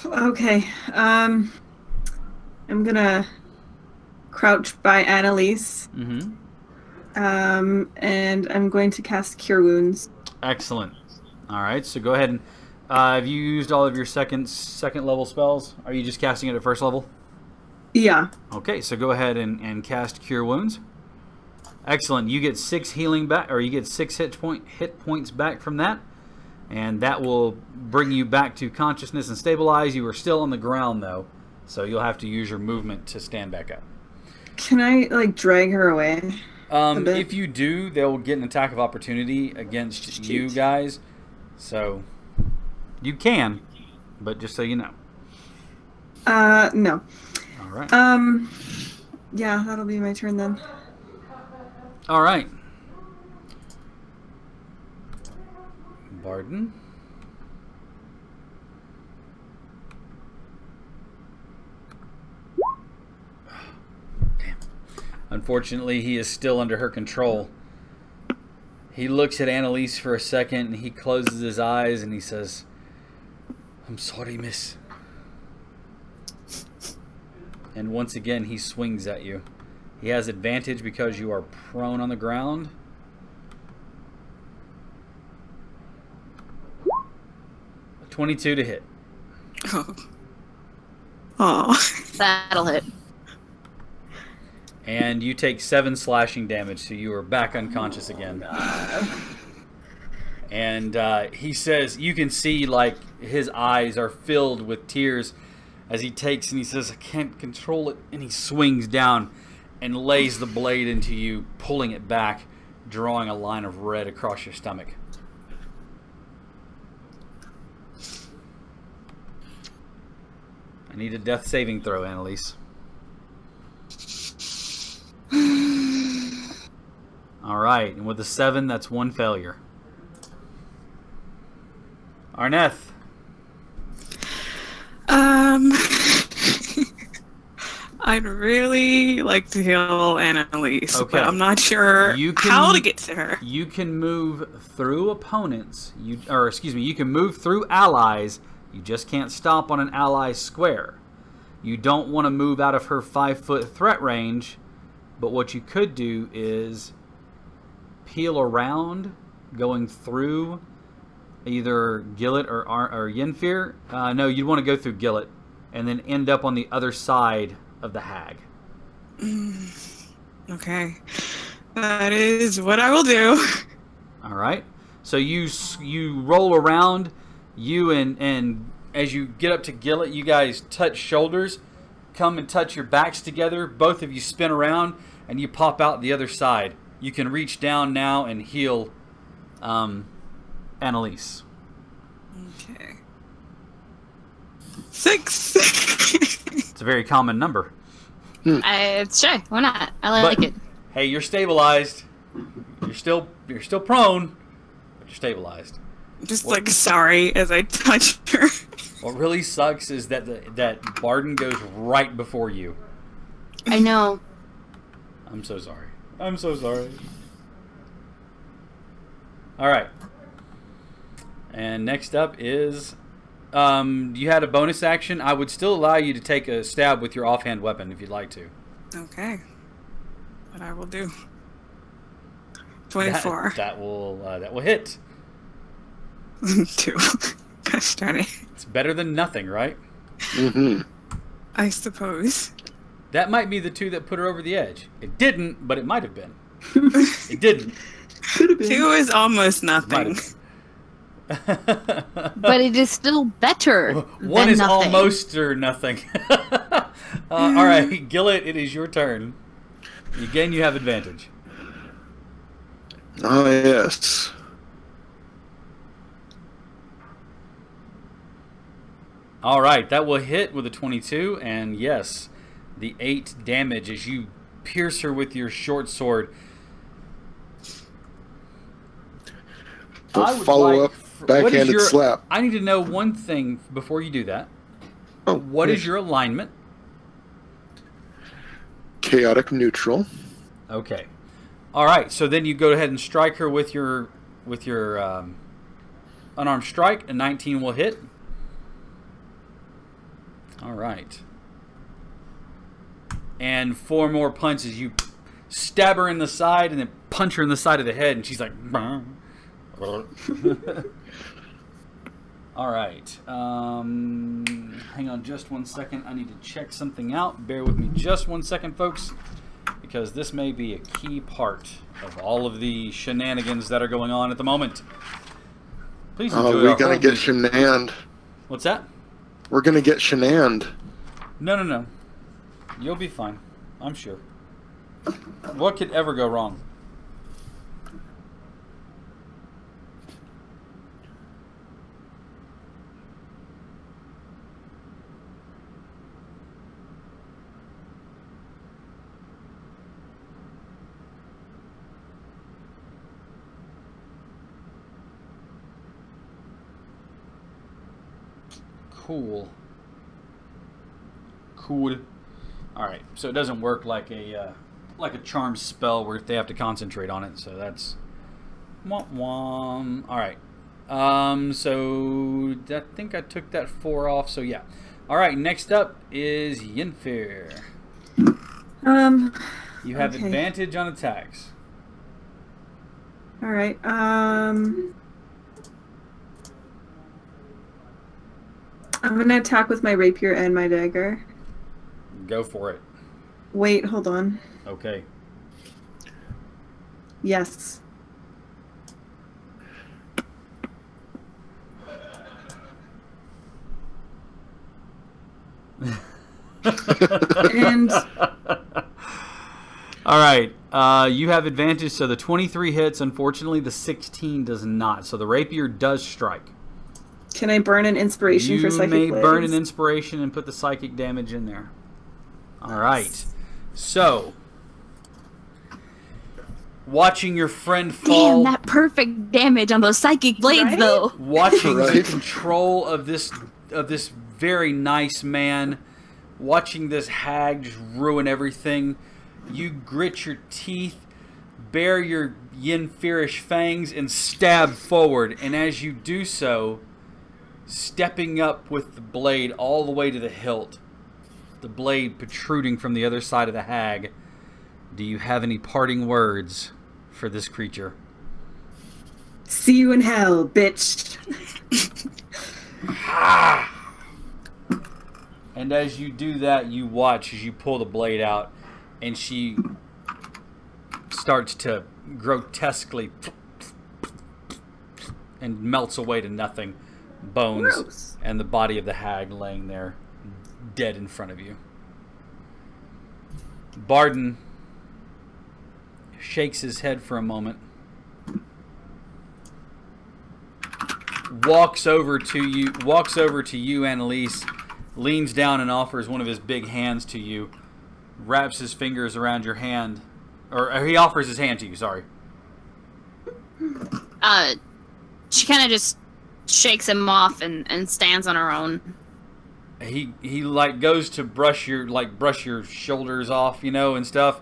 Okay. I'm gonna crouch by Annalise.
Mm-hmm.
And I'm going to cast Cure Wounds.
Excellent. All right, so go ahead and have you used all of your second level spells? Are you just casting it at first level?
Yeah.
Okay, so go ahead and cast Cure Wounds. Excellent. You get 6 healing back, or you get 6 hit points back from that, and that will bring you back to consciousness and stabilize. You are still on the ground though, so you'll have to use your movement to stand back up.
Can I like drag her away?
If you do, they'll get an attack of opportunity against you guys. So you can, but just so you know.
No.
All right.
Yeah, that'll be my turn then.
All right. Barden. Damn. Unfortunately, he is still under her control. He looks at Annalise for a second, and he closes his eyes, and he says, "I'm sorry, miss." And once again, he swings at you. He has advantage because you are prone on the ground. A 22 to hit.
Oh.
That'll hit.
And you take 7 slashing damage, so you are back unconscious again. And he says, you can see like his eyes are filled with tears as he takes and he says, "I can't control it." And he swings down and lays the blade into you, pulling it back, drawing a line of red across your stomach. I need a death saving throw, Annalise. Alright, and with a 7, that's 1 failure. Arneth.
I'd really like to heal Annalise,
Okay.
but I'm not sure how to get to her.
You can move through opponents. You can move through allies. You just can't stomp on an ally square. You don't want to move out of her 5-foot threat range, but what you could do is peel around, going through either Gillet or Yenfir. No, you'd want to go through Gillet and then end up on the other side of the hag.
Okay. That is what I will do.
All right. So you roll around, and as you get up to Gillet, you guys touch shoulders, come and touch your backs together. Both of you spin around, and you pop out the other side. You can reach down now and heal Annalise.
Okay. 6.
It's a very common number.
Sure, why not? I like it.
Hey, you're stabilized. You're still prone, but you're stabilized.
Just like sorry as I touch her.
What really sucks is that that Barden goes right before you.
I know.
I'm so sorry. I'm so sorry. All right. And next up is, you had a bonus action. I would still allow you to take a stab with your offhand weapon if you'd like to.
Okay. What I will do. 24.
That will hit.
2. Gosh darn it.
It's better than nothing, right?
Mm-hmm.
I suppose.
That might be the 2 that put her over the edge. It didn't, but it might have been. It didn't.
2 is almost nothing.
But it is still better.
One
than
is
nothing.
almost or nothing. All right, Gillet, it is your turn. Again, you have advantage.
Ah, yes.
All right, that will hit with a 22, and yes, the 8 damage as you pierce her with your short sword.
The follow-up backhanded slap.
I need to know one thing before you do that.
Oh,
What is your alignment?
Chaotic neutral.
Okay. All right. So then you go ahead and strike her with your unarmed strike. A 19 will hit. All right. And 4 more punches. You stab her in the side and then punch her in the side of the head, and she's like. All right. Hang on just one second. I need to check something out. Bear with me just one second, folks, because this may be a key part of all of the shenanigans that are going on at the moment. Please enjoy.
Oh, we're gonna get shenaned.
What's that?
We're gonna get shenaned.
No. You'll be fine. I'm sure. What could ever go wrong? Cool. All right, so it doesn't work like a charm spell where they have to concentrate on it. So that's womp womp. All right. So I think I took that 4 off. So yeah. All right. Next up is Yenfir. You have
okay.
advantage on attacks.
All right. I'm gonna attack with my rapier and my dagger.
Go for it.
Wait, hold on.
Okay.
Yes. And
all right. You have advantage, so the 23 hits. Unfortunately, the 16 does not. So the rapier does strike.
can I burn an inspiration for psychic
You may burn
blades?
an inspiration and put the psychic damage in there. All right. So, watching your friend fall,
Damn, that perfect damage on those psychic blades,
Right?
though.
watching the
Right.
control of this very nice man, watching this hag just ruin everything. You grit your teeth, bare your yin-firish fangs, and stab forward. And as you do so, stepping up with the blade all the way to the hilt, the blade protruding from the other side of the hag, do you have any parting words for this creature?
See you in hell, bitch.
And as you do that, you watch as you pull the blade out, and she starts to grotesquely and melts away to nothing. Bones.
Gross.
And the body of the hag laying there, dead in front of you. Barden shakes his head for a moment, walks over to you, Annalise, leans down and offers one of his big hands to you, wraps his fingers around your hand, or he offers his hand to you, sorry.
She kind of just shakes him off and stands on her own.
He like goes to brush your shoulders off, you know, and stuff.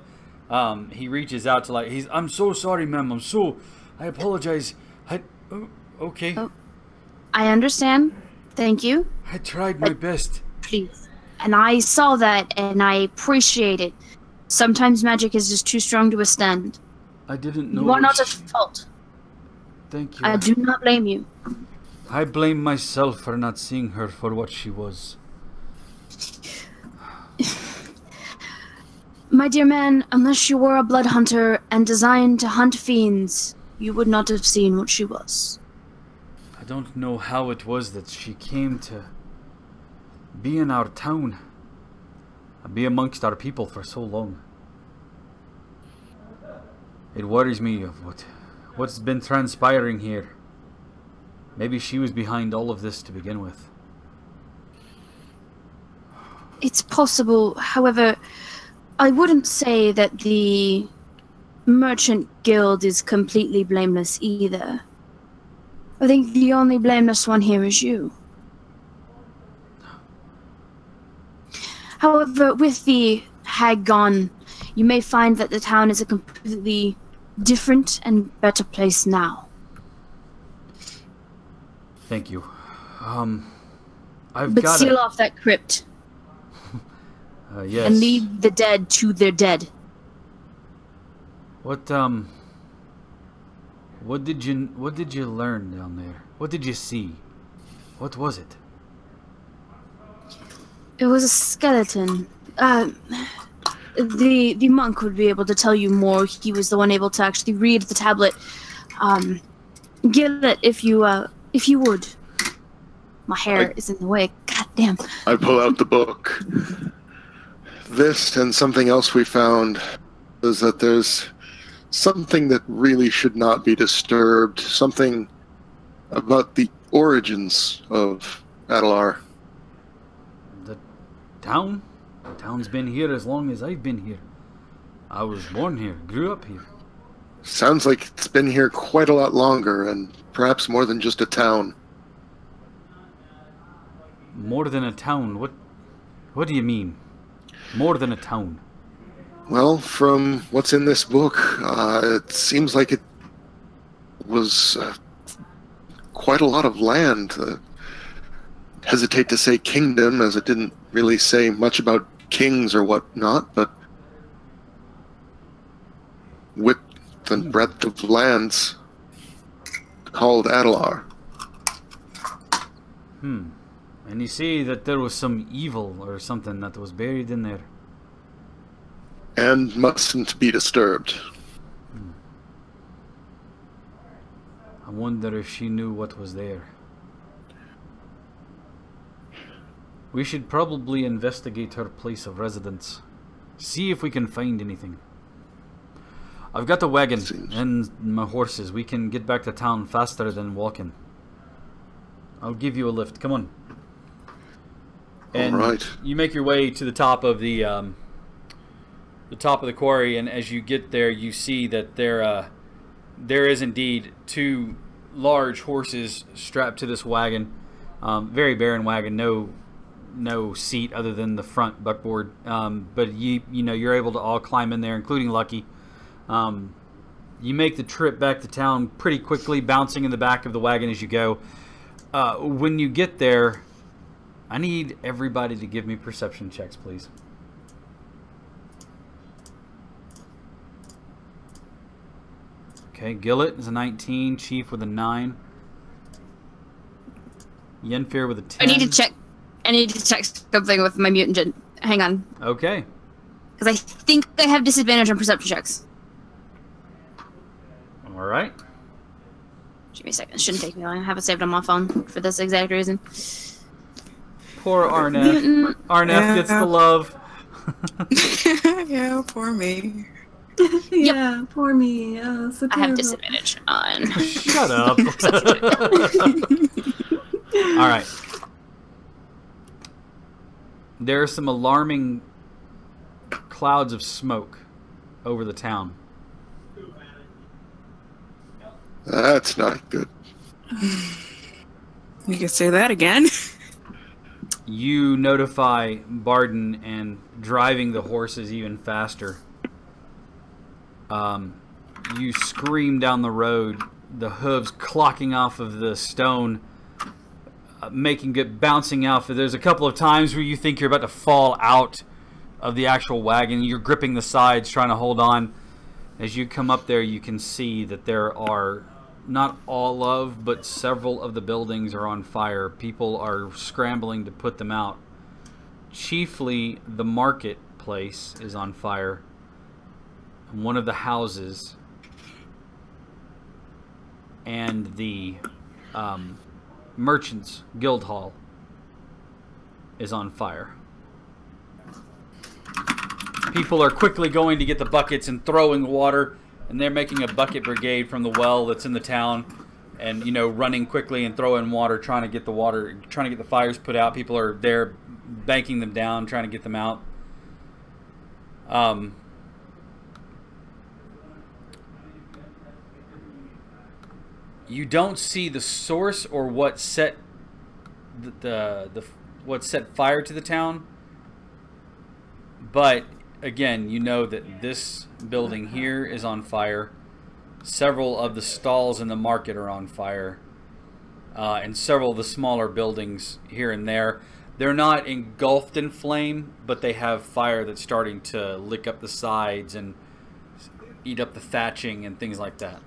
He reaches out to I'm so sorry, ma'am. I apologize. Okay.
Oh, I understand. Thank you.
I tried my best.
Please. And I saw that, and I appreciate it. Sometimes magic is just too strong to withstand.
I didn't know.
You are not at fault.
Thank you.
I do not blame you.
I blame myself for not seeing her for what she was.
My dear man, unless you were a blood hunter and designed to hunt fiends, you would not have seen what she was.
I don't know how it was that she came to be in our town, be amongst our people for so long. It worries me of what's been transpiring here. Maybe she was behind all of this to begin with.
It's possible, however, I wouldn't say that the Merchant Guild is completely blameless either. I think the only blameless one here is you. However, with the hag gone, you may find that the town is a completely different and better place now.
Thank you.
But seal off that crypt.
Yes.
And leave the dead to their dead.
What did you learn down there? What did you see? What was it?
It was a skeleton. The monk would be able to tell you more. He was the one able to actually read the tablet. Get it if you would. My hair is in the way. God damn.
I pull out the book. This and something else we found is that there's something that really should not be disturbed. Something about the origins of Adalar.
The town? The town's been here as long as I've been here. I was born here, grew up here.
Sounds like it's been here quite a lot longer, and perhaps more than just a town.
More than a town? What do you mean? More than a town?
Well, from what's in this book, it seems like it was quite a lot of land. Hesitate to say kingdom, as it didn't really say much about kings or whatnot, but width and breadth of lands called Adalar.
And you see that there was some evil or something that was buried in there.
And mustn't be disturbed.
I wonder if she knew what was there. We should probably investigate her place of residence. See if we can find anything. I've got the wagon and my horses. We can get back to town faster than walking. I'll give you a lift. Come on. And
all right.
You make your way to the top of the quarry, and as you get there, you see that there is indeed two large horses strapped to this wagon. Very barren wagon, no no seat other than the front buckboard. But you know, you're able to all climb in there, including Lucky. You make the trip back to town pretty quickly, bouncing in the back of the wagon as you go. When you get there, I need everybody to give me perception checks, please. Okay, Gillett is a 19, Chief with a 9. Yenfear with a 10.
I need to check something with my mutagen. Hang on.
Okay.
Because I think I have disadvantage on perception checks.
All right.
Give me a second. It shouldn't take me long. I have it saved on my phone for this exact reason.
Poor Arnef. Arnef gets the love.
Yeah, poor me.
Yeah, poor me. So
I have
terrible.
disadvantage on.
Shut up. All right. There are some alarming clouds of smoke over the town.
That's not good.
You can say that again.
You notify Barden, and driving the horses even faster. You scream down the road, the hooves clocking off of the stone, making it bouncing out. There's a couple of times where you think you're about to fall out of the actual wagon. You're gripping the sides, trying to hold on. As you come up there, you can see that there are not all of, but several of the buildings are on fire. People are scrambling to put them out. Chiefly, the marketplace is on fire. One of the houses and the Merchants Guild Hall is on fire. People are quickly going to get the buckets and throwing water, and they're making a bucket brigade from the well that's in the town, and, you know, running quickly and throwing water, trying to get the water, trying to get the fires put out. People are there banking them down, trying to get them out. You don't see the source or what set what set fire to the town, but again, you know that this building here is on fire. Several of the stalls in the market are on fire, and several of the smaller buildings here and there. They're not engulfed in flame, but they have fire that's starting to lick up the sides and eat up the thatching and things like that.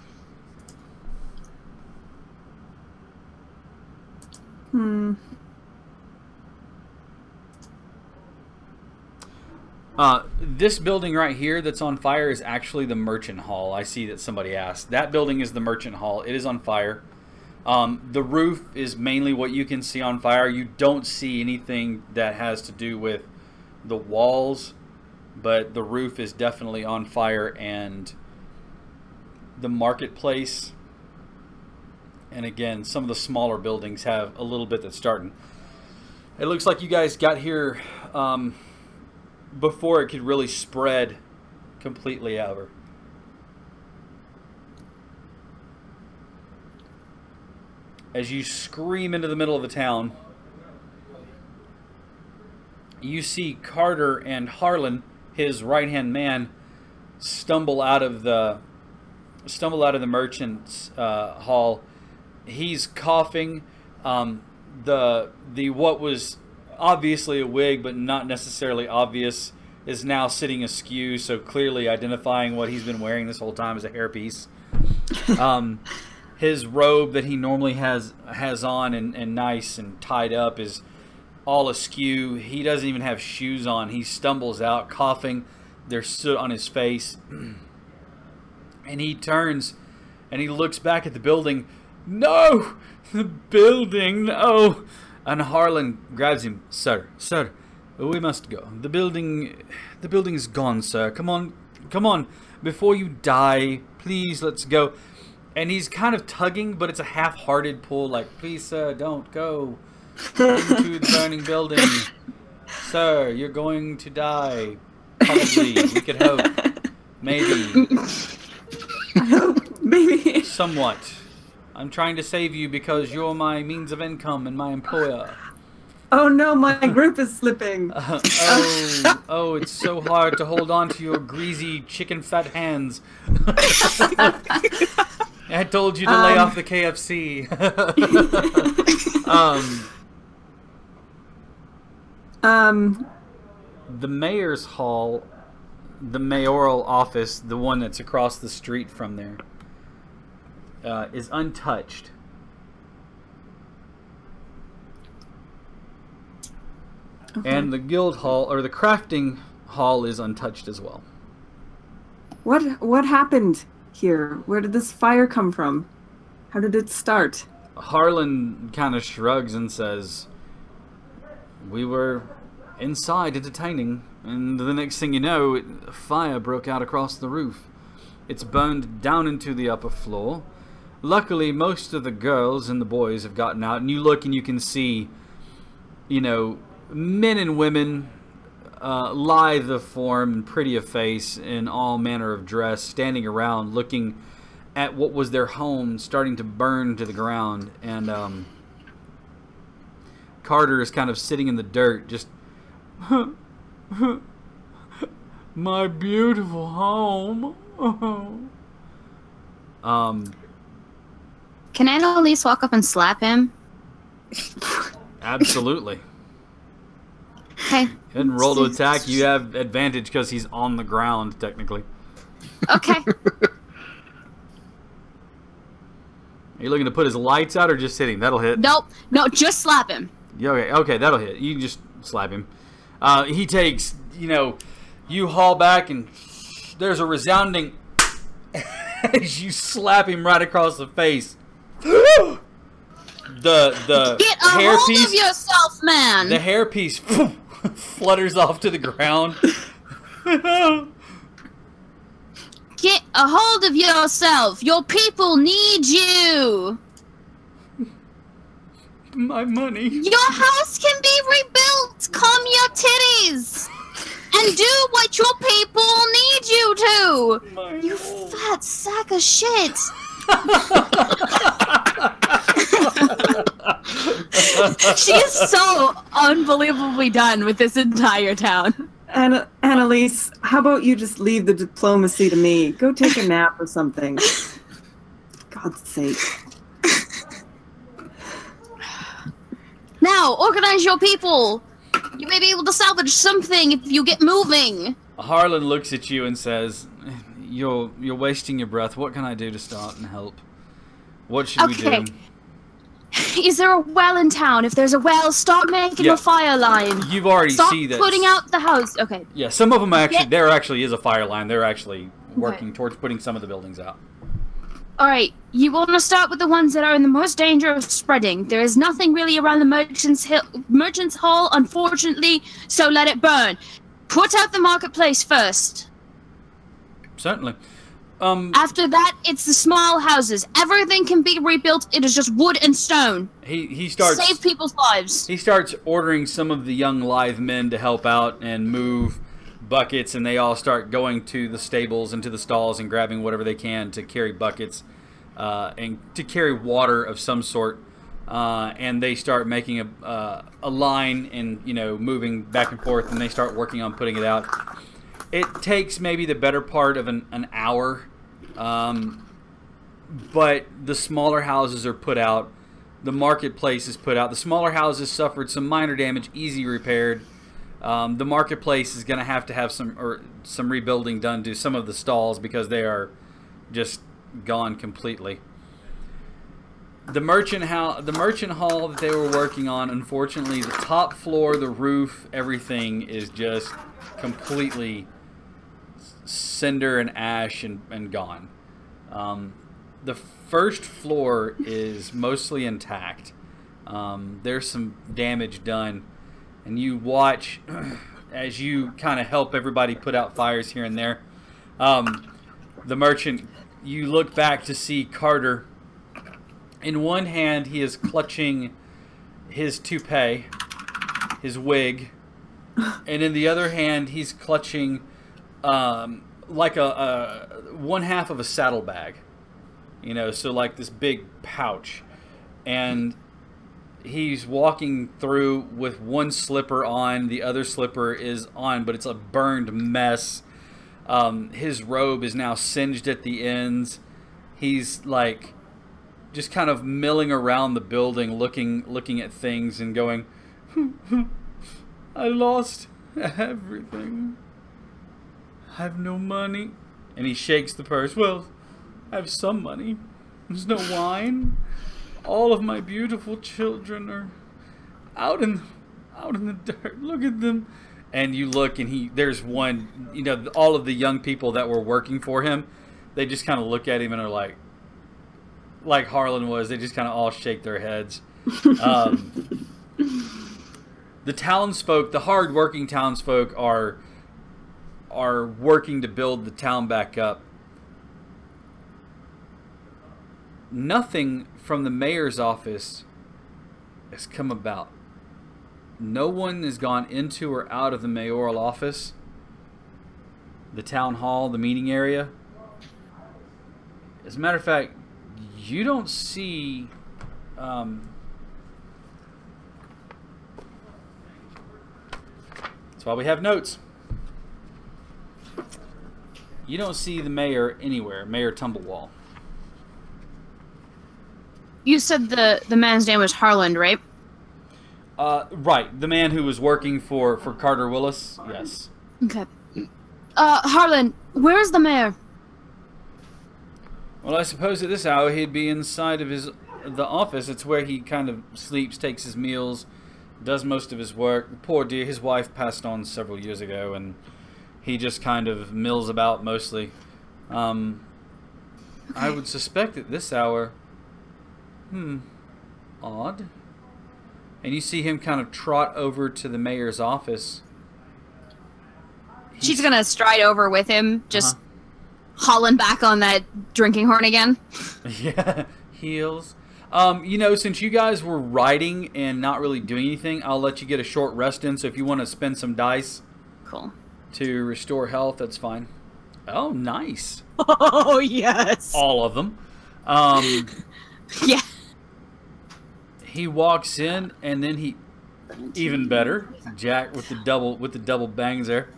This building right here that's on fire is actually the Merchant Hall. I see that somebody asked. That building is the Merchant Hall. It is on fire. The roof is mainly what you can see on fire. You don't see anything that has to do with the walls, but the roof is definitely on fire, and the marketplace, and again, some of the smaller buildings have a little bit that's starting. It looks like you guys got here before it could really spread completely over. As you scream into the middle of the town, you see Carter and Harlan, his right-hand man, stumble out of the merchant's hall. He's coughing. The what was obviously a wig, but not necessarily obvious, is now sitting askew, so clearly identifying what he's been wearing this whole time as a hairpiece. His robe that he normally has on and nice and tied up is all askew. He doesn't even have shoes on. He stumbles out coughing. There's soot on his face. And he turns and he looks back at the building. No! The building, no! And Harlan grabs him. Sir, we must go. The building is gone, sir. Come on, before you die, please, let's go. And he's kind of tugging, but it's a half-hearted pull, like, please, sir, don't go into the burning building. Sir, you're going to die. Probably. We could hope. Maybe.
I hope, maybe.
Somewhat. I'm trying to save you because you're my means of income and my employer.
Oh no, my group is slipping.
Oh, it's so hard to hold on to your greasy chicken fat hands. I told you to lay off the KFC. The mayor's hall, the mayoral office, the one that's across the street from there, is untouched.
Okay.
And the guild hall, or the crafting hall, is untouched as well.
What happened here? Where did this fire come from? How did it start?
Harlan kind of shrugs and says, "We were inside entertaining, and the next thing you know, a fire broke out across the roof. It's burned down into the upper floor. Luckily, most of the girls and the boys have gotten out, and you look and you can see, you know, men and women, lithe of form and pretty of face, in all manner of dress, standing around looking at what was their home starting to burn to the ground. And Carter is kind of sitting in the dirt, just my beautiful home.
Can I at least walk up and slap him?
Absolutely.
Okay.
And roll to attack. You have advantage because he's on the ground, technically.
Okay.
Are you looking to put his lights out or just hitting? That'll hit.
Nope. No, just slap him.
Yeah, okay, that'll hit. You can just slap him. He takes, you know, you haul back and there's a resounding as you slap him right across the face. The
Get a hold of yourself, man.
The hairpiece flutters off to the ground.
Get a hold of yourself. Your people need you.
My money.
Your house can be rebuilt. Calm your titties. And do what your people need you to. You fat sack of shit. She is so unbelievably done with this entire town.
Annalise, how about you just leave the diplomacy to me? Go take a nap or something. God's sake.
Now, organize your people. You may be able to salvage something if you get moving.
Harlan looks at you and says, You're wasting your breath. What can I do to start and help? What should we do?
Is there a well in town? If there's a well, start making a fire line.
You've already
seen that. Stop putting out the house. Okay.
Yeah, some of them actually, there actually is a fire line. They're actually working towards putting some of the buildings out.
Alright, you want to start with the ones that are in the most danger of spreading. There is nothing really around the Merchant's Hall, unfortunately, so let it burn. Put out the marketplace first.
Certainly.
After that, it's the small houses. Everything can be rebuilt. It is just wood and stone.
He starts
save people's lives.
He starts ordering some of the young lithe men to help out and move buckets, and they all start going to the stables and to the stalls and grabbing whatever they can to carry buckets and to carry water of some sort. And they start making a line and, you know, moving back and forth, and they start working on putting it out. It takes maybe the better part of an hour, but the smaller houses are put out. The marketplace is put out. The smaller houses suffered some minor damage, easy repaired. The marketplace is going to have some rebuilding done to some of the stalls because they are just gone completely. The merchant hall that they were working on, unfortunately, the top floor, the roof, everything is just completely cinder and ash and gone. The first floor is mostly intact. There's some damage done, and you watch as you kind of help everybody put out fires here and there. The merchant, you look back to see Carter. In one hand, he is clutching his toupee, his wig, and in the other hand, he's clutching like one half of a saddlebag, you know, so like this big pouch, and he's walking through with one slipper on, the other slipper is on, but it's a burned mess. His robe is now singed at the ends. He's like just kind of milling around the building, looking at things and going, I lost everything. I have no money. And he shakes the purse. Well, I have some money. There's no wine. All of my beautiful children are out in the dirt. Look at them. And you look, and there's one, you know, all of the young people that were working for him, they just kind of look at him and are like Harlan was, they just kind of all shake their heads. The townsfolk, the hard-working townsfolk are working to build the town back up. Nothing from the mayor's office has come about. No one has gone into or out of the mayoral office, the town hall, the meeting area. As a matter of fact, you don't see that's why we have notes. You don't see the mayor anywhere, Mayor Tumblewall.
You said the man's name was Harland, right?
Right, the man who was working for Carter Willis. Yes.
Okay. Harlan, where's the mayor?
Well, I suppose at this hour he'd be inside of the office. It's where he kind of sleeps, takes his meals, does most of his work. Poor dear, his wife passed on several years ago, and he just kind of mills about mostly. Okay. I would suspect at this hour. Odd. And you see him kind of trot over to the mayor's office.
She's gonna stride over with him, just hauling back on that drinking horn again.
Yeah, heels. You know, since you guys were riding and not really doing anything, I'll let you get a short rest in. So if you want to spend some dice,
cool,
to restore health, that's fine. Oh, nice.
Oh yes.
All of them.
Yeah.
He walks in, and then he, even better, Jack with the double bangs there.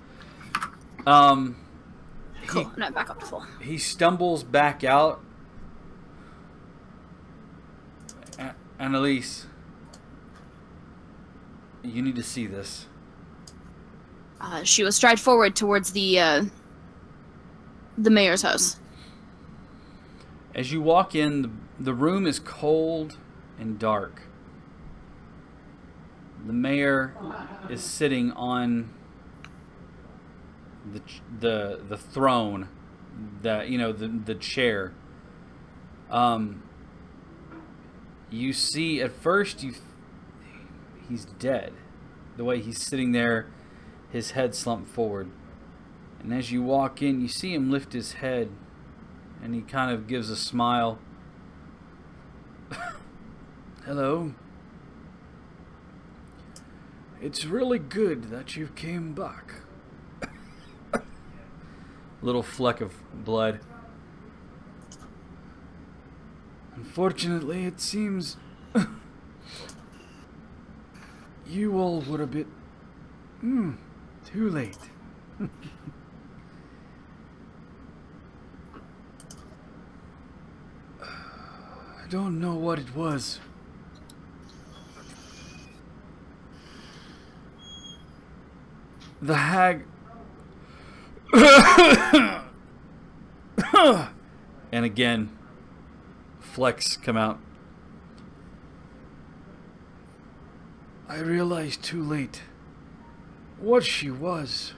Cool. I'm not back up to full.
He stumbles back out. Annalise, you need to see this.
She will stride forward towards the mayor's house.
As you walk in, the room is cold and dark. The mayor is sitting on the throne, the chair. You see at first he's dead. The way he's sitting there, his head slumped forward. And as you walk in, you see him lift his head, and he kind of gives a smile. Hello. It's really good that you came back. Little fleck of blood. Unfortunately, it seems you all were a bit too late. I don't know what it was. The hag... And again, flecks come out. I realized too late what she was.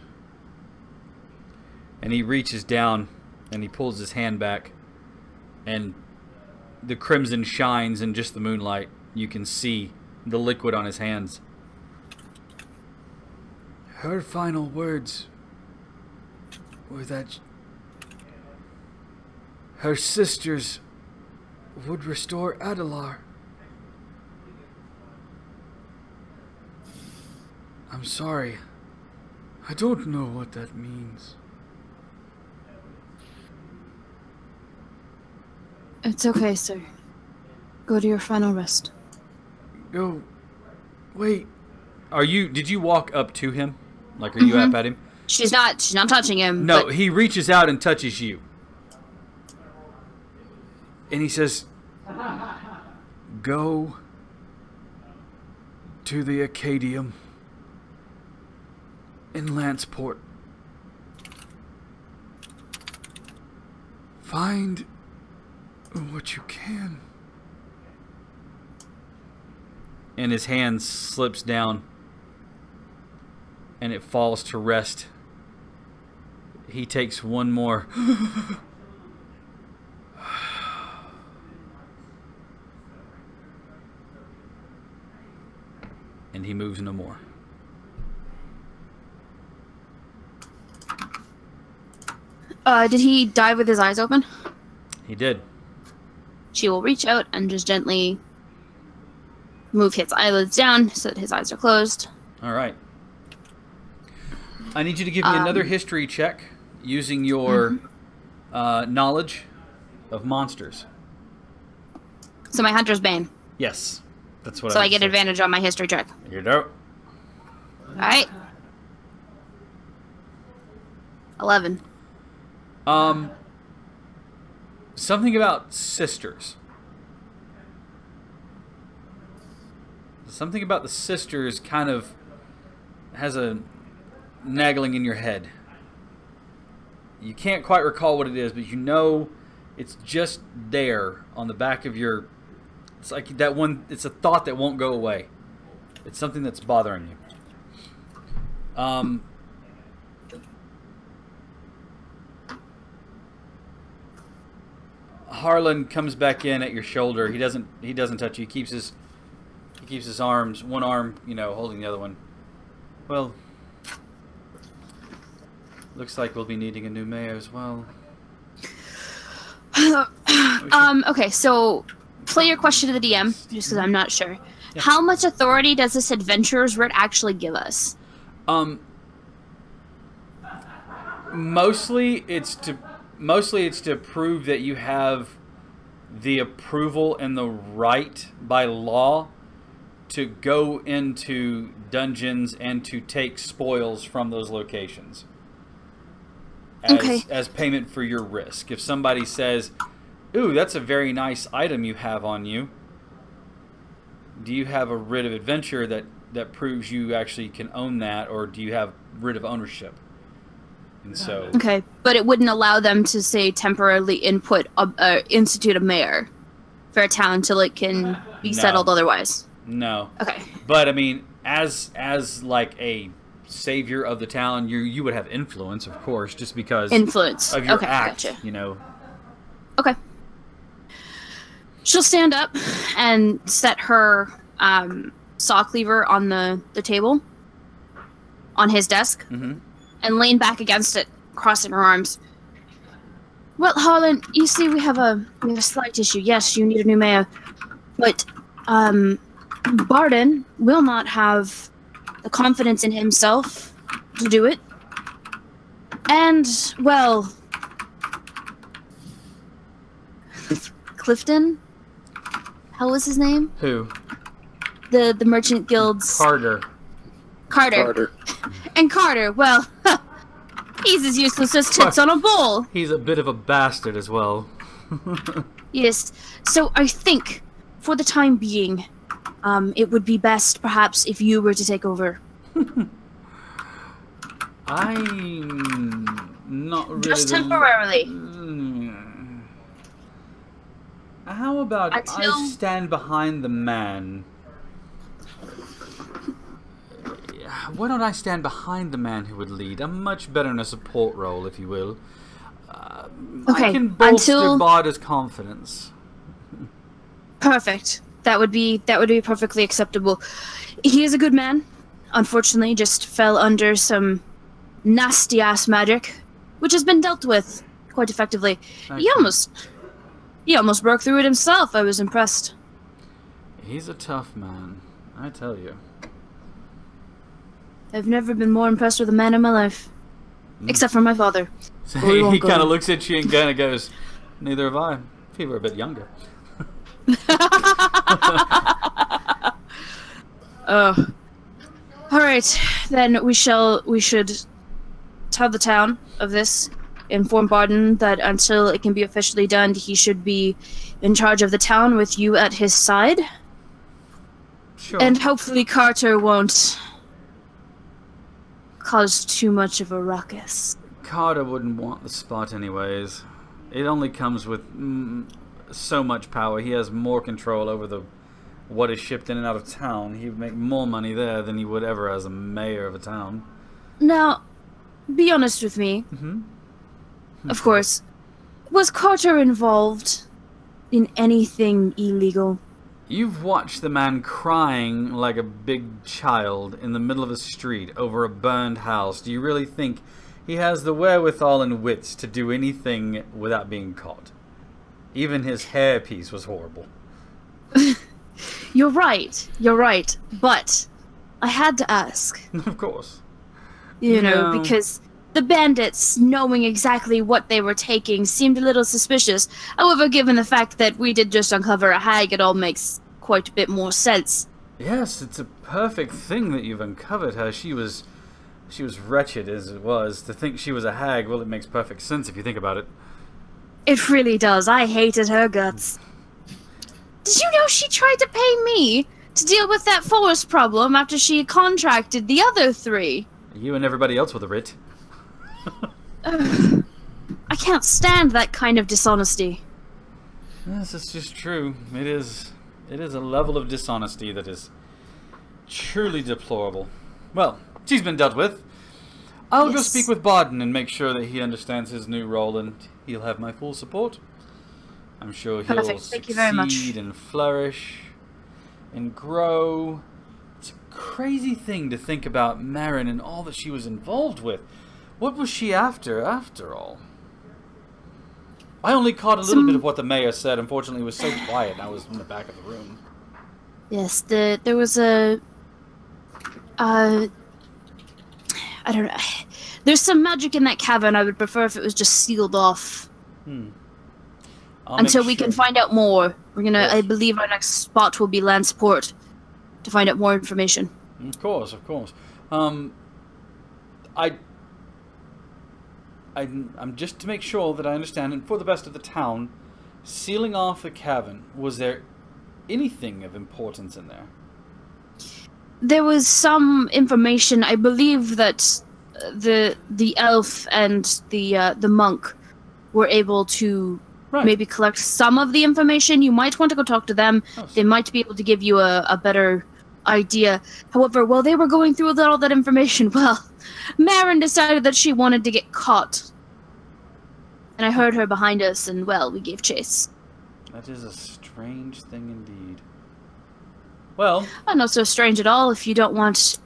And he reaches down and he pulls his hand back, and the crimson shines in just the moonlight. You can see the liquid on his hands. Her final words were that her sisters would restore Adalar. I'm sorry. I don't know what that means.
It's okay, sir. Go to your final rest.
Go. Wait. Did you walk up to him? Like, are you up at him?
She's not touching him.
No,
but
he reaches out and touches you. And he says, go to the Acadium in Lanceport. Find what you can. And his hand slips down and it falls to rest. He takes one more and he moves no more.
Did he die with his eyes open?
He did.
She will reach out and just gently move his eyelids down so that his eyes are closed.
All right. I need you to give me another history check using your knowledge of monsters.
So my Hunter's Bane.
Yes. That's what
So
I
I get advantage on my history check.
You do.
Alright. 11.
Something about sisters. Something about the sisters kind of has a nagging in your head. You can't quite recall what it is, but you know it's just there on the back of your... It's like that one... It's a thought that won't go away. It's something that's bothering you. Harlan comes back in at your shoulder. He doesn't touch you. He keeps his arms, one arm, holding the other one. Well, looks like we'll be needing a new mayor as well.
Okay, so play your question to the DM, just because I'm not sure.
Yeah.
How much authority does this adventurer's writ actually give us?
Mostly it's to prove that you have the approval and the right by law to go into dungeons and to take spoils from those locations as payment for your risk. If somebody says, ooh, that's a very nice item you have on you, do you have a writ of adventure that proves you actually can own that, or do you have writ of ownership? And so,
okay, but it wouldn't allow them to, say, temporarily institute a mayor for a town until it can be settled otherwise.
No.
Okay.
But I mean, as like a savior of the town, you would have influence, of course, just because
influence
of your
okay,
act.
Gotcha. Okay. She'll stand up and set her saw cleaver on the table on his desk.
Mm-hmm.
And lean back against it, crossing her arms. Well, Harlan, you see, we have a slight issue. Yes, you need a new mayor, but Barden will not have the confidence in himself to do it. And, well, Clifton? How was his name?
Who?
The Merchant Guild's...
Carter.
And Carter, well, he's as useless as tits on a bowl.
He's a bit of a bastard as well.
Yes, so I think, for the time being, it would be best, perhaps, if you were to take over.
I'm not really...
Just temporarily.
How about
Until...
I stand behind the man? Why don't I stand behind the man who would lead? I'm much better in a support role, if you will.
Okay,
I can bolster
until...
Barda's confidence.
Perfect. That would be perfectly acceptable. He is a good man. Unfortunately, just fell under some nasty-ass magic, which has been dealt with quite effectively. He almost broke through it himself. I was impressed.
He's a tough man, I tell you.
I've never been more impressed with a man in my life. Except for my father.
So he kind of looks at you and kind of goes, neither have I. If he were a bit younger.
All right, then we should tell the town of this. Inform Barden that until it can be officially done, he should be in charge of the town with you at his side.
Sure.
And hopefully Carter won't cause too much of a ruckus.
Carter wouldn't want the spot anyways. It only comes with so much power. He has more control over what is shipped in and out of town. He would make more money there than he would ever as a mayor of a town.
Now, be honest with me.
Mm-hmm.
Of course. Was Carter involved in anything illegal?
You've watched the man crying like a big child in the middle of a street over a burned house. Do you really think he has the wherewithal and wits to do anything without being caught? Even his hairpiece was horrible.
You're right. But I had to ask.
Of course.
You know,
No.
because the bandits, knowing exactly what they were taking, seemed a little suspicious. However, given the fact that we did just uncover a hag, it all makes quite a bit more sense.
Yes, it's a perfect thing that you've uncovered her. She was wretched as it was. To think she was a hag, well, it makes perfect sense if you think about it.
It really does. I hated her guts. Did you know she tried to pay me to deal with that forest problem after she contracted the other three?
You and everybody else with a writ.
I can't stand that kind of dishonesty.
Yes, it's just true. It is a level of dishonesty that is truly deplorable. Well, she's been dealt with. I'll go
Yes.
speak with Barden and make sure that he understands his new role, and he'll have my full support. I'm sure he'll
Perfect. Thank you very much.
succeed and flourish and grow. It's a crazy thing to think about Marin and all that she was involved with. What was she after all? I only caught a little bit of what the mayor said. Unfortunately, it was so quiet, and I was in the back of the room.
Yes, there was a... I don't know. There's some magic in that cavern. I would prefer if it was just sealed off.
I'll
Until
make
we can
sure.
find out more. We're gonna...
Yes.
I believe our next spot will be Lanceport to find out more information.
Of course. I'm just to make sure that I understand, and for the best of the town, sealing off the cavern, was there anything of importance in there?
There was some information. I believe that the elf and the monk were able to
Right.
maybe collect some of the information. You might want to go talk to them.
Oh,
They might be able to give you a better idea. However, while they were going through all that information, well, Marin decided that she wanted to get caught. And I heard her behind us, and, well, we gave chase.
That is a strange thing indeed. Well,
Not so strange at all if you don't want,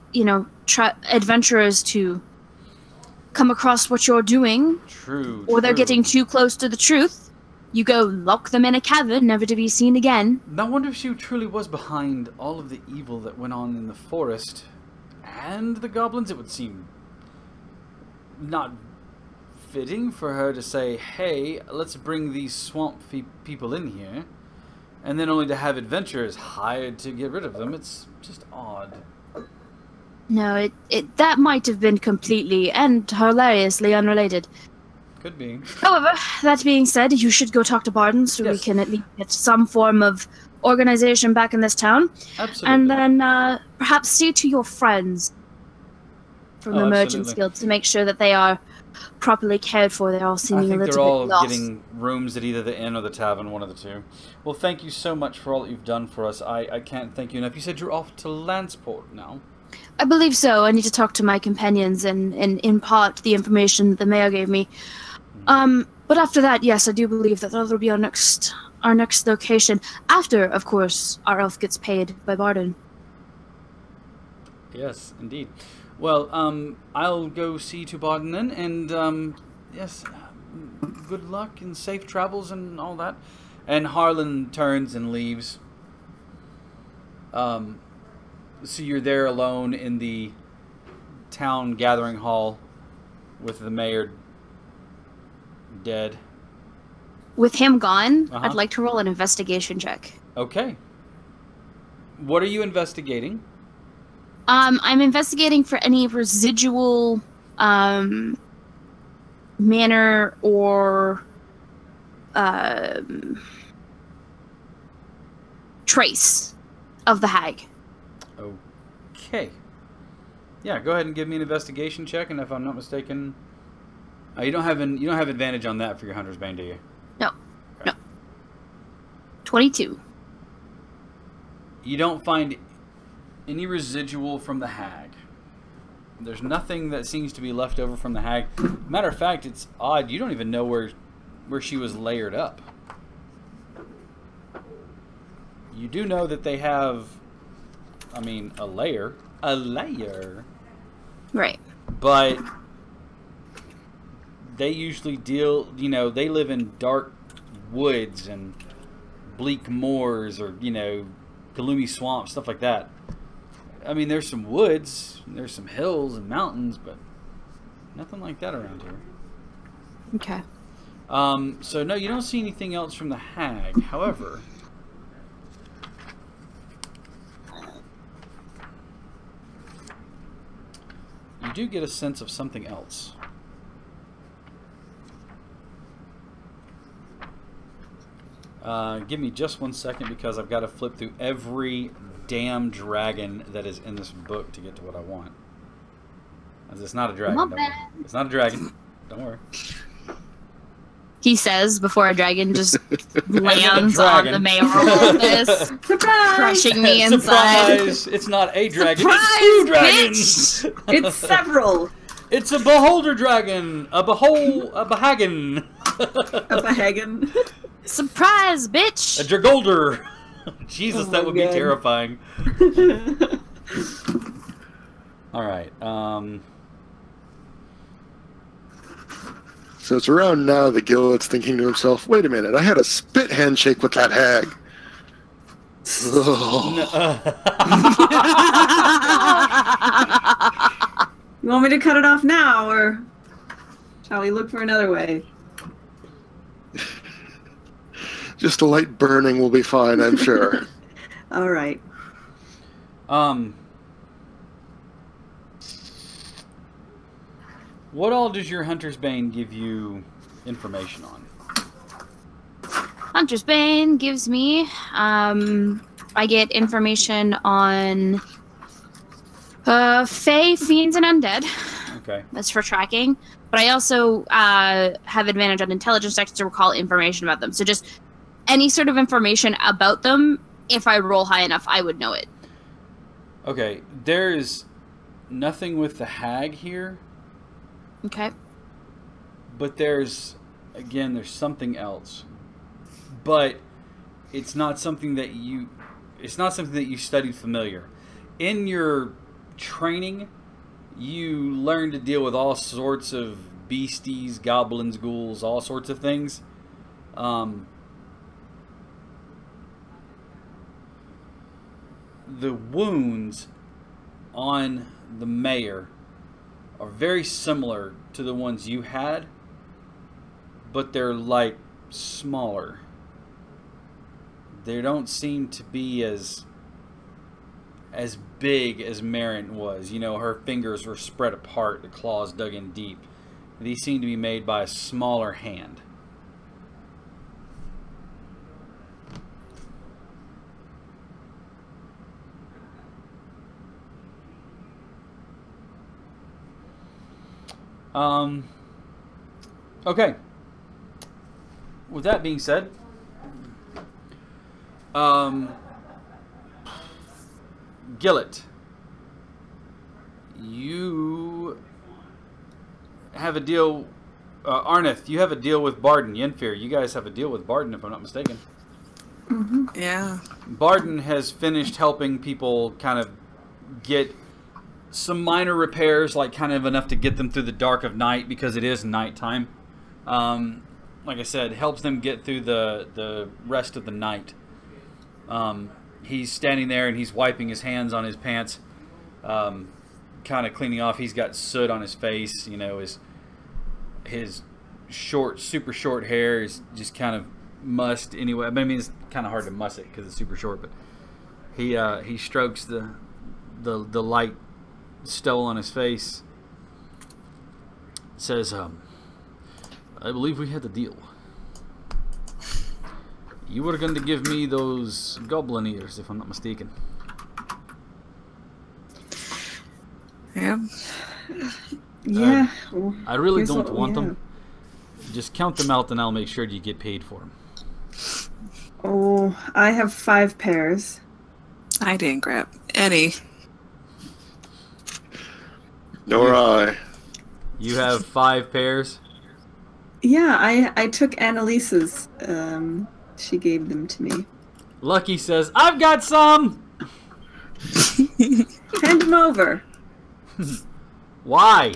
adventurers to come across what you're doing,
true.
or they're
true.
getting too close to the truth. You go lock them in a cavern, never to be seen again.
I wonder if she truly was behind all of the evil that went on in the forest and the goblins. It would seem not fitting for her to say, hey, let's bring these swamp people in here, and then only to have adventurers hired to get rid of them. It's just odd.
No, that might have been completely and hilariously unrelated.
Could be.
However, that being said, you should go talk to Barden so we
Yes.
can at least get some form of organization back in this town.
Absolutely.
And then perhaps see to your friends from
Oh,
the Merchants
absolutely.
Guild to make sure that they are properly cared for. They're all
I
seeming a
think
little
they're all
bit lost.
getting rooms at either the inn or the tavern, one of the two. Well, thank you so much for all that you've done for us. I can't thank you enough. You said you're off to Lanceport now.
I believe so. I need to talk to my companions and impart the information that the mayor gave me. But after that, yes, I do believe that that'll be our next location. After, of course, our elf gets paid by Barden.
Yes, indeed. Well, I'll go see to Barden then, and yes, good luck and safe travels and all that. And Harlan turns and leaves. So you're there alone in the town gathering hall with the mayor dead.
With him gone,
Uh-huh.
I'd like to roll an investigation check.
Okay. What are you investigating?
I'm investigating for any residual manner or trace of the hag.
Okay. Yeah, go ahead and give me an investigation check, and if I'm not mistaken, you don't have advantage on that for your Hunter's Bane, do you?
No.
Okay.
No. 22.
You don't find any residual from the hag. There's nothing that seems to be left over from the hag. Matter of fact, it's odd. You don't even know where she was layered up. You do know that they have, I mean, a layer.
Right.
But they usually deal, they live in dark woods and bleak moors or, gloomy swamps, stuff like that. I mean, there's some woods, there's some hills and mountains, but nothing like that around here.
Okay.
So no, you don't see anything else from the hag. However, you do get a sense of something else. Give me just 1 second because I've got to flip through every damn dragon that is in this book to get to what I want. As it's not a dragon.
Not
Don't worry.
bad.
It's not a dragon. Don't worry.
He says before a dragon just lands on
dragon.
the mayoral office,
Surprise!
crushing me inside.
Surprise! It's not a dragon.
Surprise,
It's two dragons.
It's several.
It's a beholder dragon. A behagen.
A Bahagan.
Surprise, bitch!
A Dragolder. Jesus,
Oh
that
my
would be
God.
terrifying. All right.
So it's around now that Gillet's thinking to himself, wait a minute, I had a spit handshake with that hag. Ugh.
You want me to cut it off now, or shall we look for another way?
Just a light burning will be fine, I'm sure.
All right.
What all does your Hunter's Bane give you information on?
Hunter's Bane gives me, I get information on Fae, Fiends, and Undead.
Okay.
That's for tracking. But I also have advantage on intelligence checks to recall information about them. So just any sort of information about them, if I roll high enough, I would know it.
Okay. There's nothing with the hag here,
Okay.
but there's something else. But it's not something that you studied familiar. In your training, you learn to deal with all sorts of beasties, goblins, ghouls, all sorts of things. The wounds on the mayor are very similar to the ones you had, but they're like smaller. They don't seem to be as big as Marin was. Her fingers were spread apart, the claws dug in deep. These seem to be made by a smaller hand. Okay. With that being said, Gillet, you have a deal. Arnith, you have a deal with Barden. Yenfir, you guys have a deal with Barden, if I'm not mistaken.
Yeah.
Barden has finished helping people kind of get some minor repairs, like kind of enough to get them through the dark of night, because it is nighttime. Like I said, helps them get through the rest of the night. He's standing there and he's wiping his hands on his pants, kind of cleaning off. He's got soot on his face. His super short hair is just kind of mussed anyway. I mean, it's kind of hard to muss it because it's super short, but he strokes the the light still on his face. Says, I believe we had a deal. You were going to give me those goblin ears, if I'm not mistaken.
Yeah.
Yeah.
I really
Here's
don't
what we
want them.
have.
Just count them out and I'll make sure you get paid for them.
Oh, I have 5 pairs.
I didn't grab any.
Nor I.
You have 5 pairs?
Yeah, I took Annalise's. She gave them to me.
Lucky says, I've got some!
Hand them over.
Why?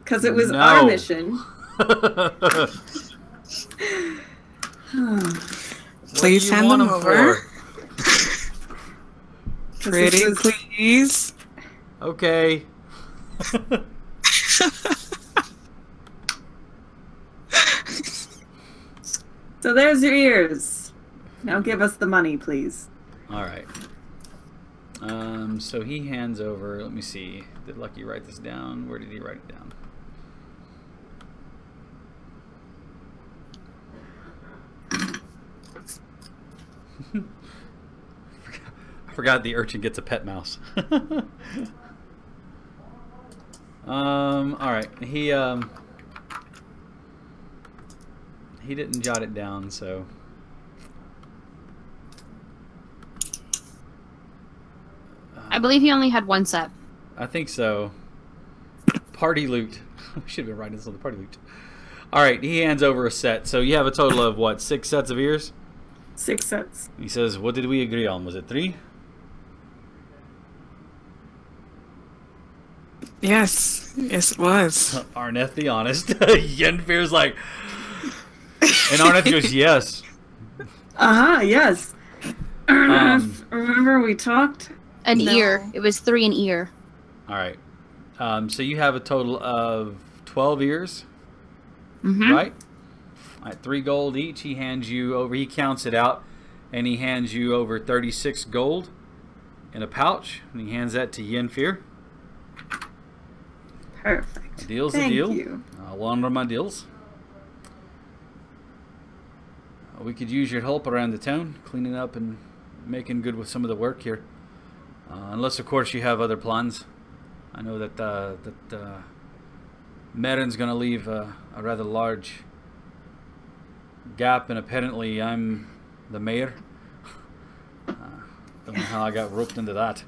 Because it was
No.
our mission.
Please
What do you
hand
want
them over.
for?
Pretty
was-
please.
Okay.
So there's your ears. Now give us the money, please.
Alright. So he hands over, let me see. Did Lucky write this down? Where did he write it down? I forgot the urchin gets a pet mouse. Alright. He didn't jot it down, so
I believe he only had 1 set.
I think so. Party loot. Should have been writing this on the party loot. Alright, he hands over a set. So you have a total of what, 6 sets of ears?
6 sets.
He says, what did we agree on? Was it 3?
Yes. Yes, it was.
Arneth the honest. Yenfear's like, and Arneth goes, yes.
Yes. Remember we talked?
An
No.
ear. It was 3 an ear.
Alright. So you have a total of 12 ears,
Mm-hmm.
right? At 3 gold each, he hands you over, he counts it out, and he hands you over 36 gold in a pouch, and he hands that to Yenfear.
Perfect.
A deal's
Thank
a deal.
you.
I'll honor my deals. We could use your help around the town, cleaning up and making good with some of the work here. Unless, of course, you have other plans. I know that Marin's going to leave a rather large gap, and apparently I'm the mayor. Don't know how I got roped into that.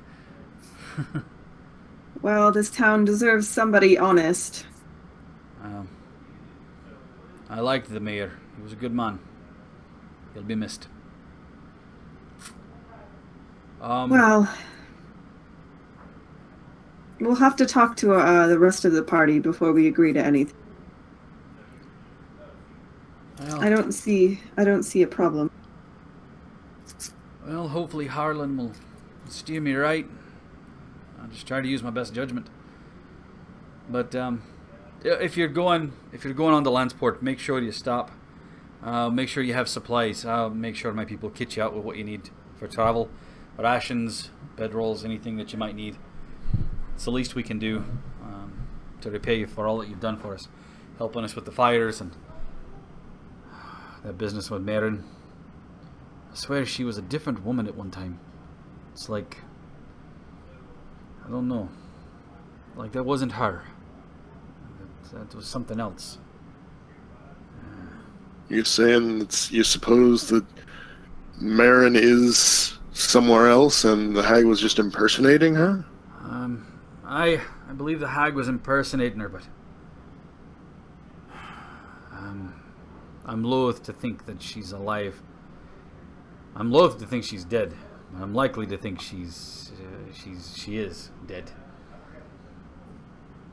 Well, this town deserves somebody honest.
I liked the mayor. He was a good man. He'll be missed.
Well, we'll have to talk to the rest of the party before we agree to anything.
well,
I don't see a problem.
Well, hopefully Harlan will steer me right. I'll just try to use my best judgment. But if you're going on to Lansport, make sure you stop. Make sure you have supplies. I'll make sure my people kit you out with what you need for travel, rations, bedrolls, anything that you might need. It's the least we can do to repay you for all that you've done for us, helping us with the fires and that business with Marin. I swear she was a different woman at one time. It's like, I don't know, like that wasn't her. That was something else.
You're saying that you suppose that Marin is somewhere else and the hag was just impersonating her?
I believe the hag was impersonating her, but I'm loath to think that she's alive. I'm loath to think she's dead. I'm likely to think she is dead.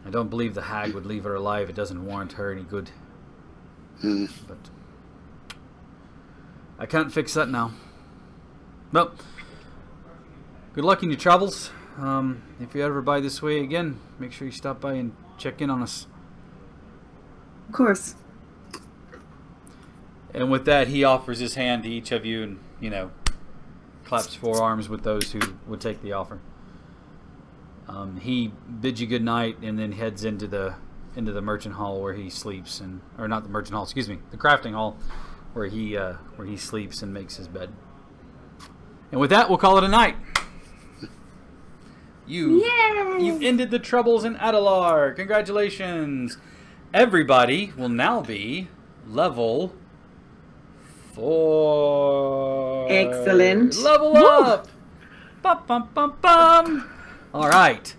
I don't believe the hag would leave her alive. It doesn't warrant her any good. But I can't fix that now. Well, good luck in your travels. If you ever by this way again, make sure you stop by and check in on us.
Of course.
And with that, he offers his hand to each of you and, claps forearms with those who would take the offer. He bids you good night and then heads into the merchant hall where he sleeps, or not the merchant hall, excuse me, the crafting hall where he sleeps and makes his bed. And with that, we'll call it a night. You've ended the troubles in Adalar. Congratulations. Everybody will now be level 4.
Excellent.
Level up. Bum, bum, bum, bum. All right.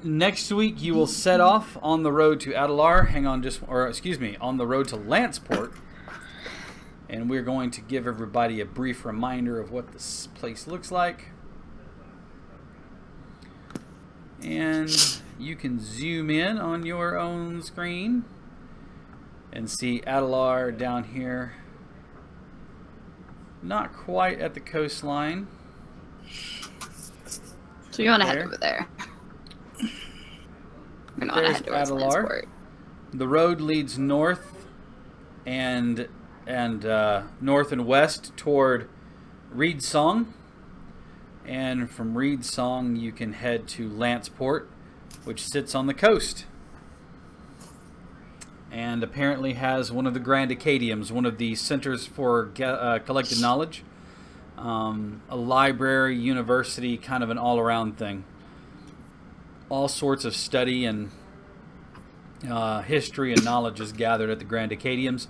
Next week you will set off on the road to Adalar. On the road to Lanceport. And we're going to give everybody a brief reminder of what this place looks like. And you can zoom in on your own screen and see Adalar down here. Not quite at the coastline.
So you want to head over there. We're not
There's
head towards
Adalar.
Lanceport.
The road leads north and north and west toward Reed Song, and from Reed Song you can head to Lanceport, which sits on the coast and apparently has one of the Grand Acadiums, one of the centers for collected knowledge, a library, university, kind of an all-around thing. All sorts of study and history and knowledge is gathered at the Grand Acadiums,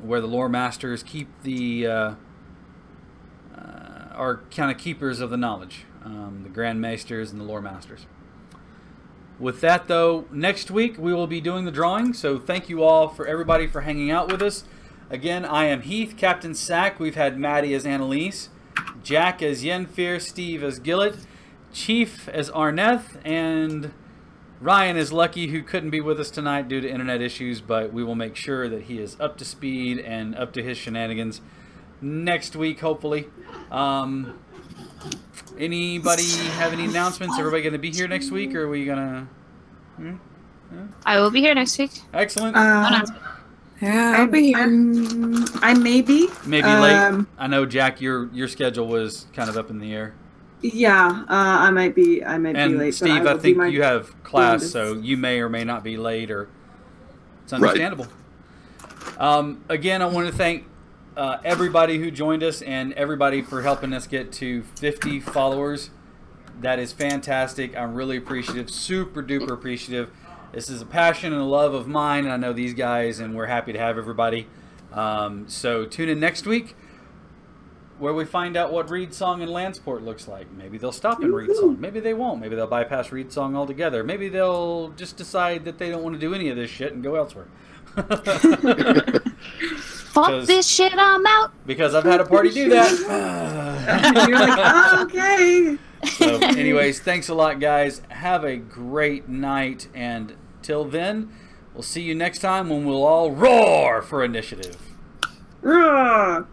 where the lore masters keep are kind of keepers of the knowledge, the Grand Maesters and the lore masters. With that, though, next week we will be doing the drawing, so thank you all for everybody for hanging out with us. Again, I am Heath, Captain Sack. We've had Maddie as Annalise, Jack as Yenfear, Steve as Gillet, Chief as Arneth, and Ryan is Lucky, who couldn't be with us tonight due to internet issues, but we will make sure that he is up to speed and up to his shenanigans next week, hopefully. Anybody have any announcements? Everybody going to be here next week, or are we going to...
I will be here next week.
Excellent.
Yeah, I'll be here.
I may be.
Maybe late. I know, Jack, your schedule was kind of up in the air.
Yeah, I might be
And
late.
Steve,
but
I think you
my
have class,
damnedest.
so you may or may not be late, or it's understandable. Again, I want to thank everybody who joined us and everybody for helping us get to 50 followers. That is fantastic. I'm really appreciative, super duper appreciative. This is a passion and a love of mine, and I know these guys, and we're happy to have everybody. So tune in next week, where we find out what Reed Song and Lanceport looks like. Maybe they'll stop in Reed Song. Maybe they won't. Maybe they'll bypass Reed Song altogether. Maybe they'll just decide that they don't want to do any of this shit and go elsewhere.
Fuck this shit, I'm out.
Because I've had a party do that.
You're like, oh, okay.
So anyways, thanks a lot, guys. Have a great night. And till then, we'll see you next time when we'll all roar for initiative.
Roar.